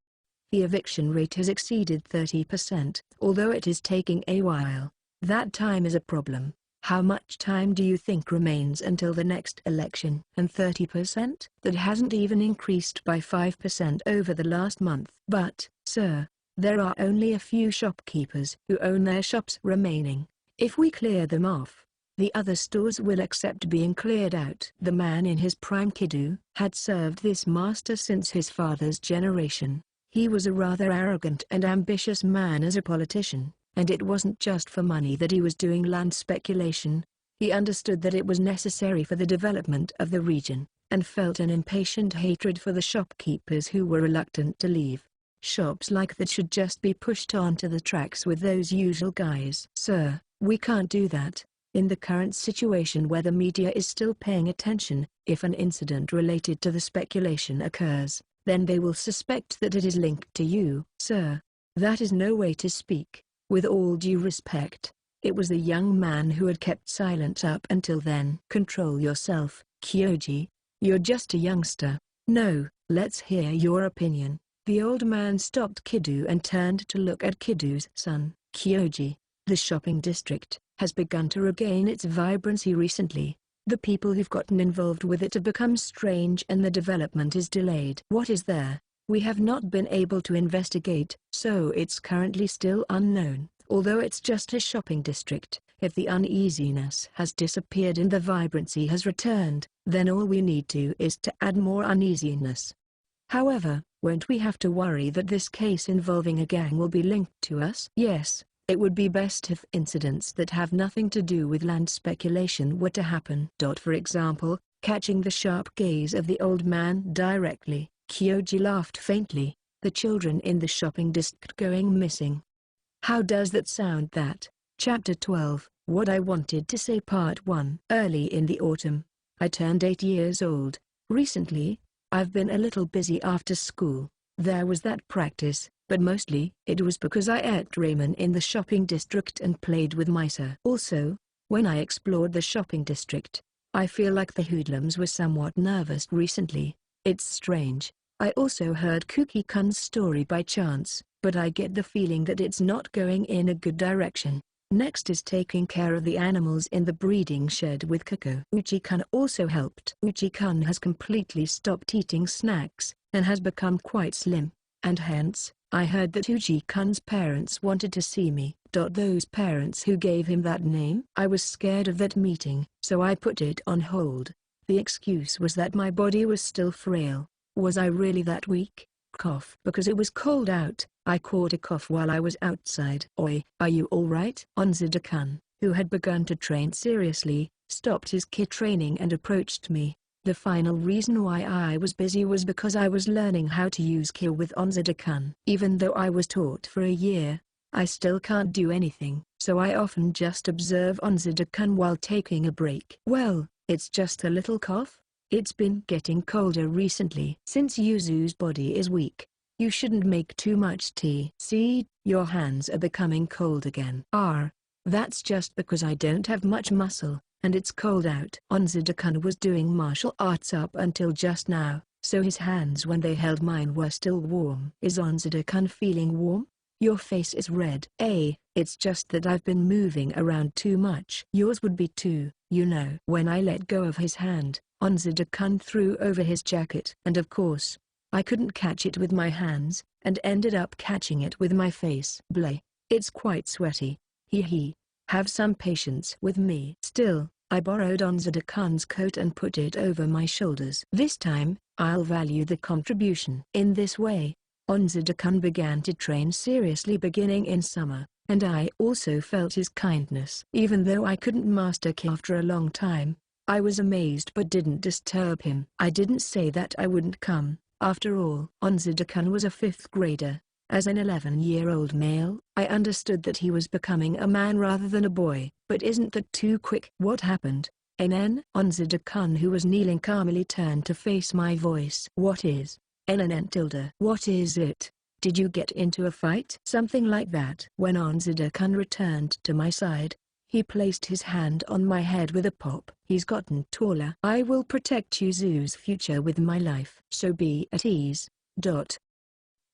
The eviction rate has exceeded 30%, although it is taking a while. That time is a problem. How much time do you think remains until the next election? And 30%? That hasn't even increased by 5% over the last month. But, sir, there are only a few shopkeepers who own their shops remaining. If we clear them off, the other stores will accept being cleared out. The man in his prime, Kidu, had served this master since his father's generation. He was a rather arrogant and ambitious man as a politician, and it wasn't just for money that he was doing land speculation. He understood that it was necessary for the development of the region. and felt an impatient hatred for the shopkeepers who were reluctant to leave. Shops like that should just be pushed onto the tracks with those usual guys. Sir, we can't do that. In the current situation where the media is still paying attention, if an incident related to the speculation occurs, then they will suspect that it is linked to you. Sir, that is no way to speak. With all due respect, it was the young man who had kept silent up until then. Control yourself, Kyoji. You're just a youngster. No, let's hear your opinion. The old man stopped Kidu and turned to look at Kidu's son. Kyoji, the shopping district has begun to regain its vibrancy recently. The people who've gotten involved with it have become strange and the development is delayed. What is there? We have not been able to investigate, so it's currently still unknown. Although it's just a shopping district, if the uneasiness has disappeared and the vibrancy has returned, then all we need to is to add more uneasiness. However, won't we have to worry that this case involving a gang will be linked to us? Yes, it would be best if incidents that have nothing to do with land speculation were to happen. For example, catching the sharp gaze of the old man directly. Kyoji laughed faintly, the children in the shopping district going missing. How does that sound? That? Chapter 12, What I Wanted to Say Part 1. Early in the autumn, I turned 8 years old. Recently, I've been a little busy after school. There was that practice, but mostly it was because I ate ramen in the shopping district and played with mice. Also, when I explored the shopping district, I feel like the hoodlums were somewhat nervous recently. It's strange. I also heard Kuki-kun's story by chance, but I get the feeling that it's not going in a good direction. Next is taking care of the animals in the breeding shed with Koko. Uchi-kun also helped. Uchi-kun has completely stopped eating snacks, and has become quite slim, and hence, I heard that Uchi-kun's parents wanted to see me. Those parents who gave him that name? I was scared of that meeting, so I put it on hold. The excuse was that my body was still frail. Was I really that weak? Cough. Because it was cold out, I caught a cough while I was outside. Oi, are you alright? Onzida-kun, who had begun to train seriously, stopped his kid training and approached me. The final reason why I was busy was because I was learning how to use ki with Onzida-kun. Even though I was taught for a year, I still can't do anything, so I often just observe Onzida-kun while taking a break. Well, it's just a little cough. It's been getting colder recently. Since Yuzu's body is weak, you shouldn't make too much tea. See, your hands are becoming cold again. That's just because I don't have much muscle, and it's cold out. Onzida-kun was doing martial arts up until just now, so his hands when they held mine were still warm. Is Onzida-kun feeling warm? Your face is red. It's just that I've been moving around too much. Yours would be too, you know. When I let go of his hand, Onzida-kun threw over his jacket. And of course, I couldn't catch it with my hands, and ended up catching it with my face. Bleh. It's quite sweaty. Hee. Have some patience with me. Still, I borrowed Onzida-kun's coat and put it over my shoulders. This time, I'll value the contribution. In this way, Onzida-kun began to train seriously beginning in summer, and I also felt his kindness. Even though I couldn't master ki after a long time, I was amazed but didn't disturb him. I didn't say that I wouldn't come. After all, Onzida-kun was a 5th grader. As an 11-year-old male, I understood that he was becoming a man rather than a boy. But isn't that too quick? What happened? Onzida-kun, who was kneeling calmly, turned to face my voice. What is? Tilda. What is it? Did you get into a fight? Something like that. When Onzida-kun returned to my side, he placed his hand on my head with a pop. He's gotten taller. I will protect Yuzu's future with my life. So be at ease.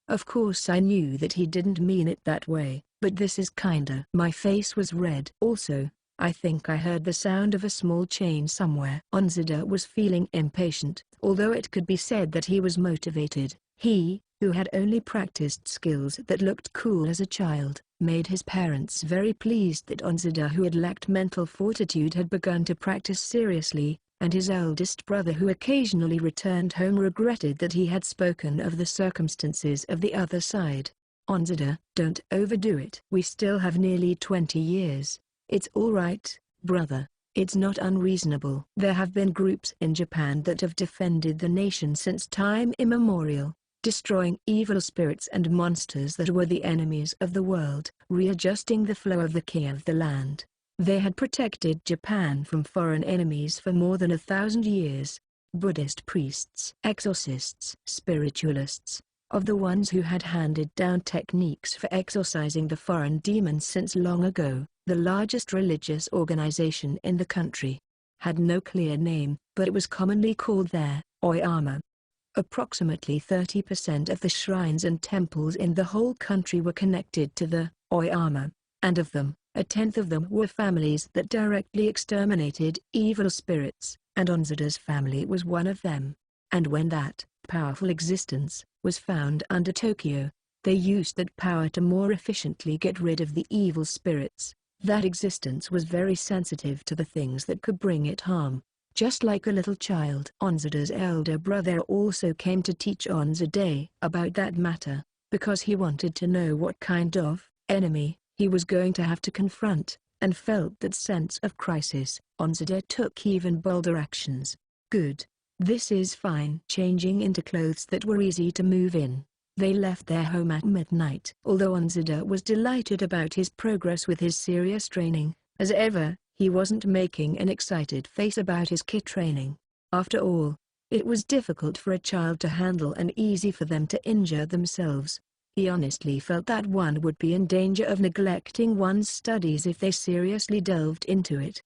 Of course I knew that he didn't mean it that way, but this is kinda. My face was red. Also, I think I heard the sound of a small chain somewhere. Onzida was feeling impatient. Although it could be said that he was motivated, he, who had only practiced skills that looked cool as a child, made his parents very pleased that Onzida, who had lacked mental fortitude, had begun to practice seriously, and his eldest brother, who occasionally returned home, regretted that he had spoken of the circumstances of the other side. Onzida, don't overdo it. We still have nearly 20 years. It's all right, brother. It's not unreasonable. There have been groups in Japan that have defended the nation since time immemorial, destroying evil spirits and monsters that were the enemies of the world, readjusting the flow of the ki of the land. They had protected Japan from foreign enemies for more than 1,000 years. Buddhist priests, exorcists, spiritualists, of the ones who had handed down techniques for exorcising the foreign demons since long ago, the largest religious organization in the country. Had no clear name, but it was commonly called their Oyama. Approximately 30% of the shrines and temples in the whole country were connected to the Oyama, and of them, 1/10 of them were families that directly exterminated evil spirits, and Onzida's family was one of them. And when that powerful existence was found under Tokyo, they used that power to more efficiently get rid of the evil spirits. That existence was very sensitive to the things that could bring it harm, just like a little child. Onzida's elder brother also came to teach Onzida about that matter, because he wanted to know what kind of enemy he was going to have to confront, and felt that sense of crisis. Onzida took even bolder actions. Good. This is fine. Changing into clothes that were easy to move in, they left their home at midnight. Although Onzida was delighted about his progress with his serious training, as ever, he wasn't making an excited face about his ki training. After all, it was difficult for a child to handle and easy for them to injure themselves. He honestly felt that one would be in danger of neglecting one's studies if they seriously delved into it.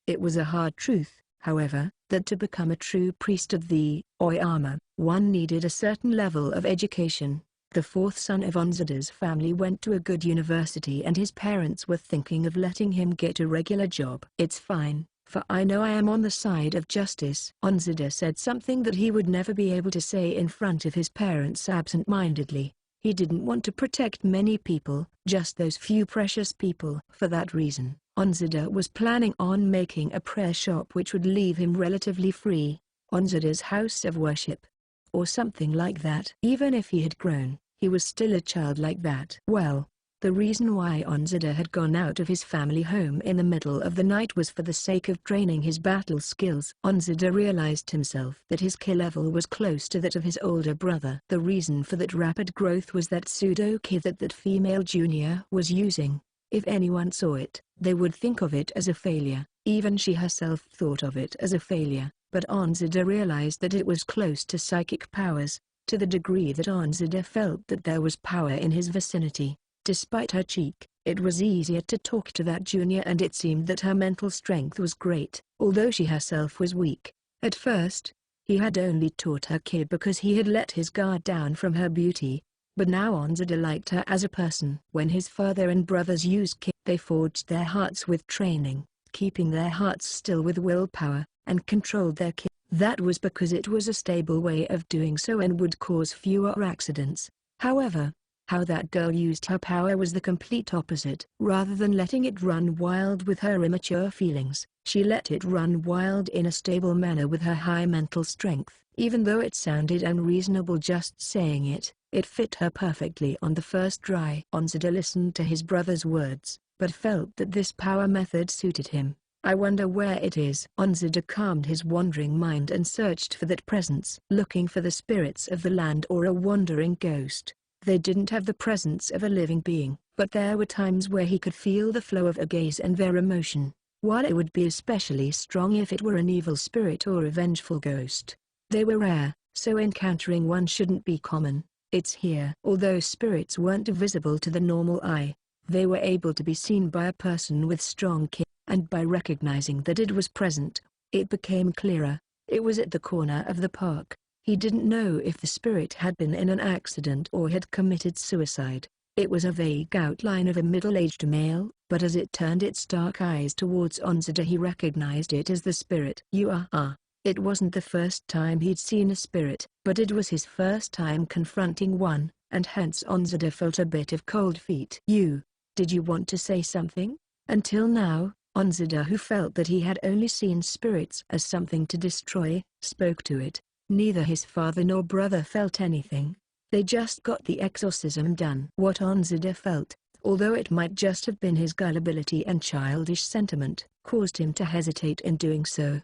It was a hard truth, however, that to become a true priest of the Oyama, one needed a certain level of education. The fourth son of Onzida's family went to a good university and his parents were thinking of letting him get a regular job. It's fine, for I know I am on the side of justice. Onzida said something that he would never be able to say in front of his parents absent-mindedly. He didn't want to protect many people, just those few precious people. For that reason, Onzida was planning on making a prayer shop which would leave him relatively free, Onzida's house of worship, or something like that. Even if he had grown, he was still a child like that. Well, the reason why Onzida had gone out of his family home in the middle of the night was for the sake of training his battle skills. Onzida realized himself that his ki level was close to that of his older brother. The reason for that rapid growth was that pseudo-ki that female junior was using. If anyone saw it, they would think of it as a failure. Even she herself thought of it as a failure, but Onzida realized that it was close to psychic powers, to the degree that Onzida felt that there was power in his vicinity. Despite her cheek, it was easier to talk to that junior and it seemed that her mental strength was great, although she herself was weak. At first, he had only taught her ki because he had let his guard down from her beauty, but now Onzida liked her as a person. When his father and brothers used ki, they forged their hearts with training, keeping their hearts still with willpower, and controlled their ki. That was because it was a stable way of doing so and would cause fewer accidents. However, how that girl used her power was the complete opposite. Rather than letting it run wild with her immature feelings, she let it run wild in a stable manner with her high mental strength. Even though it sounded unreasonable just saying it, it fit her perfectly on the first try. Onzida listened to his brother's words, but felt that this power method suited him. I wonder where it is. Onzida calmed his wandering mind and searched for that presence, looking for the spirits of the land or a wandering ghost. They didn't have the presence of a living being, but there were times where he could feel the flow of a gaze and their emotion, while it would be especially strong if it were an evil spirit or a vengeful ghost. They were rare, so encountering one shouldn't be common. It's here. Although spirits weren't visible to the normal eye, they were able to be seen by a person with strong ki, and by recognizing that it was present, it became clearer. It was at the corner of the park. He didn't know if the spirit had been in an accident or had committed suicide. It was a vague outline of a middle-aged male, but as it turned its dark eyes towards Onzida he recognized it as the spirit. It wasn't the first time he'd seen a spirit, but it was his first time confronting one, and hence Onzida felt a bit of cold feet. Did you want to say something? Until now, Onzida, who felt that he had only seen spirits as something to destroy, spoke to it. Neither his father nor brother felt anything. They just got the exorcism done. What Onzida felt, although it might just have been his gullibility and childish sentiment, caused him to hesitate in doing so.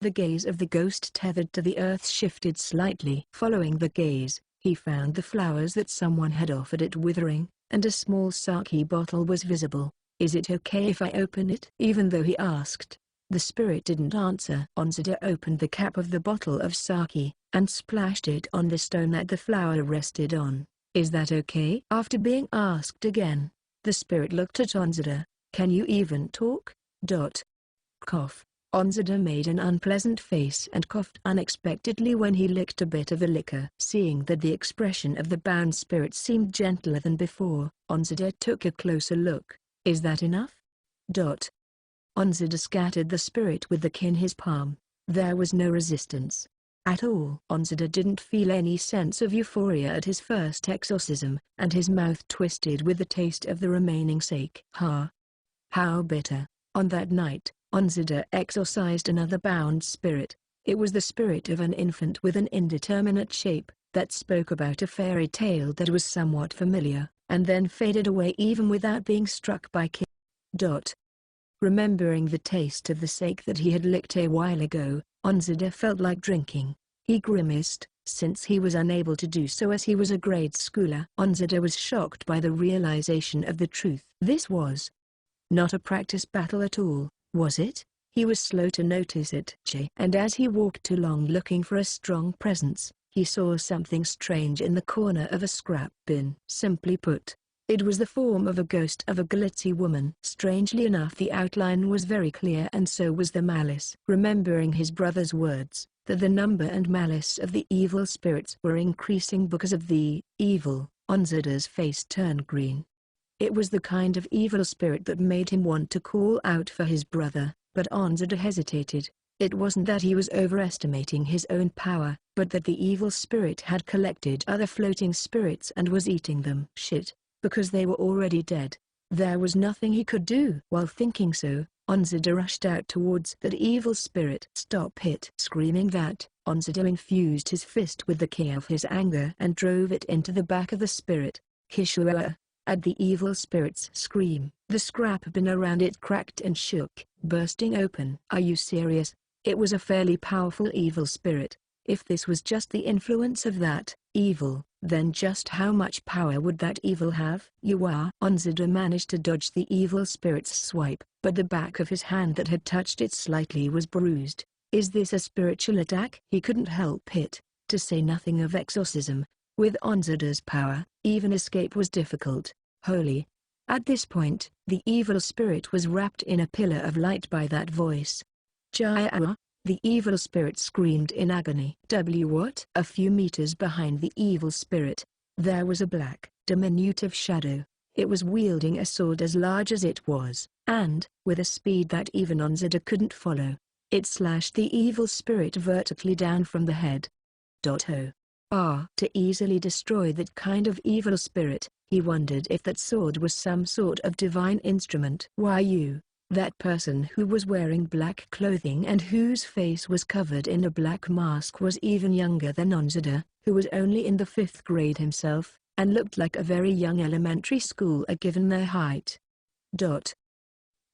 The gaze of the ghost tethered to the earth shifted slightly. Following the gaze, he found the flowers that someone had offered it withering, and a small sake bottle was visible. "Is it okay if I open it?" Even though he asked, the spirit didn't answer. Onzada opened the cap of the bottle of sake, and splashed it on the stone that the flower rested on. "Is that okay?" After being asked again, the spirit looked at Onzada. "Can you even talk?" Cough. Onzada made an unpleasant face and coughed unexpectedly when he licked a bit of the liquor. Seeing that the expression of the bound spirit seemed gentler than before, Onzada took a closer look. "Is that enough?" Onzada scattered the spirit with the key in his palm. There was no resistance at all. Onzada didn't feel any sense of euphoria at his first exorcism, and his mouth twisted with the taste of the remaining sake. How bitter. On that night, Onzada exorcised another bound spirit. It was the spirit of an infant with an indeterminate shape, that spoke about a fairy tale that was somewhat familiar, and then faded away even without being struck by Ki. Remembering the taste of the sake that he had licked a while ago, Onzada felt like drinking. He grimaced, since he was unable to do so as he was a grade schooler. Onzada was shocked by the realization of the truth. This was not a practice battle at all, was it? He was slow to notice it. And as he walked along looking for a strong presence, he saw something strange in the corner of a scrap bin. Simply put, it was the form of a ghost of a glitzy woman. Strangely enough, the outline was very clear, and so was the malice. Remembering his brother's words, that the number and malice of the evil spirits were increasing because of the evil, Onzada's face turned green. It was the kind of evil spirit that made him want to call out for his brother, but Onzada hesitated. It wasn't that he was overestimating his own power, but that the evil spirit had collected other floating spirits and was eating them. Shit, because they were already dead. There was nothing he could do. While thinking so, Onzada rushed out towards that evil spirit. "Stop it!" Screaming that, Onzada infused his fist with the key of his anger and drove it into the back of the spirit. Kishua! At the evil spirit's scream, the scrap bin around it cracked and shook, bursting open. "Are you serious?" It was a fairly powerful evil spirit. If this was just the influence of that evil, then just how much power would that evil have? Onzada managed to dodge the evil spirit's swipe, but the back of his hand that had touched it slightly was bruised. Is this a spiritual attack? He couldn't help it, to say nothing of exorcism. With Onzada's power, even escape was difficult. Holy! At this point, the evil spirit was wrapped in a pillar of light by that voice. Jaya! The evil spirit screamed in agony. What? A few meters behind the evil spirit, there was a black, diminutive shadow. It was wielding a sword as large as it was, and, with a speed that even Onzada couldn't follow, it slashed the evil spirit vertically down from the head. To easily destroy that kind of evil spirit, he wondered if that sword was some sort of divine instrument. That person who was wearing black clothing and whose face was covered in a black mask was even younger than Onzada, who was only in the 5th grade himself, and looked like a very young elementary schooler given their height.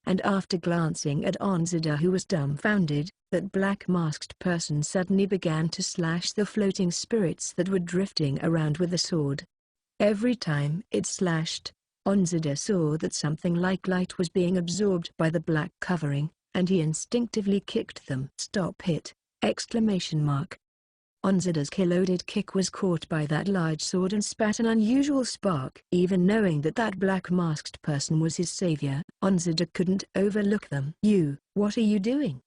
And after glancing at Onzada, who was dumbfounded, that black-masked person suddenly began to slash the floating spirits that were drifting around with the sword. Every time it slashed, Onzada saw that something like light was being absorbed by the black covering, and he instinctively kicked them. "Stop it!" Onzada's loaded kick was caught by that large sword and spat an unusual spark. Even knowing that that black-masked person was his savior, Onzada couldn't overlook them. What are you doing?"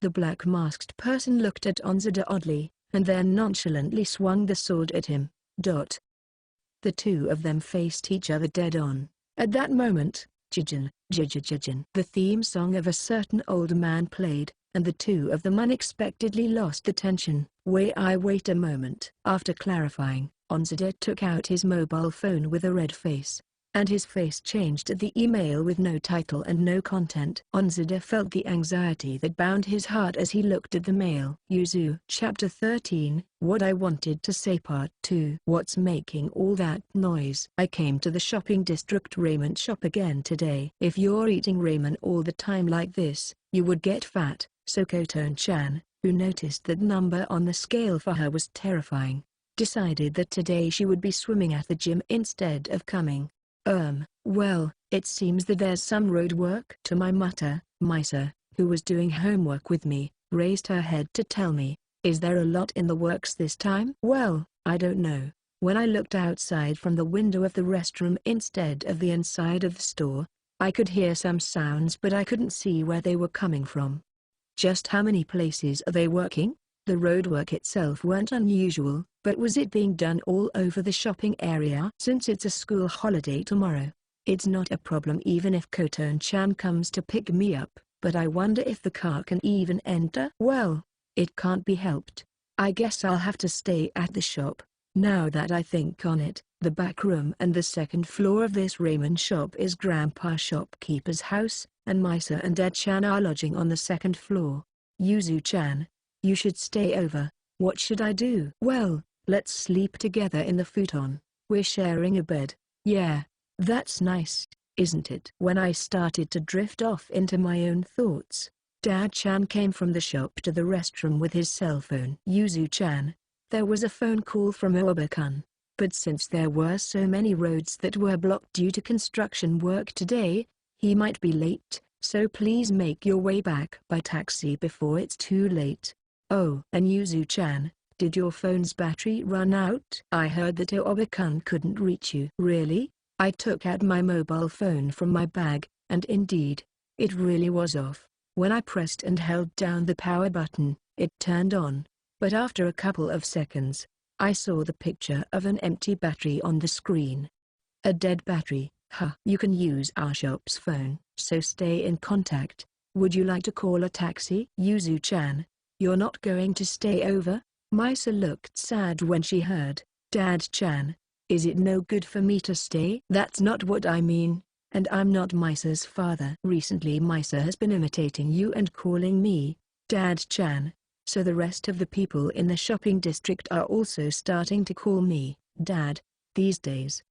The black-masked person looked at Onzada oddly, and then nonchalantly swung the sword at him. The two of them faced each other dead-on. At that moment, Jijin, the theme song of a certain old man played, and the two of them unexpectedly lost the tension. Wait a moment. After clarifying, Onzada took out his mobile phone with a red face. and his face changed at the email with no title and no content. Onzada felt the anxiety that bound his heart as he looked at the mail. Yuzu. Chapter 13, What I Wanted to Say Part 2. What's making all that noise? I came to the shopping district ramen shop again today. If you're eating ramen all the time like this, you would get fat. So Koton-chan, who noticed that number on the scale for her was terrifying, decided that today she would be swimming at the gym instead of coming. Well, it seems that there's some road work. To my mutter, Misa, who was doing homework with me, raised her head to tell me, is there a lot in the works this time? Well, I don't know. When I looked outside from the window of the restroom instead of the inside of the store, I could hear some sounds but I couldn't see where they were coming from. Just how many places are they working? The road work itself weren't unusual, but was it being done all over the shopping area? Since it's a school holiday tomorrow, it's not a problem even if Koton-chan comes to pick me up, but I wonder if the car can even enter? Well, it can't be helped. I guess I'll have to stay at the shop. Now that I think on it, the back room and the second floor of this ramen shop is Grandpa shopkeeper's house, and Misa and Dad-chan are lodging on the second floor. Yuzu-chan, you should stay over. What should I do? Well, let's sleep together in the futon. We're sharing a bed. Yeah, that's nice, isn't it? When I started to drift off into my own thoughts, Dad-chan came from the shop to the restroom with his cell phone. Yuzu-chan, there was a phone call from Oba-kun, but since there were so many roads that were blocked due to construction work today, he might be late, so please make your way back by taxi before it's too late. Oh, and Yuzu-chan, did your phone's battery run out? I heard that Oba-kun couldn't reach you. Really? I took out my mobile phone from my bag, and indeed, it really was off. When I pressed and held down the power button, it turned on, but after a couple of seconds, I saw the picture of an empty battery on the screen. A dead battery, huh? You can use our shop's phone, so stay in contact. Would you like to call a taxi? Yuzu-chan, you're not going to stay over? Misa looked sad when she heard, Dad-chan, is it no good for me to stay? That's not what I mean, and I'm not Misa's father. Recently Misa has been imitating you and calling me, Dad-chan, so the rest of the people in the shopping district are also starting to call me, Dad, these days.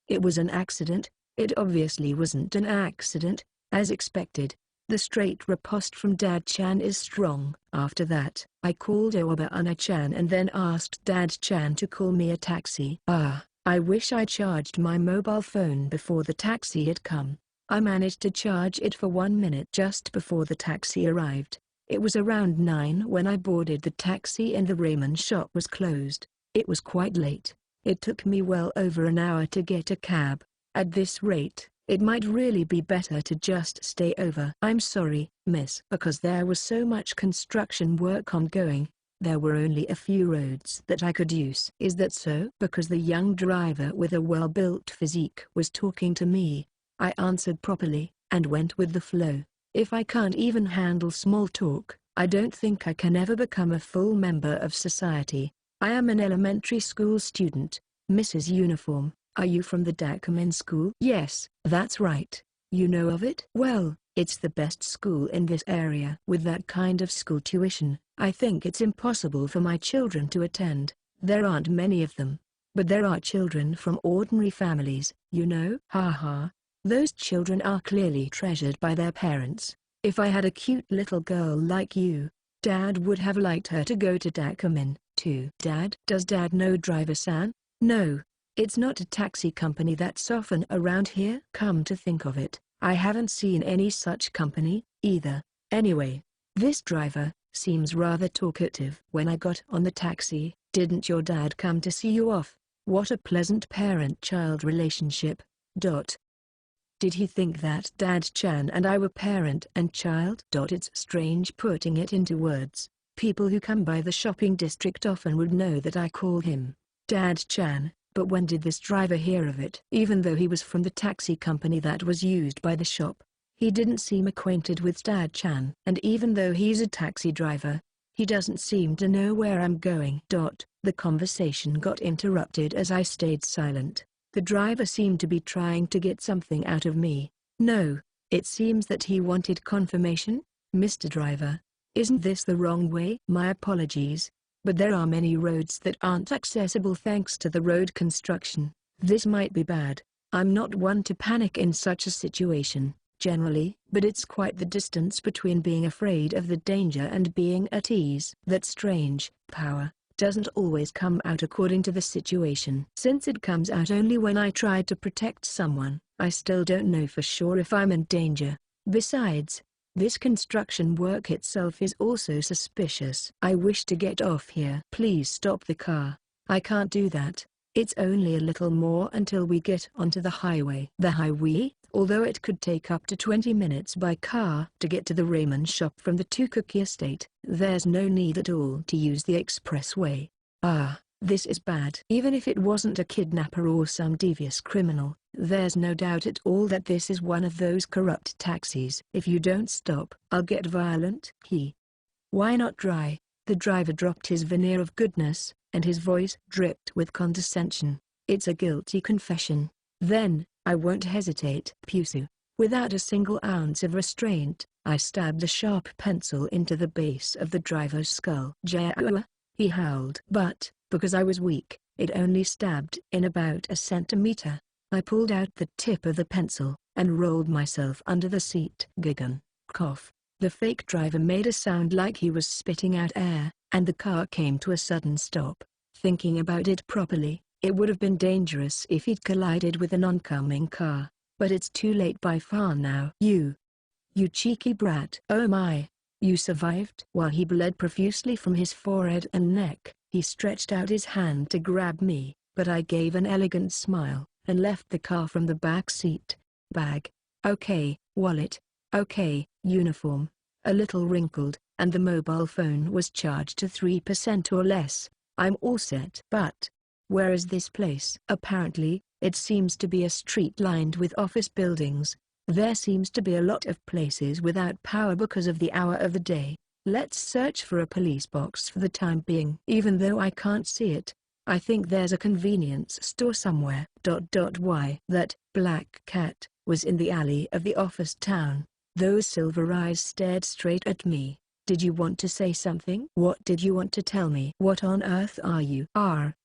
It was an accident. It obviously wasn't an accident, as expected. The straight riposte from Dad-chan is strong. After that, I called Oba-chan and then asked Dad-chan to call me a taxi. I wish I charged my mobile phone before the taxi had come. I managed to charge it for 1 minute just before the taxi arrived. It was around 9 when I boarded the taxi and the ramen shop was closed. It was quite late. It took me well over an hour to get a cab. At this rate, it might really be better to just stay over. I'm sorry, miss. Because there was so much construction work ongoing, there were only a few roads that I could use. Is that so? Because the young driver with a well-built physique was talking to me, I answered properly, and went with the flow. If I can't even handle small talk, I don't think I can ever become a full member of society. I am an elementary school student, Mrs. Uniform. Are you from the Dakumen school? Yes, that's right. You know of it? Well, it's the best school in this area. With that kind of school tuition, I think it's impossible for my children to attend. There aren't many of them, but there are children from ordinary families, you know? Haha. Those children are clearly treasured by their parents. If I had a cute little girl like you, Dad would have liked her to go to Dakumen, too. Dad? Does Dad know Driver-san? No. It's not a taxi company that's often around here. Come to think of it, I haven't seen any such company, either. Anyway, this driver seems rather talkative. When I got on the taxi, didn't your dad come to see you off? What a pleasant parent-child relationship. Did he think that Dad-chan and I were parent and child? It's strange putting it into words. People who come by the shopping district often would know that I call him Dad-chan. But when did this driver hear of it? Even though he was from the taxi company that was used by the shop, he didn't seem acquainted with Dad-chan. And even though he's a taxi driver, he doesn't seem to know where I'm going. The conversation got interrupted as I stayed silent. The driver seemed to be trying to get something out of me. No, it seems that he wanted confirmation. Mr. Driver, isn't this the wrong way? My apologies, but there are many roads that aren't accessible thanks to the road construction. This might be bad. I'm not one to panic in such a situation, generally, but it's quite the distance between being afraid of the danger and being at ease. That strange power doesn't always come out according to the situation. Since it comes out only when I try to protect someone, I still don't know for sure if I'm in danger. Besides, this construction work itself is also suspicious. I wish to get off here. Please stop the car. I can't do that. It's only a little more until we get onto the highway. The highway? Although it could take up to 20 minutes by car to get to the ramen shop from the Tukuki estate, there's no need at all to use the expressway. Ah, this is bad. Even if it wasn't a kidnapper or some devious criminal, there's no doubt at all that this is one of those corrupt taxis. If you don't stop, I'll get violent. Why not try? The driver dropped his veneer of goodness, and his voice dripped with condescension. It's a guilty confession. Then, I won't hesitate. Pusu. Without a single ounce of restraint, I stabbed a sharp pencil into the base of the driver's skull. Jawa, he howled. But, because I was weak, it only stabbed in about a centimeter. I pulled out the tip of the pencil, and rolled myself under the seat. Giggum. Cough. The fake driver made a sound like he was spitting out air, and the car came to a sudden stop. Thinking about it properly, it would have been dangerous if he'd collided with an oncoming car, but it's too late by far now. You cheeky brat. Oh my, you survived? While he bled profusely from his forehead and neck, he stretched out his hand to grab me, but I gave an elegant smile, and left the car from the back seat. Bag. Okay, wallet. Okay, uniform. A little wrinkled, and the mobile phone was charged to 3% or less. I'm all set. But where is this place? Apparently, it seems to be a street lined with office buildings. There seems to be a lot of places without power because of the hour of the day. Let's search for a police box for the time being. Even though I can't see it, I think there's a convenience store somewhere. Why? That black cat was in the alley of the office town. Those silver eyes stared straight at me. Did you want to say something? What did you want to tell me? What on earth are you?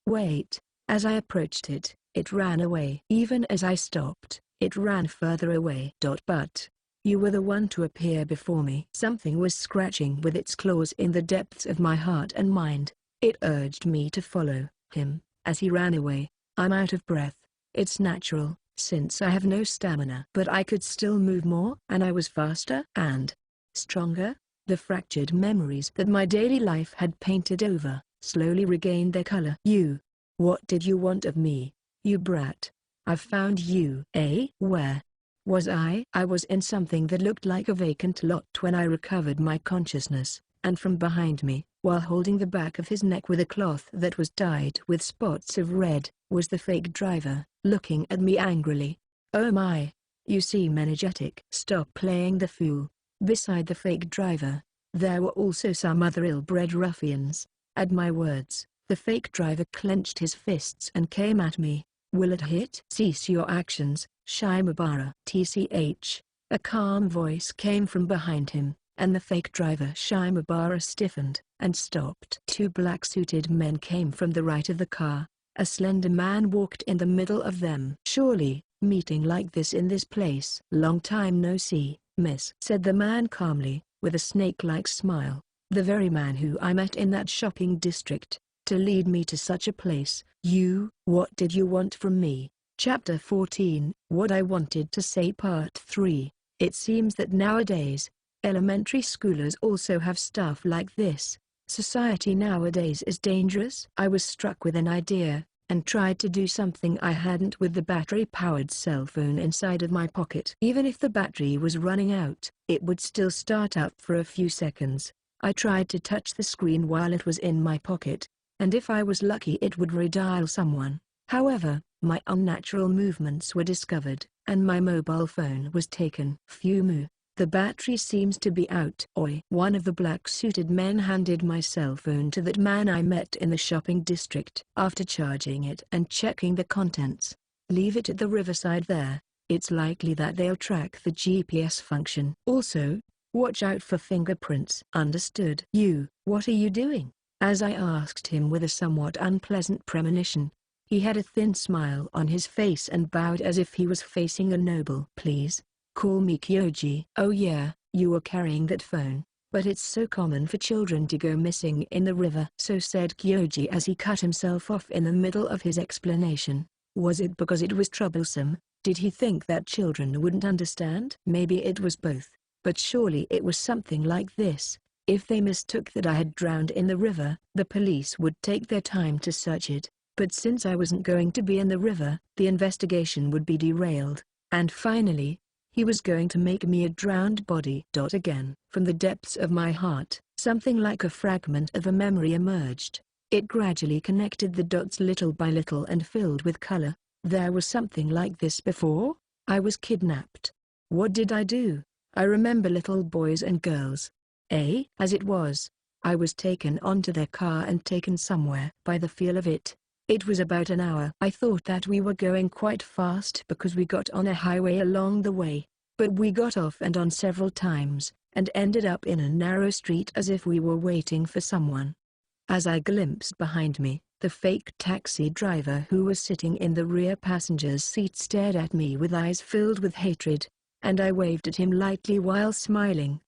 Wait. As I approached it, it ran away. Even as I stopped, it ran further away. But you were the one to appear before me. Something was scratching with its claws in the depths of my heart and mind. It urged me to follow him. As he ran away, I'm out of breath. It's natural, since I have no stamina. But I could still move more, and I was faster and stronger. The fractured memories that my daily life had painted over, slowly regained their color. What did you want of me, you brat? I've found you. Where was I? I was in something that looked like a vacant lot when I recovered my consciousness, and from behind me, while holding the back of his neck with a cloth that was dyed with spots of red, was the fake driver, looking at me angrily. Oh my, you seem energetic. Stop playing the fool. Beside the fake driver, there were also some other ill-bred ruffians. At my words, the fake driver clenched his fists and came at me. Will it hit? Cease your actions, Shimabara. TCH. A calm voice came from behind him, and the fake driver Shimabara stiffened and stopped. Two black-suited men came from the right of the car. A slender man walked in the middle of them. Surely, meeting like this in this place. Long time no see, miss, said the man calmly, with a snake-like smile. The very man who I met in that shopping district, to lead me to such a place. What did you want from me? Chapter 14, What I Wanted to Say Part 3. It seems that nowadays, elementary schoolers also have stuff like this. Society nowadays is dangerous. I was struck with an idea, and tried to do something I hadn't with the battery-powered cell phone inside of my pocket. Even if the battery was running out, it would still start up for a few seconds. I tried to touch the screen while it was in my pocket, and if I was lucky it would redial someone. However, my unnatural movements were discovered, and my mobile phone was taken. Phew. The battery seems to be out. Oi. One of the black-suited men handed my cell phone to that man I met in the shopping district. After charging it and checking the contents, Leave it at the riverside there. It's likely that they'll track the GPS function. Also, watch out for fingerprints. Understood. What are you doing? As I asked him with a somewhat unpleasant premonition. He had a thin smile on his face and bowed as if he was facing a noble. Please, call me Kyoji. Oh yeah, you were carrying that phone, but it's so common for children to go missing in the river. So said Kyoji as he cut himself off in the middle of his explanation. Was it because it was troublesome? Did he think that children wouldn't understand? Maybe it was both, but surely it was something like this. If they mistook that I had drowned in the river, the police would take their time to search it, but since I wasn't going to be in the river, the investigation would be derailed. And finally, he was going to make me a drowned body. Again, from the depths of my heart, something like a fragment of a memory emerged. It gradually connected the dots little by little and filled with color. There was something like this before. I was kidnapped. What did I do? I remember little boys and girls. As it was, I was taken onto their car and taken somewhere. By the feel of it, it was about an hour. I thought that we were going quite fast because we got on a highway along the way, but we got off and on several times, and ended up in a narrow street as if we were waiting for someone. As I glimpsed behind me, the fake taxi driver who was sitting in the rear passenger's seat stared at me with eyes filled with hatred, and I waved at him lightly while smiling.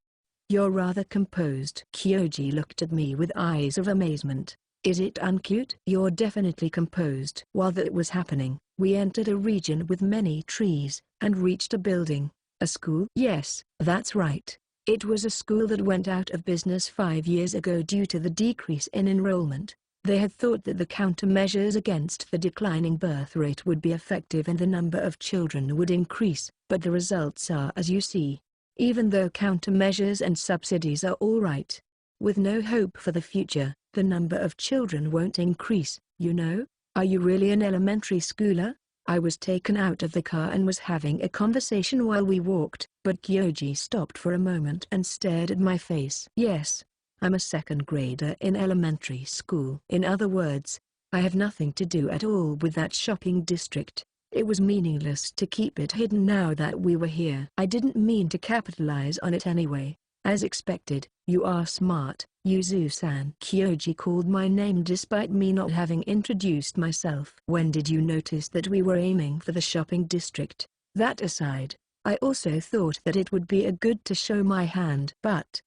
You're rather composed. Kyoji looked at me with eyes of amazement. Is it uncute? You're definitely composed. While that was happening, we entered a region with many trees, and reached a building. A school? Yes, that's right. It was a school that went out of business 5 years ago due to the decrease in enrollment. They had thought that the countermeasures against the declining birth rate would be effective and the number of children would increase, but the results are as you see. Even though countermeasures and subsidies are all right, with no hope for the future, the number of children won't increase, you know? Are you really an elementary schooler? I was taken out of the car and was having a conversation while we walked, but Kyoji stopped for a moment and stared at my face. Yes, I'm a second grader in elementary school. In other words, I have nothing to do at all with that shopping district. It was meaningless to keep it hidden now that we were here. I didn't mean to capitalize on it anyway. As expected, you are smart, Yuzu-san. Kyoji called my name despite me not having introduced myself. When did you notice that we were aiming for the shopping district? That aside, I also thought that it would be a good to show my hand. But,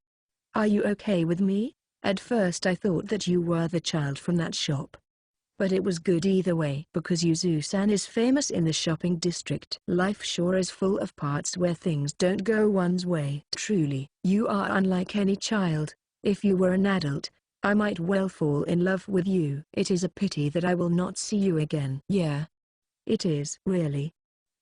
are you okay with me? At first I thought that you were the child from that shop. But it was good either way because Yuzu-san is famous in the shopping district. Life sure is full of parts where things don't go one's way. Truly, you are unlike any child. If you were an adult, I might well fall in love with you. It is a pity that I will not see you again. Yeah. It is. Really.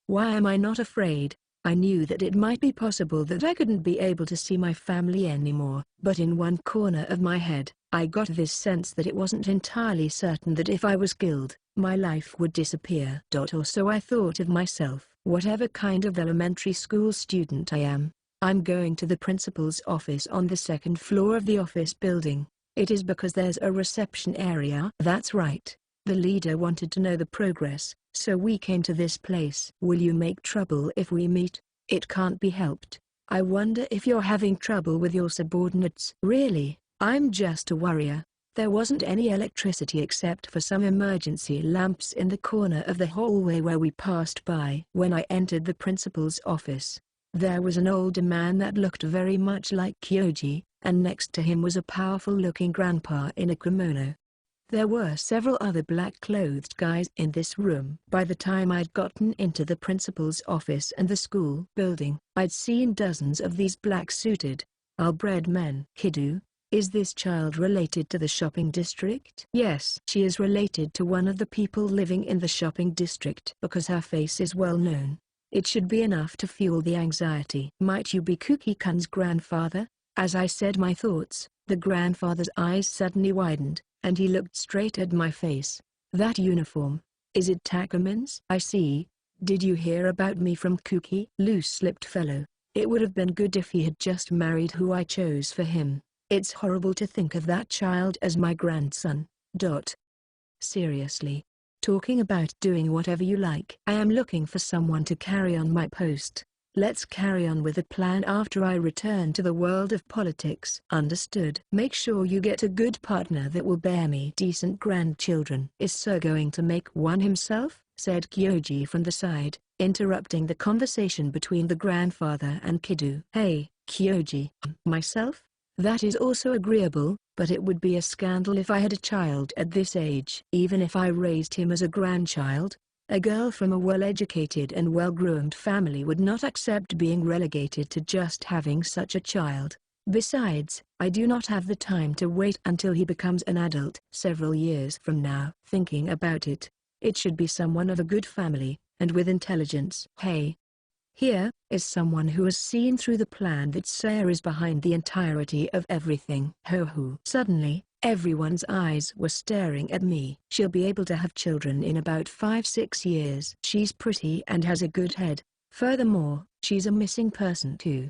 Why am I not afraid? I knew that it might be possible that I couldn't be able to see my family anymore, but in one corner of my head, I got this sense that it wasn't entirely certain that if I was killed, my life would disappear. Or so I thought of myself. Whatever kind of elementary school student I am, I'm going to the principal's office on the second floor of the office building. It is because there's a reception area. That's right. The leader wanted to know the progress, so we came to this place. Will you make trouble if we meet? It can't be helped. I wonder if you're having trouble with your subordinates. Really, I'm just a worrier. There wasn't any electricity except for some emergency lamps in the corner of the hallway where we passed by. When I entered the principal's office, there was an older man that looked very much like Kyoji, and next to him was a powerful-looking grandpa in a kimono. There were several other black-clothed guys in this room. By the time I'd gotten into the principal's office and the school building, I'd seen dozens of these black-suited, well-bred men. Kidu, is this child related to the shopping district? Yes. She is related to one of the people living in the shopping district. Because her face is well known, it should be enough to fuel the anxiety. Might you be Kuki-kun's grandfather? As I said my thoughts, the grandfather's eyes suddenly widened, and he looked straight at my face. That uniform, is it Takuman's? I see. Did you hear about me from Kuki? Loose-lipped fellow. It would have been good if he had just married who I chose for him. It's horrible to think of that child as my grandson. Seriously. talking about doing whatever you like. I am looking for someone to carry on my post. Let's carry on with the plan after I return to the world of politics. Understood. Make sure you get a good partner that will bear me decent grandchildren. Is Sir going to make one himself? Said Kyoji from the side, interrupting the conversation between the grandfather and Kidu. Hey, Kyoji. Myself? That is also agreeable, but it would be a scandal if I had a child at this age. Even if I raised him as a grandchild, a girl from a well-educated and well-groomed family would not accept being relegated to just having such a child. Besides, I do not have the time to wait until he becomes an adult. Several years from now. Thinking about it, it should be someone of a good family, and with intelligence. Hey. Here is someone who has seen through the plan that Sire is behind the entirety of everything. Ho ho. Suddenly, everyone's eyes were staring at me. She'll be able to have children in about 5-6 years. She's pretty and has a good head. Furthermore, she's a missing person too.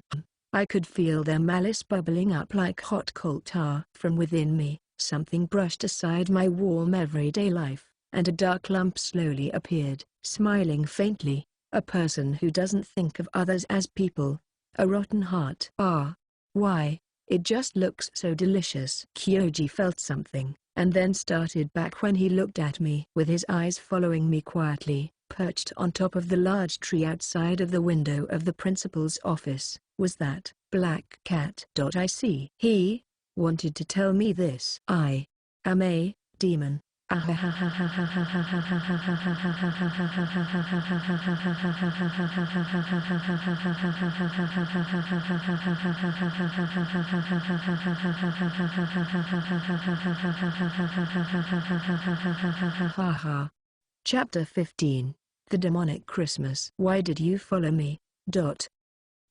I could feel their malice bubbling up like hot coal tar. From within me, something brushed aside my warm everyday life, and a dark lump slowly appeared, smiling faintly. A person who doesn't think of others as people. A rotten heart. Ah. Why? It just looks so delicious. Kyoji felt something, and then started back when he looked at me. With his eyes following me quietly, perched on top of the large tree outside of the window of the principal's office, was that black cat. I see. He wanted to tell me this. I am a demon. Ha ha. Chapter 15. The Demonic Christmas. Why did you follow me?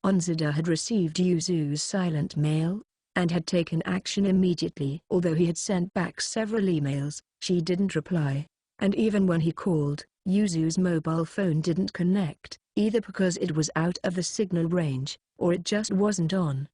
Onzada had received Yuzu's silent mail, and had taken action immediately. Although he had sent back several emails, she didn't reply, and even when he called, Yuzu's mobile phone didn't connect, either because it was out of the signal range, or it just wasn't on.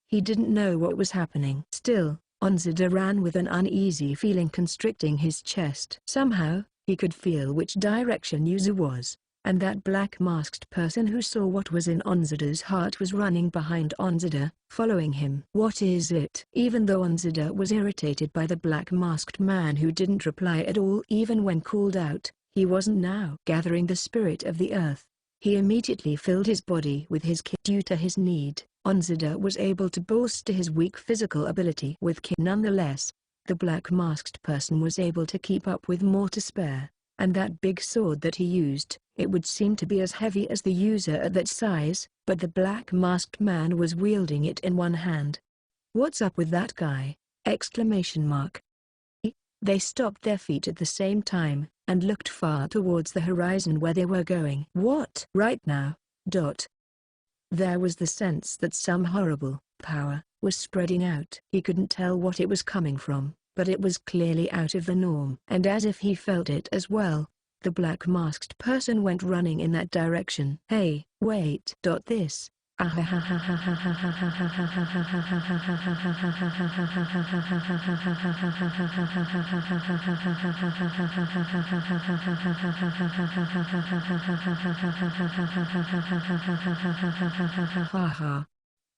He didn't know what was happening. Still, Onzada ran with an uneasy feeling constricting his chest. Somehow, he could feel which direction Yuzu was, and that black-masked person who saw what was in Onzada's heart was running behind Onzada, following him. What is it? Even though Onzada was irritated by the black-masked man who didn't reply at all even when called out, he wasn't now. Gathering the spirit of the earth, he immediately filled his body with his ki. Due to his need, Onzada was able to bolster his weak physical ability with ki. Nonetheless, the black-masked person was able to keep up with more to spare, and that big sword that he used, it would seem to be as heavy as the user at that size, but the black-masked man was wielding it in one hand. What's up with that guy? Exclamation mark. They stopped their feet at the same time, and looked far towards the horizon where they were going. What? Right now. There was the sense that some horrible power was spreading out. He couldn't tell what it was coming from, but it was clearly out of the norm. And as if he felt it as well, the black-masked person went running in that direction. Hey, wait. This. Ha ha.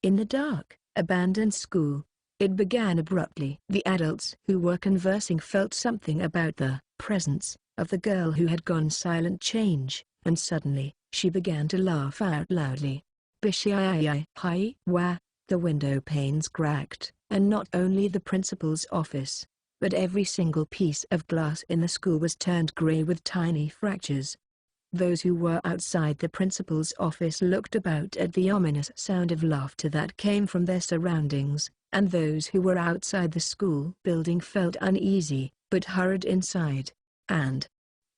In the dark, abandoned school. It began abruptly. The adults who were conversing felt something about the presence of the girl who had gone silent change, and suddenly, she began to laugh out loudly. Bishai hi wah, the window panes cracked, and not only the principal's office, but every single piece of glass in the school was turned grey with tiny fractures. Those who were outside the principal's office looked about at the ominous sound of laughter that came from their surroundings, and those who were outside the school building felt uneasy, but hurried inside. And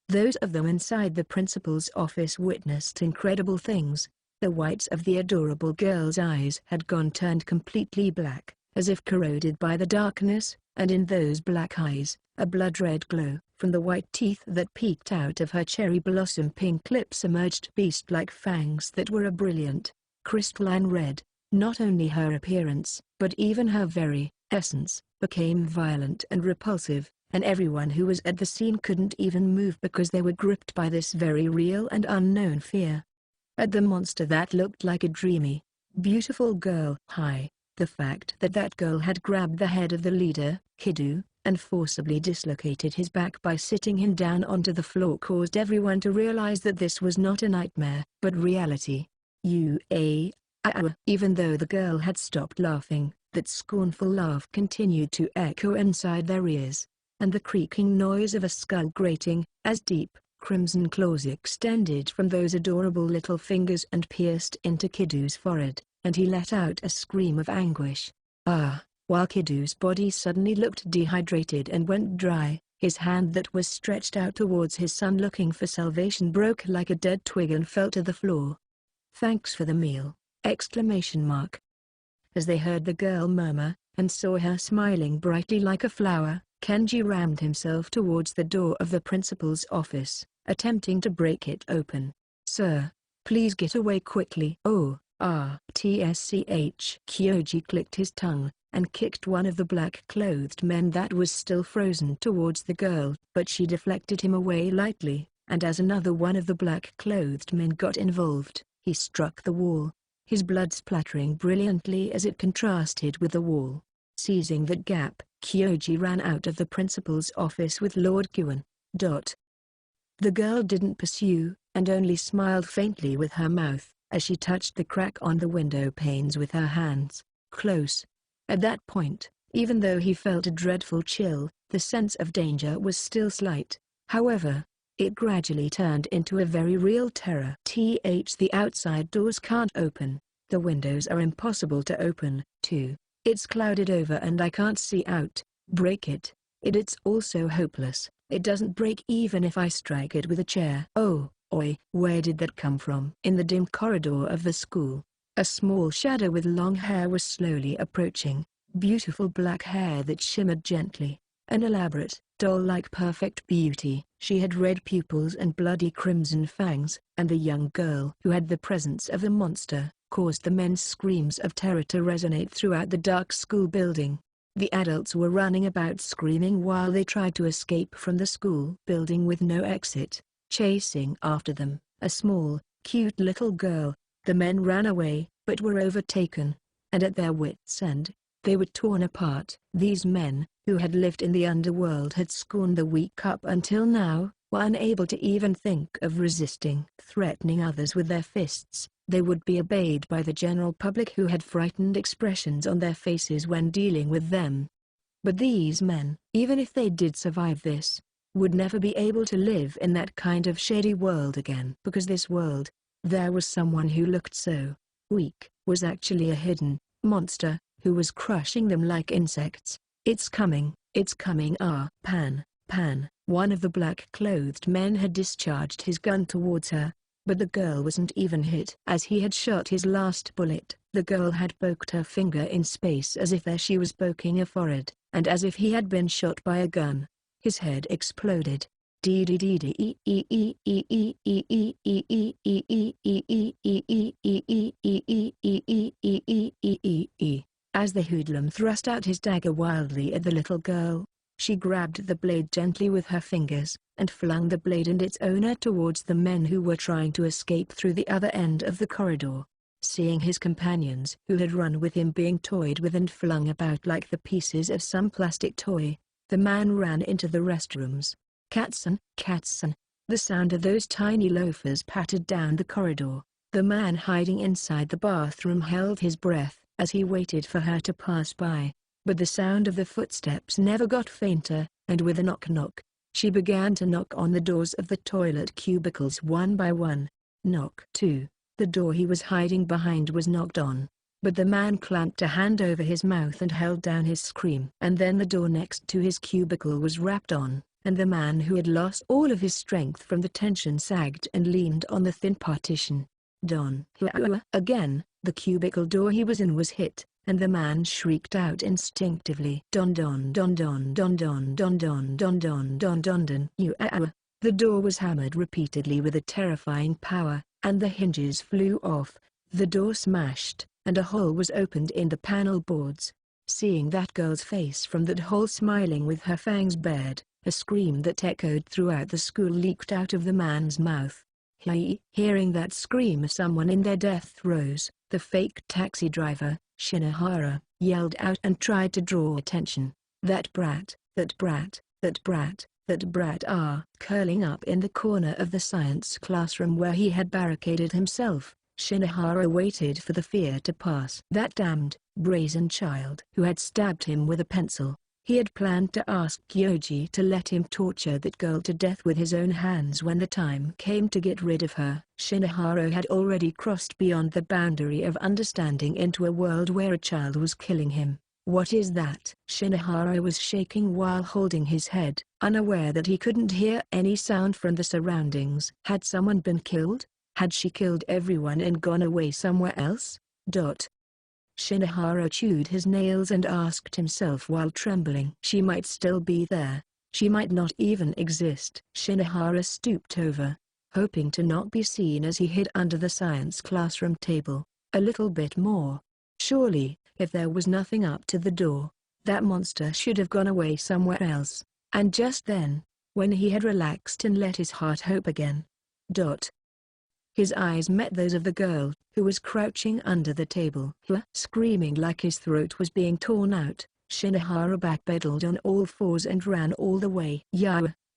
those of them inside the principal's office witnessed incredible things. The whites of the adorable girl's eyes had gone turned completely black, as if corroded by the darkness, and in those black eyes, a blood-red glow. From the white teeth that peeked out of her cherry blossom pink lips emerged beast-like fangs that were a brilliant, crystalline red. Not only her appearance, but even her very essence, became violent and repulsive, and everyone who was at the scene couldn't even move because they were gripped by this very real and unknown fear. At the monster that looked like a dreamy, beautiful girl. The fact that that girl had grabbed the head of the leader, Kidu, and forcibly dislocated his back by sitting him down onto the floor caused everyone to realize that this was not a nightmare, but reality. Even though the girl had stopped laughing, that scornful laugh continued to echo inside their ears, and the creaking noise of a skull grating, as deep, crimson claws extended from those adorable little fingers and pierced into Kidu's forehead, and he let out a scream of anguish. While Kidu's body suddenly looked dehydrated and went dry, his hand that was stretched out towards his son looking for salvation broke like a dead twig and fell to the floor. "Thanks for the meal!" As they heard the girl murmur, and saw her smiling brightly like a flower, Kenji rammed himself towards the door of the principal's office, attempting to break it open. "Sir, please get away quickly." Kyoji clicked his tongue, and kicked one of the black-clothed men that was still frozen towards the girl, but she deflected him away lightly, and as another one of the black-clothed men got involved, he struck the wall, his blood splattering brilliantly as it contrasted with the wall. Seizing that gap, Kyoji ran out of the principal's office with Lord Guan. The girl didn't pursue, and only smiled faintly with her mouth, as she touched the crack on the window panes with her hands. Close. At that point, even though he felt a dreadful chill, the sense of danger was still slight. However, it gradually turned into a very real terror. The outside doors can't open, the windows are impossible to open, too. It's clouded over and I can't see out. Break it. It's also hopeless. It doesn't break even if I strike it with a chair. Where did that come from? In the dim corridor of the school, a small shadow with long hair was slowly approaching, beautiful black hair that shimmered gently, an elaborate, doll-like perfect beauty. She had red pupils and bloody crimson fangs, and the young girl who had the presence of a monster, caused the men's screams of terror to resonate throughout the dark school building. The adults were running about screaming while they tried to escape from the school building with no exit. Chasing after them, a small, cute little girl. The men ran away, but were overtaken, and at their wits' end, they were torn apart. These men, who had lived in the underworld, had scorned the weak up until now, were unable to even think of resisting. Threatening others with their fists, they would be obeyed by the general public who had frightened expressions on their faces when dealing with them. But these men, even if they did survive this, would never be able to live in that kind of shady world again. Because this world, there was someone who looked so weak, was actually a hidden monster, who was crushing them like insects. It's coming. Pan. One of the black-clothed men had discharged his gun towards her, but the girl wasn't even hit. As he had shot his last bullet, the girl had poked her finger in space as if there she was poking a forehead, and as if he had been shot by a gun. His head exploded. As the hoodlum thrust out his dagger wildly at the little girl, she grabbed the blade gently with her fingers, and flung the blade and its owner towards the men who were trying to escape through the other end of the corridor. Seeing his companions who had run with him being toyed with and flung about like the pieces of some plastic toy, the man ran into the restrooms. Katsun. The sound of those tiny loafers pattered down the corridor. The man hiding inside the bathroom held his breath as he waited for her to pass by, but the sound of the footsteps never got fainter, and with a knock, she began to knock on the doors of the toilet cubicles one by one. Knock 2. The door he was hiding behind was knocked on, but the man clamped a hand over his mouth and held down his scream. And then the door next to his cubicle was rapped on, and the man who had lost all of his strength from the tension sagged and leaned on the thin partition. Again, the cubicle door he was in was hit, and the man shrieked out instinctively. Don don don don don don don don don don don don don. The door was hammered repeatedly with a terrifying power, and the hinges flew off. The door smashed, and a hole was opened in the panel boards. Seeing that girl's face from that hole smiling with her fangs bared, a scream that echoed throughout the school leaked out of the man's mouth. Hearing that scream, someone in their death throes, the fake taxi driver, Shinohara, yelled out and tried to draw attention. That brat, that brat, that brat, that brat. Curling up in the corner of the science classroom where he had barricaded himself, Shinohara waited for the fear to pass. That damned, brazen child who had stabbed him with a pencil. He had planned to ask Kyoji to let him torture that girl to death with his own hands when the time came to get rid of her. Shinohara had already crossed beyond the boundary of understanding into a world where a child was killing him. What is that? Shinohara was shaking while holding his head, unaware that he couldn't hear any sound from the surroundings. Had someone been killed? Had she killed everyone and gone away somewhere else? Shinohara chewed his nails and asked himself while trembling. She might still be there. She might not even exist. Shinohara stooped over, hoping to not be seen as he hid under the science classroom table. A little bit more. Surely, if there was nothing up to the door, that monster should have gone away somewhere else. And just then, when he had relaxed and let his heart hope again, his eyes met those of the girl, who was crouching under the table. Screaming like his throat was being torn out, Shinohara backpedaled on all fours and ran all the way.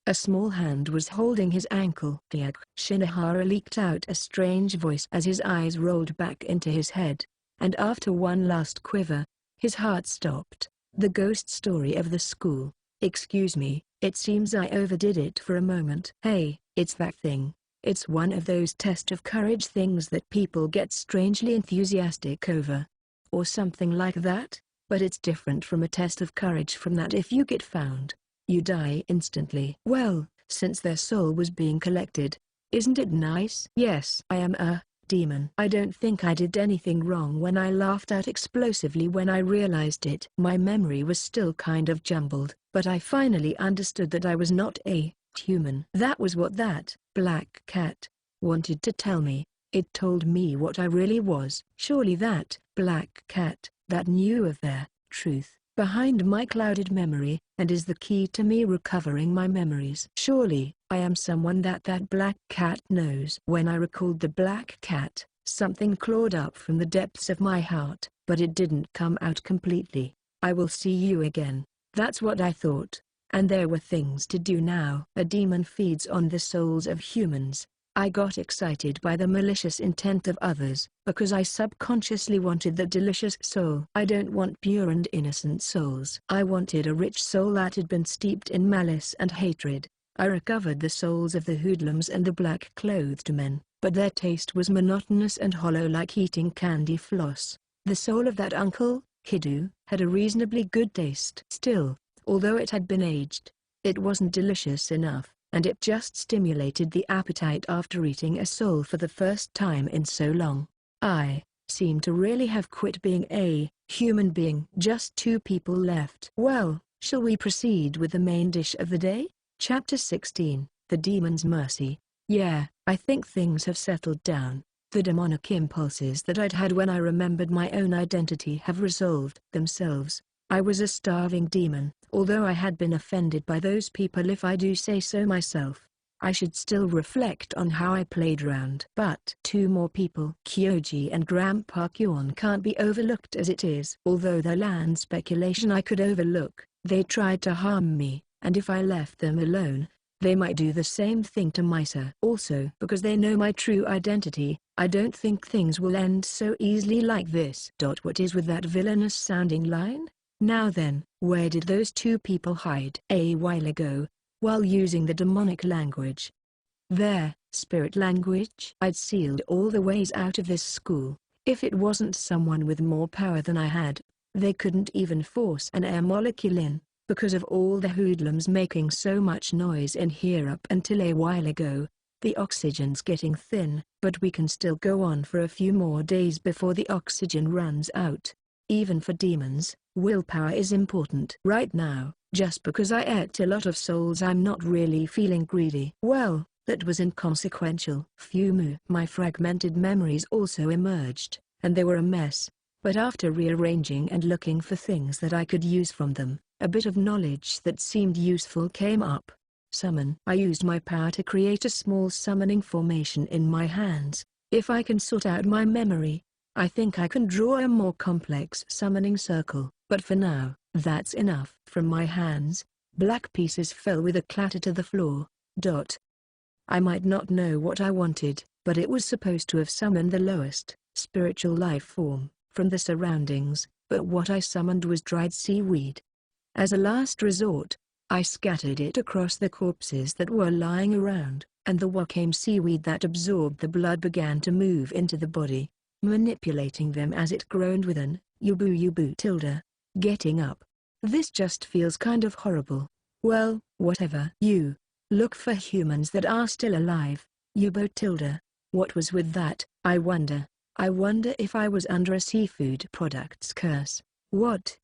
A small hand was holding his ankle. Shinohara leaked out a strange voice as his eyes rolled back into his head, and after one last quiver, his heart stopped. The ghost story of the school. Excuse me, it seems I overdid it for a moment. Hey, it's that thing. It's one of those test of courage things that people get strangely enthusiastic over. Or something like that, but it's different from a test of courage from that. If you get found, you die instantly. Well, since their soul was being collected, isn't it nice? Yes, I am a demon. I don't think I did anything wrong when I laughed out explosively when I realized it. My memory was still kind of jumbled, but I finally understood that I was not a human. That was what that black cat wanted to tell me. It told me what I really was. Surely that black cat that knew of their truth behind my clouded memory and is the key to me recovering my memories. Surely I am someone that black cat knows. When I recalled the black cat, something clawed up from the depths of my heart, but it didn't come out completely. I will see you again. That's what I thought. And there were things to do now. A demon feeds on the souls of humans. I got excited by the malicious intent of others, because I subconsciously wanted the delicious soul. I don't want pure and innocent souls. I wanted a rich soul that had been steeped in malice and hatred. I recovered the souls of the hoodlums and the black-clothed men, but their taste was monotonous and hollow like eating candy floss. The soul of that uncle, Kidu, had a reasonably good taste. Still, although it had been aged, it wasn't delicious enough, and it just stimulated the appetite after eating a soul for the first time in so long. I seemed to really have quit being a human being. Just 2 people left. Well, shall we proceed with the main dish of the day? Chapter 16, The Demon's Mercy. Yeah, I think things have settled down. The demonic impulses that I'd had when I remembered my own identity have resolved themselves. I was a starving demon, although I had been offended by those people if I do say so myself. I should still reflect on how I played around. But 2 more people, Kyoji and Grandpa Kyon, can't be overlooked as it is. Although their land speculation I could overlook, they tried to harm me, and if I left them alone, they might do the same thing to Misa. Also, because they know my true identity, I don't think things will end so easily like this. What is with that villainous sounding line? Now then, where did those 2 people hide? A while ago, while using the demonic language. Their spirit language? I'd sealed all the ways out of this school. If it wasn't someone with more power than I had, they couldn't even force an air molecule in, because of all the hoodlums making so much noise in here up until a while ago. The oxygen's getting thin, but we can still go on for a few more days before the oxygen runs out. Even for demons, willpower is important. Right now, just because I ate a lot of souls, I'm not really feeling greedy. Well, that was inconsequential. Phew. My fragmented memories also emerged, and they were a mess. But after rearranging and looking for things that I could use from them, a bit of knowledge that seemed useful came up. Summon. I used my power to create a small summoning formation in my hands. If I can sort out my memory, I think I can draw a more complex summoning circle. But for now, that's enough. From my hands, black pieces fell with a clatter to the floor. I might not know what I wanted, but it was supposed to have summoned the lowest spiritual life form from the surroundings, but what I summoned was dried seaweed. As a last resort, I scattered it across the corpses that were lying around, and the wakame seaweed that absorbed the blood began to move into the body, manipulating them as it groaned with an yubu tilde. Getting up. This just feels kind of horrible. Well, whatever. You look for humans that are still alive. Yubo tilde. What was with that? I wonder if I was under a seafood product's curse. What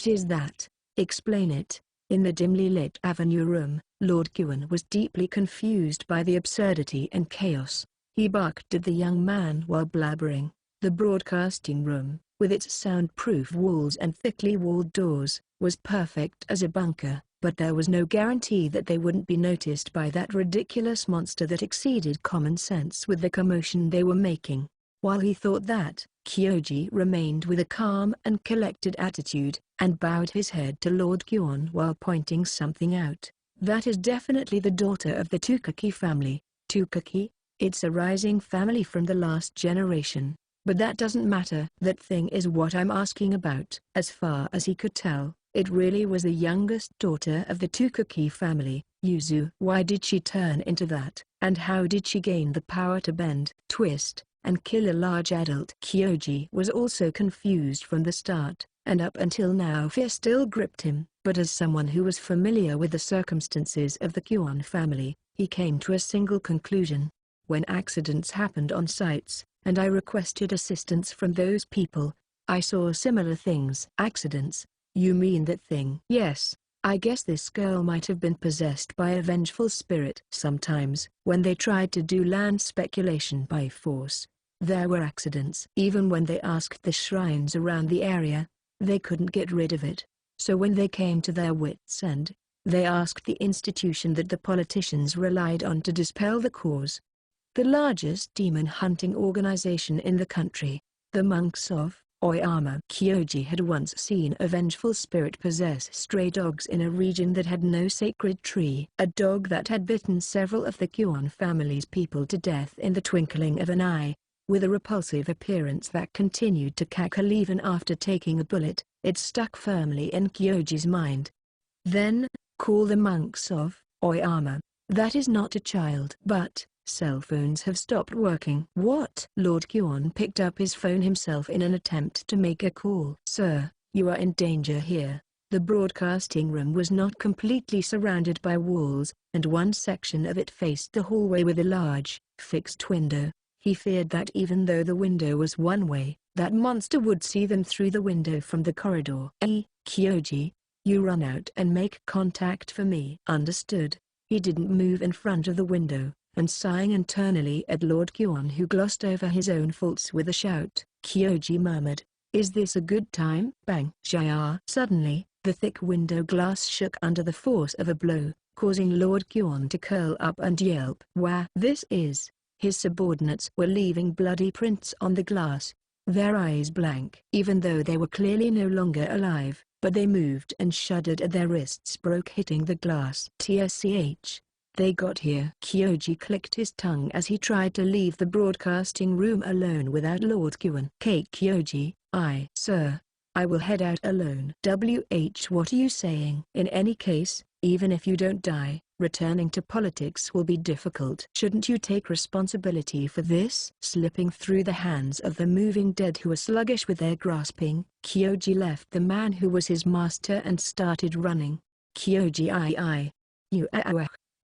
is that? Explain it. In the dimly lit avenue room, Lord Guan was deeply confused by the absurdity and chaos. He barked at the young man while blabbering. The broadcasting room, with its soundproof walls and thickly walled doors, was perfect as a bunker, but there was no guarantee that they wouldn't be noticed by that ridiculous monster that exceeded common sense with the commotion they were making. While he thought that, Kyoji remained with a calm and collected attitude, and bowed his head to Lord Guan while pointing something out. That is definitely the daughter of the Tukaki family. Tukaki? It's a rising family from the last generation. But that doesn't matter. That thing is what I'm asking about. As far as he could tell, it really was the youngest daughter of the Tukaki family, Yuzu. Why did she turn into that? And how did she gain the power to bend, twist, and kill a large adult? Kyoji was also confused from the start, and up until now fear still gripped him. But as someone who was familiar with the circumstances of the Guan family, he came to a single conclusion. When accidents happened on sites, and I requested assistance from those people, I saw similar things. Accidents? You mean that thing? Yes. I guess this girl might have been possessed by a vengeful spirit. Sometimes, when they tried to do land speculation by force, there were accidents. Even when they asked the shrines around the area, they couldn't get rid of it. So when they came to their wits' end, they asked the institution that the politicians relied on to dispel the cause. The largest demon hunting organization in the country, the monks of Oyama. Kyoji had once seen a vengeful spirit possess stray dogs in a region that had no sacred tree. A dog that had bitten several of the Guan family's people to death in the twinkling of an eye, with a repulsive appearance that continued to cackle even after taking a bullet. It stuck firmly in Kyoji's mind. Then, call the monks of Oyama. That is not a child. But cell phones have stopped working. What? Lord Guan picked up his phone himself in an attempt to make a call. Sir, you are in danger here. The broadcasting room was not completely surrounded by walls, and one section of it faced the hallway with a large, fixed window. He feared that even though the window was one way, that monster would see them through the window from the corridor. Kyoji, you run out and make contact for me. Understood. He didn't move in front of the window, and sighing internally at Lord Guan, who glossed over his own faults with a shout, Kyoji murmured, "Is this a good time?" Bang! Shia! Suddenly, the thick window glass shook under the force of a blow, causing Lord Guan to curl up and yelp. Wah! This is... His subordinates were leaving bloody prints on the glass, their eyes blank. Even though they were clearly no longer alive, but they moved and shuddered as their wrists broke hitting the glass. TSCH. They got here. Kyoji clicked his tongue as he tried to leave the broadcasting room alone without Lord Guan. Kyoji, Sir, I will head out alone. What are you saying? In any case, even if you don't die, returning to politics will be difficult. Shouldn't you take responsibility for this? Slipping through the hands of the moving dead who were sluggish with their grasping, Kyoji left the man who was his master and started running. Kyoji you.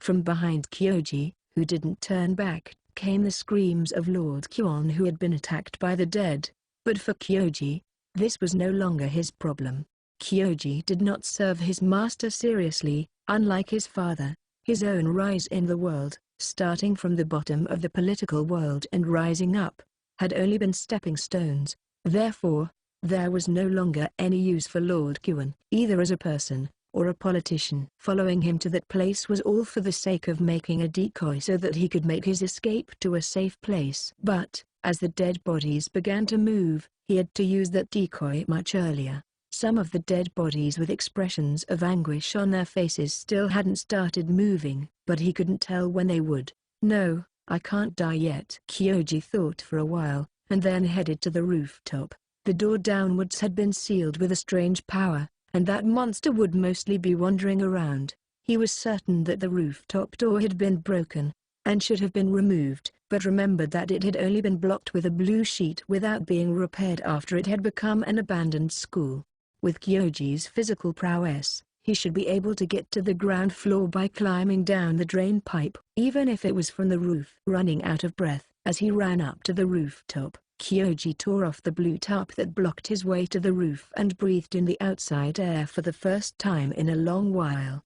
From behind Kyoji, who didn't turn back, came the screams of Lord Guan, who had been attacked by the dead. But for Kyoji, this was no longer his problem. Kyoji did not serve his master seriously. Unlike his father, his own rise in the world, starting from the bottom of the political world and rising up, had only been stepping stones. Therefore, There was no longer any use for Lord Guan, either as a person, or a politician. Following him to that place was all for the sake of making a decoy so that he could make his escape to a safe place. But, as the dead bodies began to move, he had to use that decoy much earlier. Some of the dead bodies with expressions of anguish on their faces still hadn't started moving, but he couldn't tell when they would. No, I can't die yet. Kyoji thought for a while, and then headed to the rooftop. The door downwards had been sealed with a strange power, and that monster would mostly be wandering around. He was certain that the rooftop door had been broken, and should have been removed, but remembered that it had only been blocked with a blue sheet without being repaired after it had become an abandoned school. With Kyoji's physical prowess, he should be able to get to the ground floor by climbing down the drain pipe, even if it was from the roof. Running out of breath, as he ran up to the rooftop, Kyoji tore off the blue tarp that blocked his way to the roof and breathed in the outside air for the first time in a long while.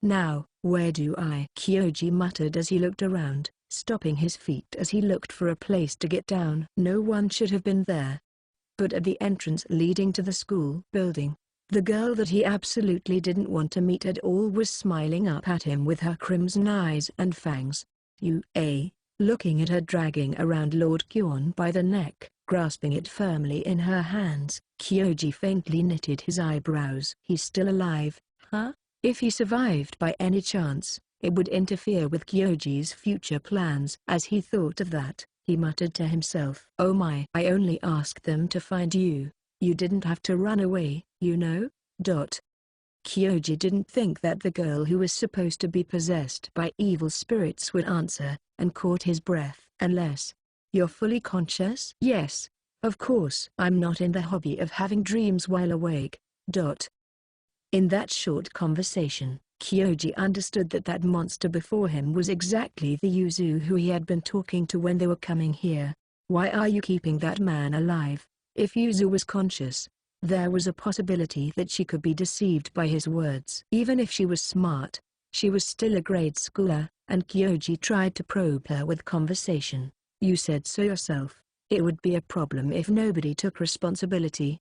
Now, where do I? Kyoji muttered as he looked around, stopping his feet as he looked for a place to get down. No one should have been there. But at the entrance leading to the school building, the girl that he absolutely didn't want to meet at all was smiling up at him with her crimson eyes and fangs. Looking at her dragging around Lord Guan by the neck, grasping it firmly in her hands, Kyoji faintly knitted his eyebrows. He's still alive, huh? If he survived by any chance, it would interfere with Kyoji's future plans. As he thought of that, he muttered to himself, "Oh my, I only asked them to find you. You didn't have to run away, you know." Kyoji didn't think that the girl who was supposed to be possessed by evil spirits would answer, and caught his breath. "Unless you're fully conscious?" "Yes, of course. I'm not in the hobby of having dreams while awake." In that short conversation, Kyoji understood that that monster before him was exactly the Yuzu who he had been talking to when they were coming here. "Why are you keeping that man alive?" If Yuzu was conscious, there was a possibility that she could be deceived by his words. Even if she was smart, she was still a grade schooler, and Kyoji tried to probe her with conversation. "You said so yourself. It would be a problem if nobody took responsibility!"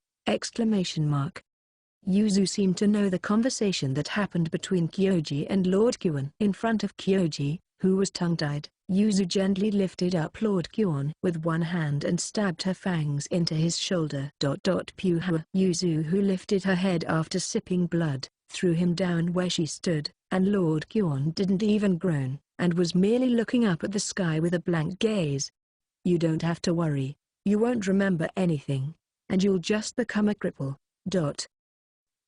Yuzu seemed to know the conversation that happened between Kyoji and Lord Guan. In front of Kyoji, who was tongue-tied, Yuzu gently lifted up Lord Guan with one hand and stabbed her fangs into his shoulder. Yuzu, who lifted her head after sipping blood, threw him down where she stood, and Lord Guan didn't even groan, and was merely looking up at the sky with a blank gaze. "You don't have to worry. You won't remember anything, and you'll just become a cripple."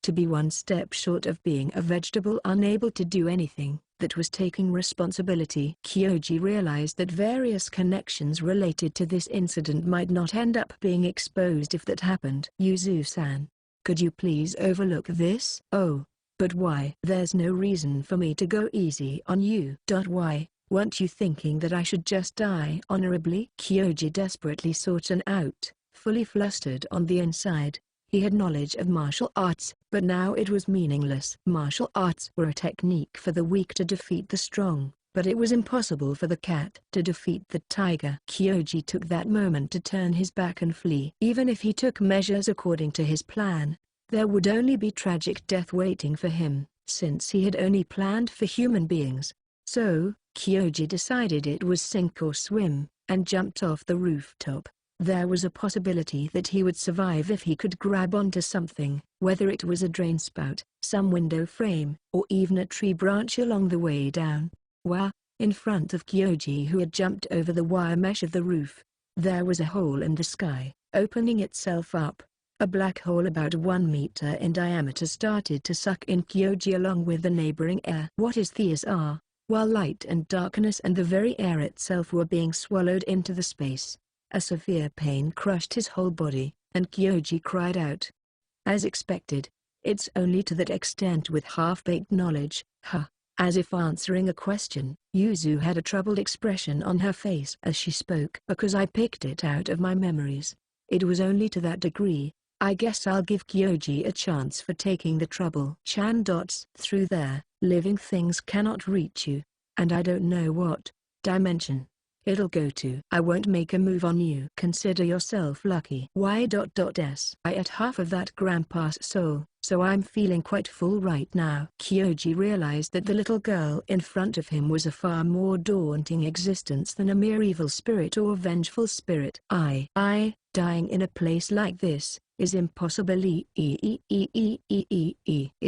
To be one step short of being a vegetable unable to do anything, that was taking responsibility. Kyoji realized that various connections related to this incident might not end up being exposed if that happened. "Yuzu-san, could you please overlook this?" "Oh, but why?" "There's no reason for me to go easy on you." "Why, weren't you thinking that I should just die honorably?" Kyoji desperately sought an out, fully flustered on the inside. He had knowledge of martial arts, but now it was meaningless. Martial arts were a technique for the weak to defeat the strong, but it was impossible for the cat to defeat the tiger. Kyoji took that moment to turn his back and flee. Even if he took measures according to his plan, there would only be tragic death waiting for him, since he had only planned for human beings. So, Kyoji decided it was sink or swim, and jumped off the rooftop. There was a possibility that he would survive if he could grab onto something, whether it was a drain spout, some window frame, or even a tree branch along the way down. In front of Kyoji, who had jumped over the wire mesh of the roof, there was a hole in the sky, opening itself up. A black hole about 1 meter in diameter started to suck in Kyoji along with the neighboring air. What is these are? While light and darkness and the very air itself were being swallowed into the space. A severe pain crushed his whole body, and Kyoji cried out. As expected, it's only to that extent with half-baked knowledge, As if answering a question, Yuzu had a troubled expression on her face as she spoke. "Because I picked it out of my memories. It was only to that degree. I guess I'll give Kyoji a chance for taking the trouble." Through there, living things cannot reach you, and I don't know what dimension it'll go to. I won't make a move on you. Consider yourself lucky. Y.S. I ate half of that grandpa's soul, so I'm feeling quite full right now. Kyoji realized that the little girl in front of him was a far more daunting existence than a mere evil spirit or vengeful spirit. Dying in a place like this is impossible. Is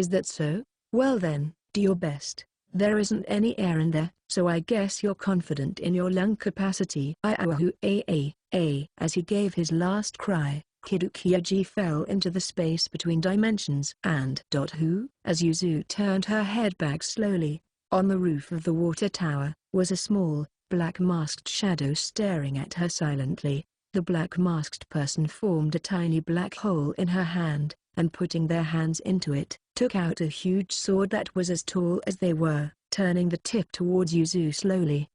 that so? Well then, do your best. There isn't any air in there, so I guess you're confident in your lung capacity. As he gave his last cry, Kyoji fell into the space between dimensions. And who? As Yuzu turned her head back slowly, on the roof of the water tower, was a small, black masked shadow staring at her silently. The black masked person formed a tiny black hole in her hand, and putting their hands into it, took out a huge sword that was as tall as they were, turning the tip towards Yuzu slowly.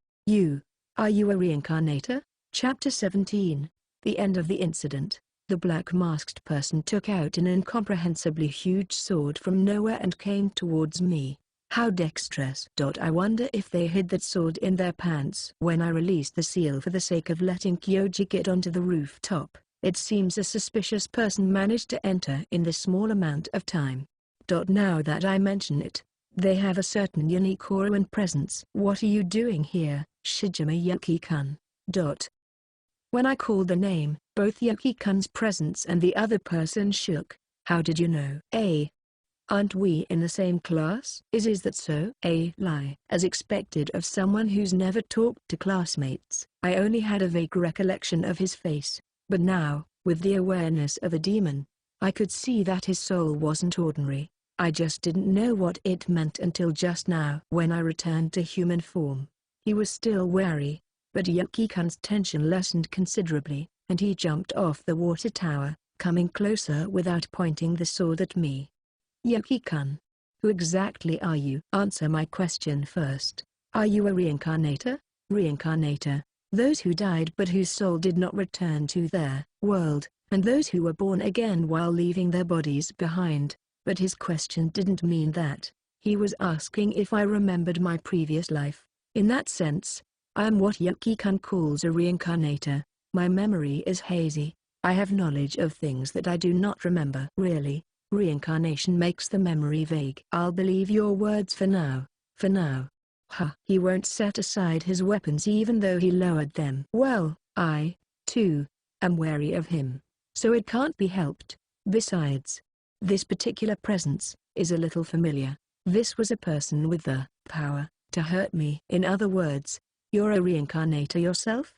Are you a reincarnator? Chapter 17. The end of the incident. The black masked person took out an incomprehensibly huge sword from nowhere and came towards me. How dexterous. I wonder if they hid that sword in their pants. When I released the seal for the sake of letting Kyoji get onto the rooftop, it seems a suspicious person managed to enter in this small amount of time. Now that I mention it, they have a certain unique aura and presence. What are you doing here, Shijima Yuki-kun? When I called the name, both Yuki-kun's presence and the other person shook. How did you know? Aren't we in the same class? Is that so? Lie. As expected of someone who's never talked to classmates, I only had a vague recollection of his face, but now, with the awareness of a demon, I could see that his soul wasn't ordinary. I just didn't know what it meant until just now. When I returned to human form, he was still wary, but Yuki-kun's tension lessened considerably, and he jumped off the water tower, coming closer without pointing the sword at me. Yuki-kun, who exactly are you? Answer my question first. Are you a reincarnator? Reincarnator, those who died but whose soul did not return to their world, and those who were born again while leaving their bodies behind. But his question didn't mean that. He was asking if I remembered my previous life. In that sense, I am what Yuki-kun calls a reincarnator. My memory is hazy. I have knowledge of things that I do not remember. Really? Reincarnation makes the memory vague. I'll believe your words for now. For now. He won't set aside his weapons even though he lowered them. Well, I, too, am wary of him, so it can't be helped. Besides, this particular presence is a little familiar. This was a person with the power to hurt me. In other words, you're a reincarnator yourself?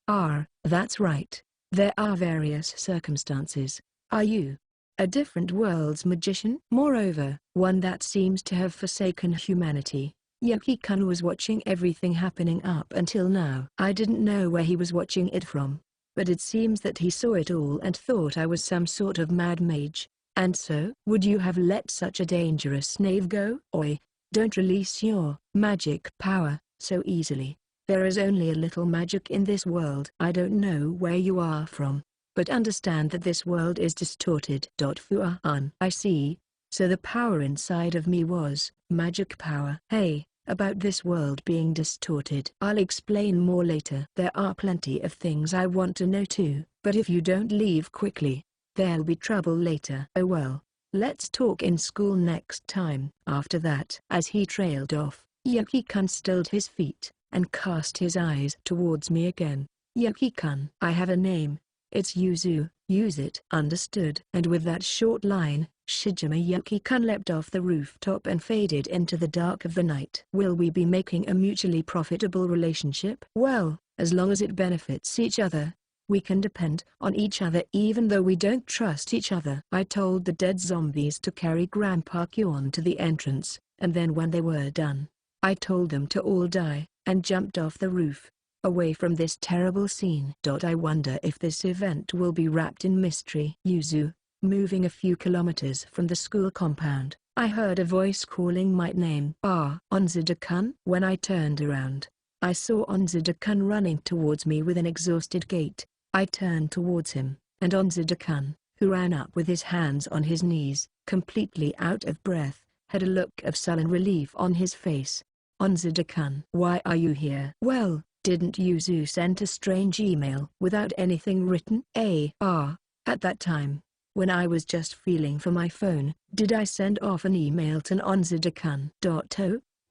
That's right. There are various circumstances. Are you a different world's magician? Moreover, one that seems to have forsaken humanity. Yuki-kun was watching everything happening up until now. I didn't know where he was watching it from, but it seems that he saw it all and thought I was some sort of mad mage. And so? Would you have let such a dangerous knave go? Oi, don't release your magic power so easily. There is only a little magic in this world. I don't know where you are from, but understand that this world is distorted. Fuan. I see. So the power inside of me was magic power. Hey, about this world being distorted. I'll explain more later. There are plenty of things I want to know too, but if you don't leave quickly, there'll be trouble later. Oh well, let's talk in school next time. After that, as he trailed off, Yuki-kun stilled his feet and cast his eyes towards me again. Yuki-kun. I have a name. It's Yuzu. Use it. Understood. And with that short line, Shijima Yuki-kun leapt off the rooftop and faded into the dark of the night. Will we be making a mutually profitable relationship? Well, as long as it benefits each other, we can depend on each other even though we don't trust each other. I told the dead zombies to carry Grandpa Kyon to the entrance, and then when they were done, I told them to all die, and jumped off the roof, away from this terrible scene. I wonder if this event will be wrapped in mystery. Yuzu, moving a few kilometers from the school compound, I heard a voice calling my name. Onzada-kun? When I turned around, I saw Onzada-kun running towards me with an exhausted gait. I turned towards him, and Onzada-kun, who ran up with his hands on his knees, completely out of breath, had a look of sullen relief on his face. Onzada-kun. Why are you here? Well, Didn't Yuzu send a strange email without anything written? At that time, when I was just feeling for my phone, did I send off an email to Onzada-kun? Oh,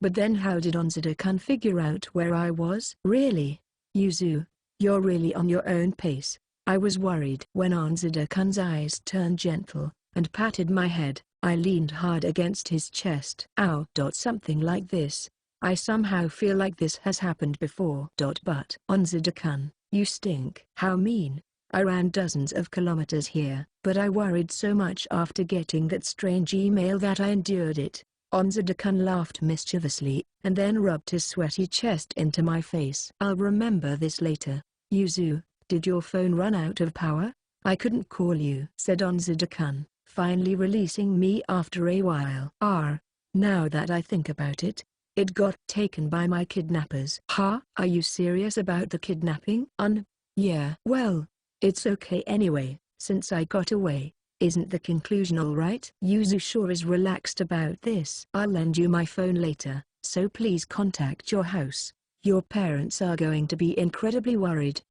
but then how did Onzada-kun figure out where I was? Really? Yuzu, you're really on your own pace. I was worried. When Onzada-kun's eyes turned gentle, and patted my head, I leaned hard against his chest. Ow. Something like this. I somehow feel like this has happened before. But Onzada-kun, you stink. How mean. I ran dozens of kilometers here, but I worried so much after getting that strange email that I endured it. Onzada-kun laughed mischievously, and then rubbed his sweaty chest into my face. I'll remember this later. Yuzu, did your phone run out of power? I couldn't call you, said Onzada-kun, finally releasing me after a while. Now that I think about it, it got taken by my kidnappers. Huh? Are you serious about the kidnapping? Yeah. Well, it's okay anyway, since I got away. Isn't the conclusion alright? Yuzu sure is relaxed about this. I'll lend you my phone later, so please contact your house. Your parents are going to be incredibly worried.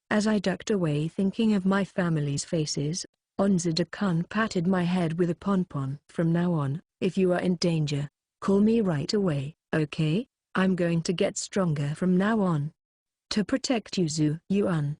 As I ducked away thinking of my family's faces, Onzada-kun patted my head with a pon-pon. From now on, if you are in danger, call me right away, okay? I'm going to get stronger from now on. To protect Yuzu.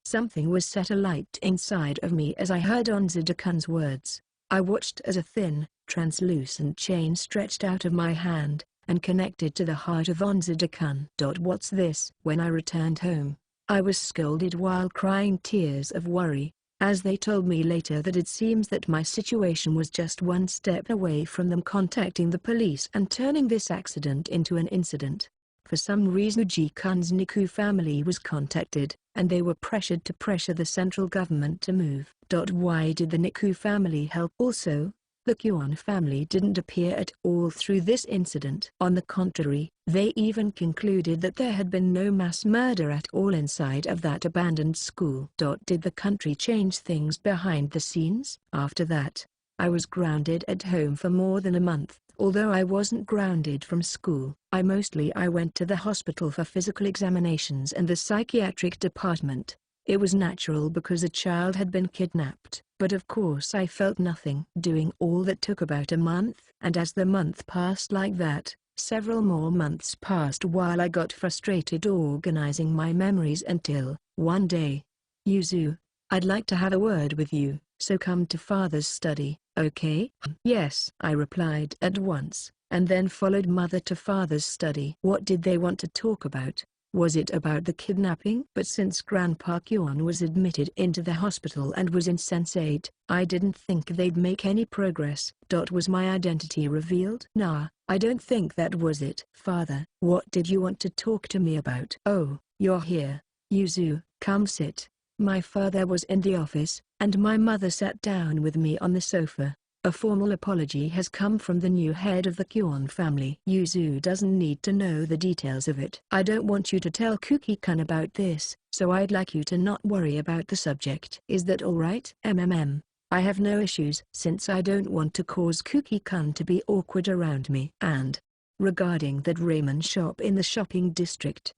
Something was set alight inside of me as I heard Onzada-kun's words. I watched as a thin, translucent chain stretched out of my hand, and connected to the heart of Onzada-kun. What's this? When I returned home, I was scolded while crying tears of worry, as they told me later that it seems that my situation was just one step away from them contacting the police and turning this accident into an incident. For some reason Uji-kun's Niku family was contacted, and they were pressured to pressure the central government to move. Why did the Niku family help? Also, the Kuon family didn't appear at all through this incident. On the contrary, they even concluded that there had been no mass murder at all inside of that abandoned school. Did the country change things behind the scenes? After that, I was grounded at home for more than a month. Although I wasn't grounded from school, I went to the hospital for physical examinations and the psychiatric department. It was natural because a child had been kidnapped, but of course I felt nothing. Doing all that took about a month, and as the month passed like that, several more months passed while I got frustrated organizing my memories until, one day, Yuzu, I'd like to have a word with you, so come to Father's study, okay? Yes, I replied at once, and then followed Mother to Father's study. What did they want to talk about? Was it about the kidnapping? But since Grandpa Kuon was admitted into the hospital and was insensate, I didn't think they'd make any progress. Was my identity revealed? Nah, I don't think that was it. Father, what did you want to talk to me about? Oh, you're here. Yuzu, come sit. My father was in the office, and my mother sat down with me on the sofa. A formal apology has come from the new head of the Kuon family. Yuzu doesn't need to know the details of it. I don't want you to tell Kuki-kun about this, so I'd like you to not worry about the subject. Is that alright? I have no issues since I don't want to cause Kuki-kun to be awkward around me. And regarding that ramen shop in the shopping district.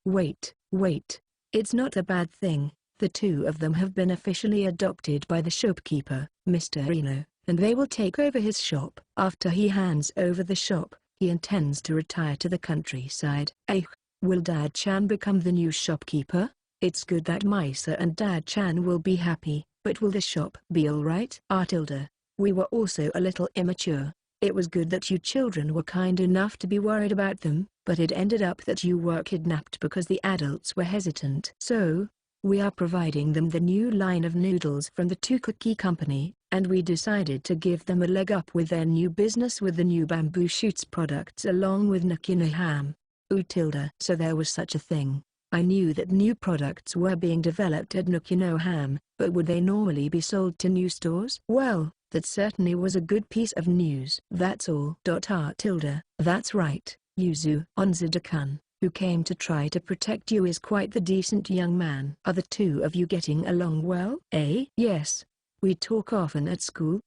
Wait. It's not a bad thing. The two of them have been officially adopted by the shopkeeper, Mr. Reno, and they will take over his shop. After he hands over the shop, he intends to retire to the countryside. Will Dad-chan become the new shopkeeper? It's good that Misa and Dad-chan will be happy, but will the shop be alright? We were also a little immature. It was good that you children were kind enough to be worried about them, but it ended up that you were kidnapped because the adults were hesitant. So, we are providing them the new line of noodles from the Tokuki company, and we decided to give them a leg up with their new business with the new bamboo shoots products along with Nakino ham. So there was such a thing. I knew that new products were being developed at Nakino ham, but would they normally be sold to new stores? Well, that certainly was a good piece of news. That's all. That's right, Yuzu. Onzada-kun, who came to try to protect you, is quite the decent young man. Are the two of you getting along well? Yes. We talk often at school.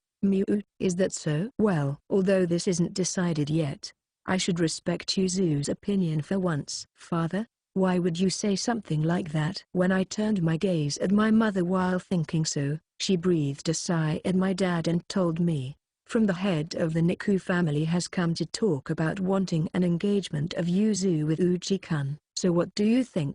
Is that so? Well, although this isn't decided yet, I should respect Yuzu's opinion for once. Father, Why would you say something like that? When I turned my gaze at my mother while thinking so, she breathed a sigh at my dad and told me, from the head of the Niku family has come to talk about wanting an engagement of Yuzu with Uji-kun. So what do you think?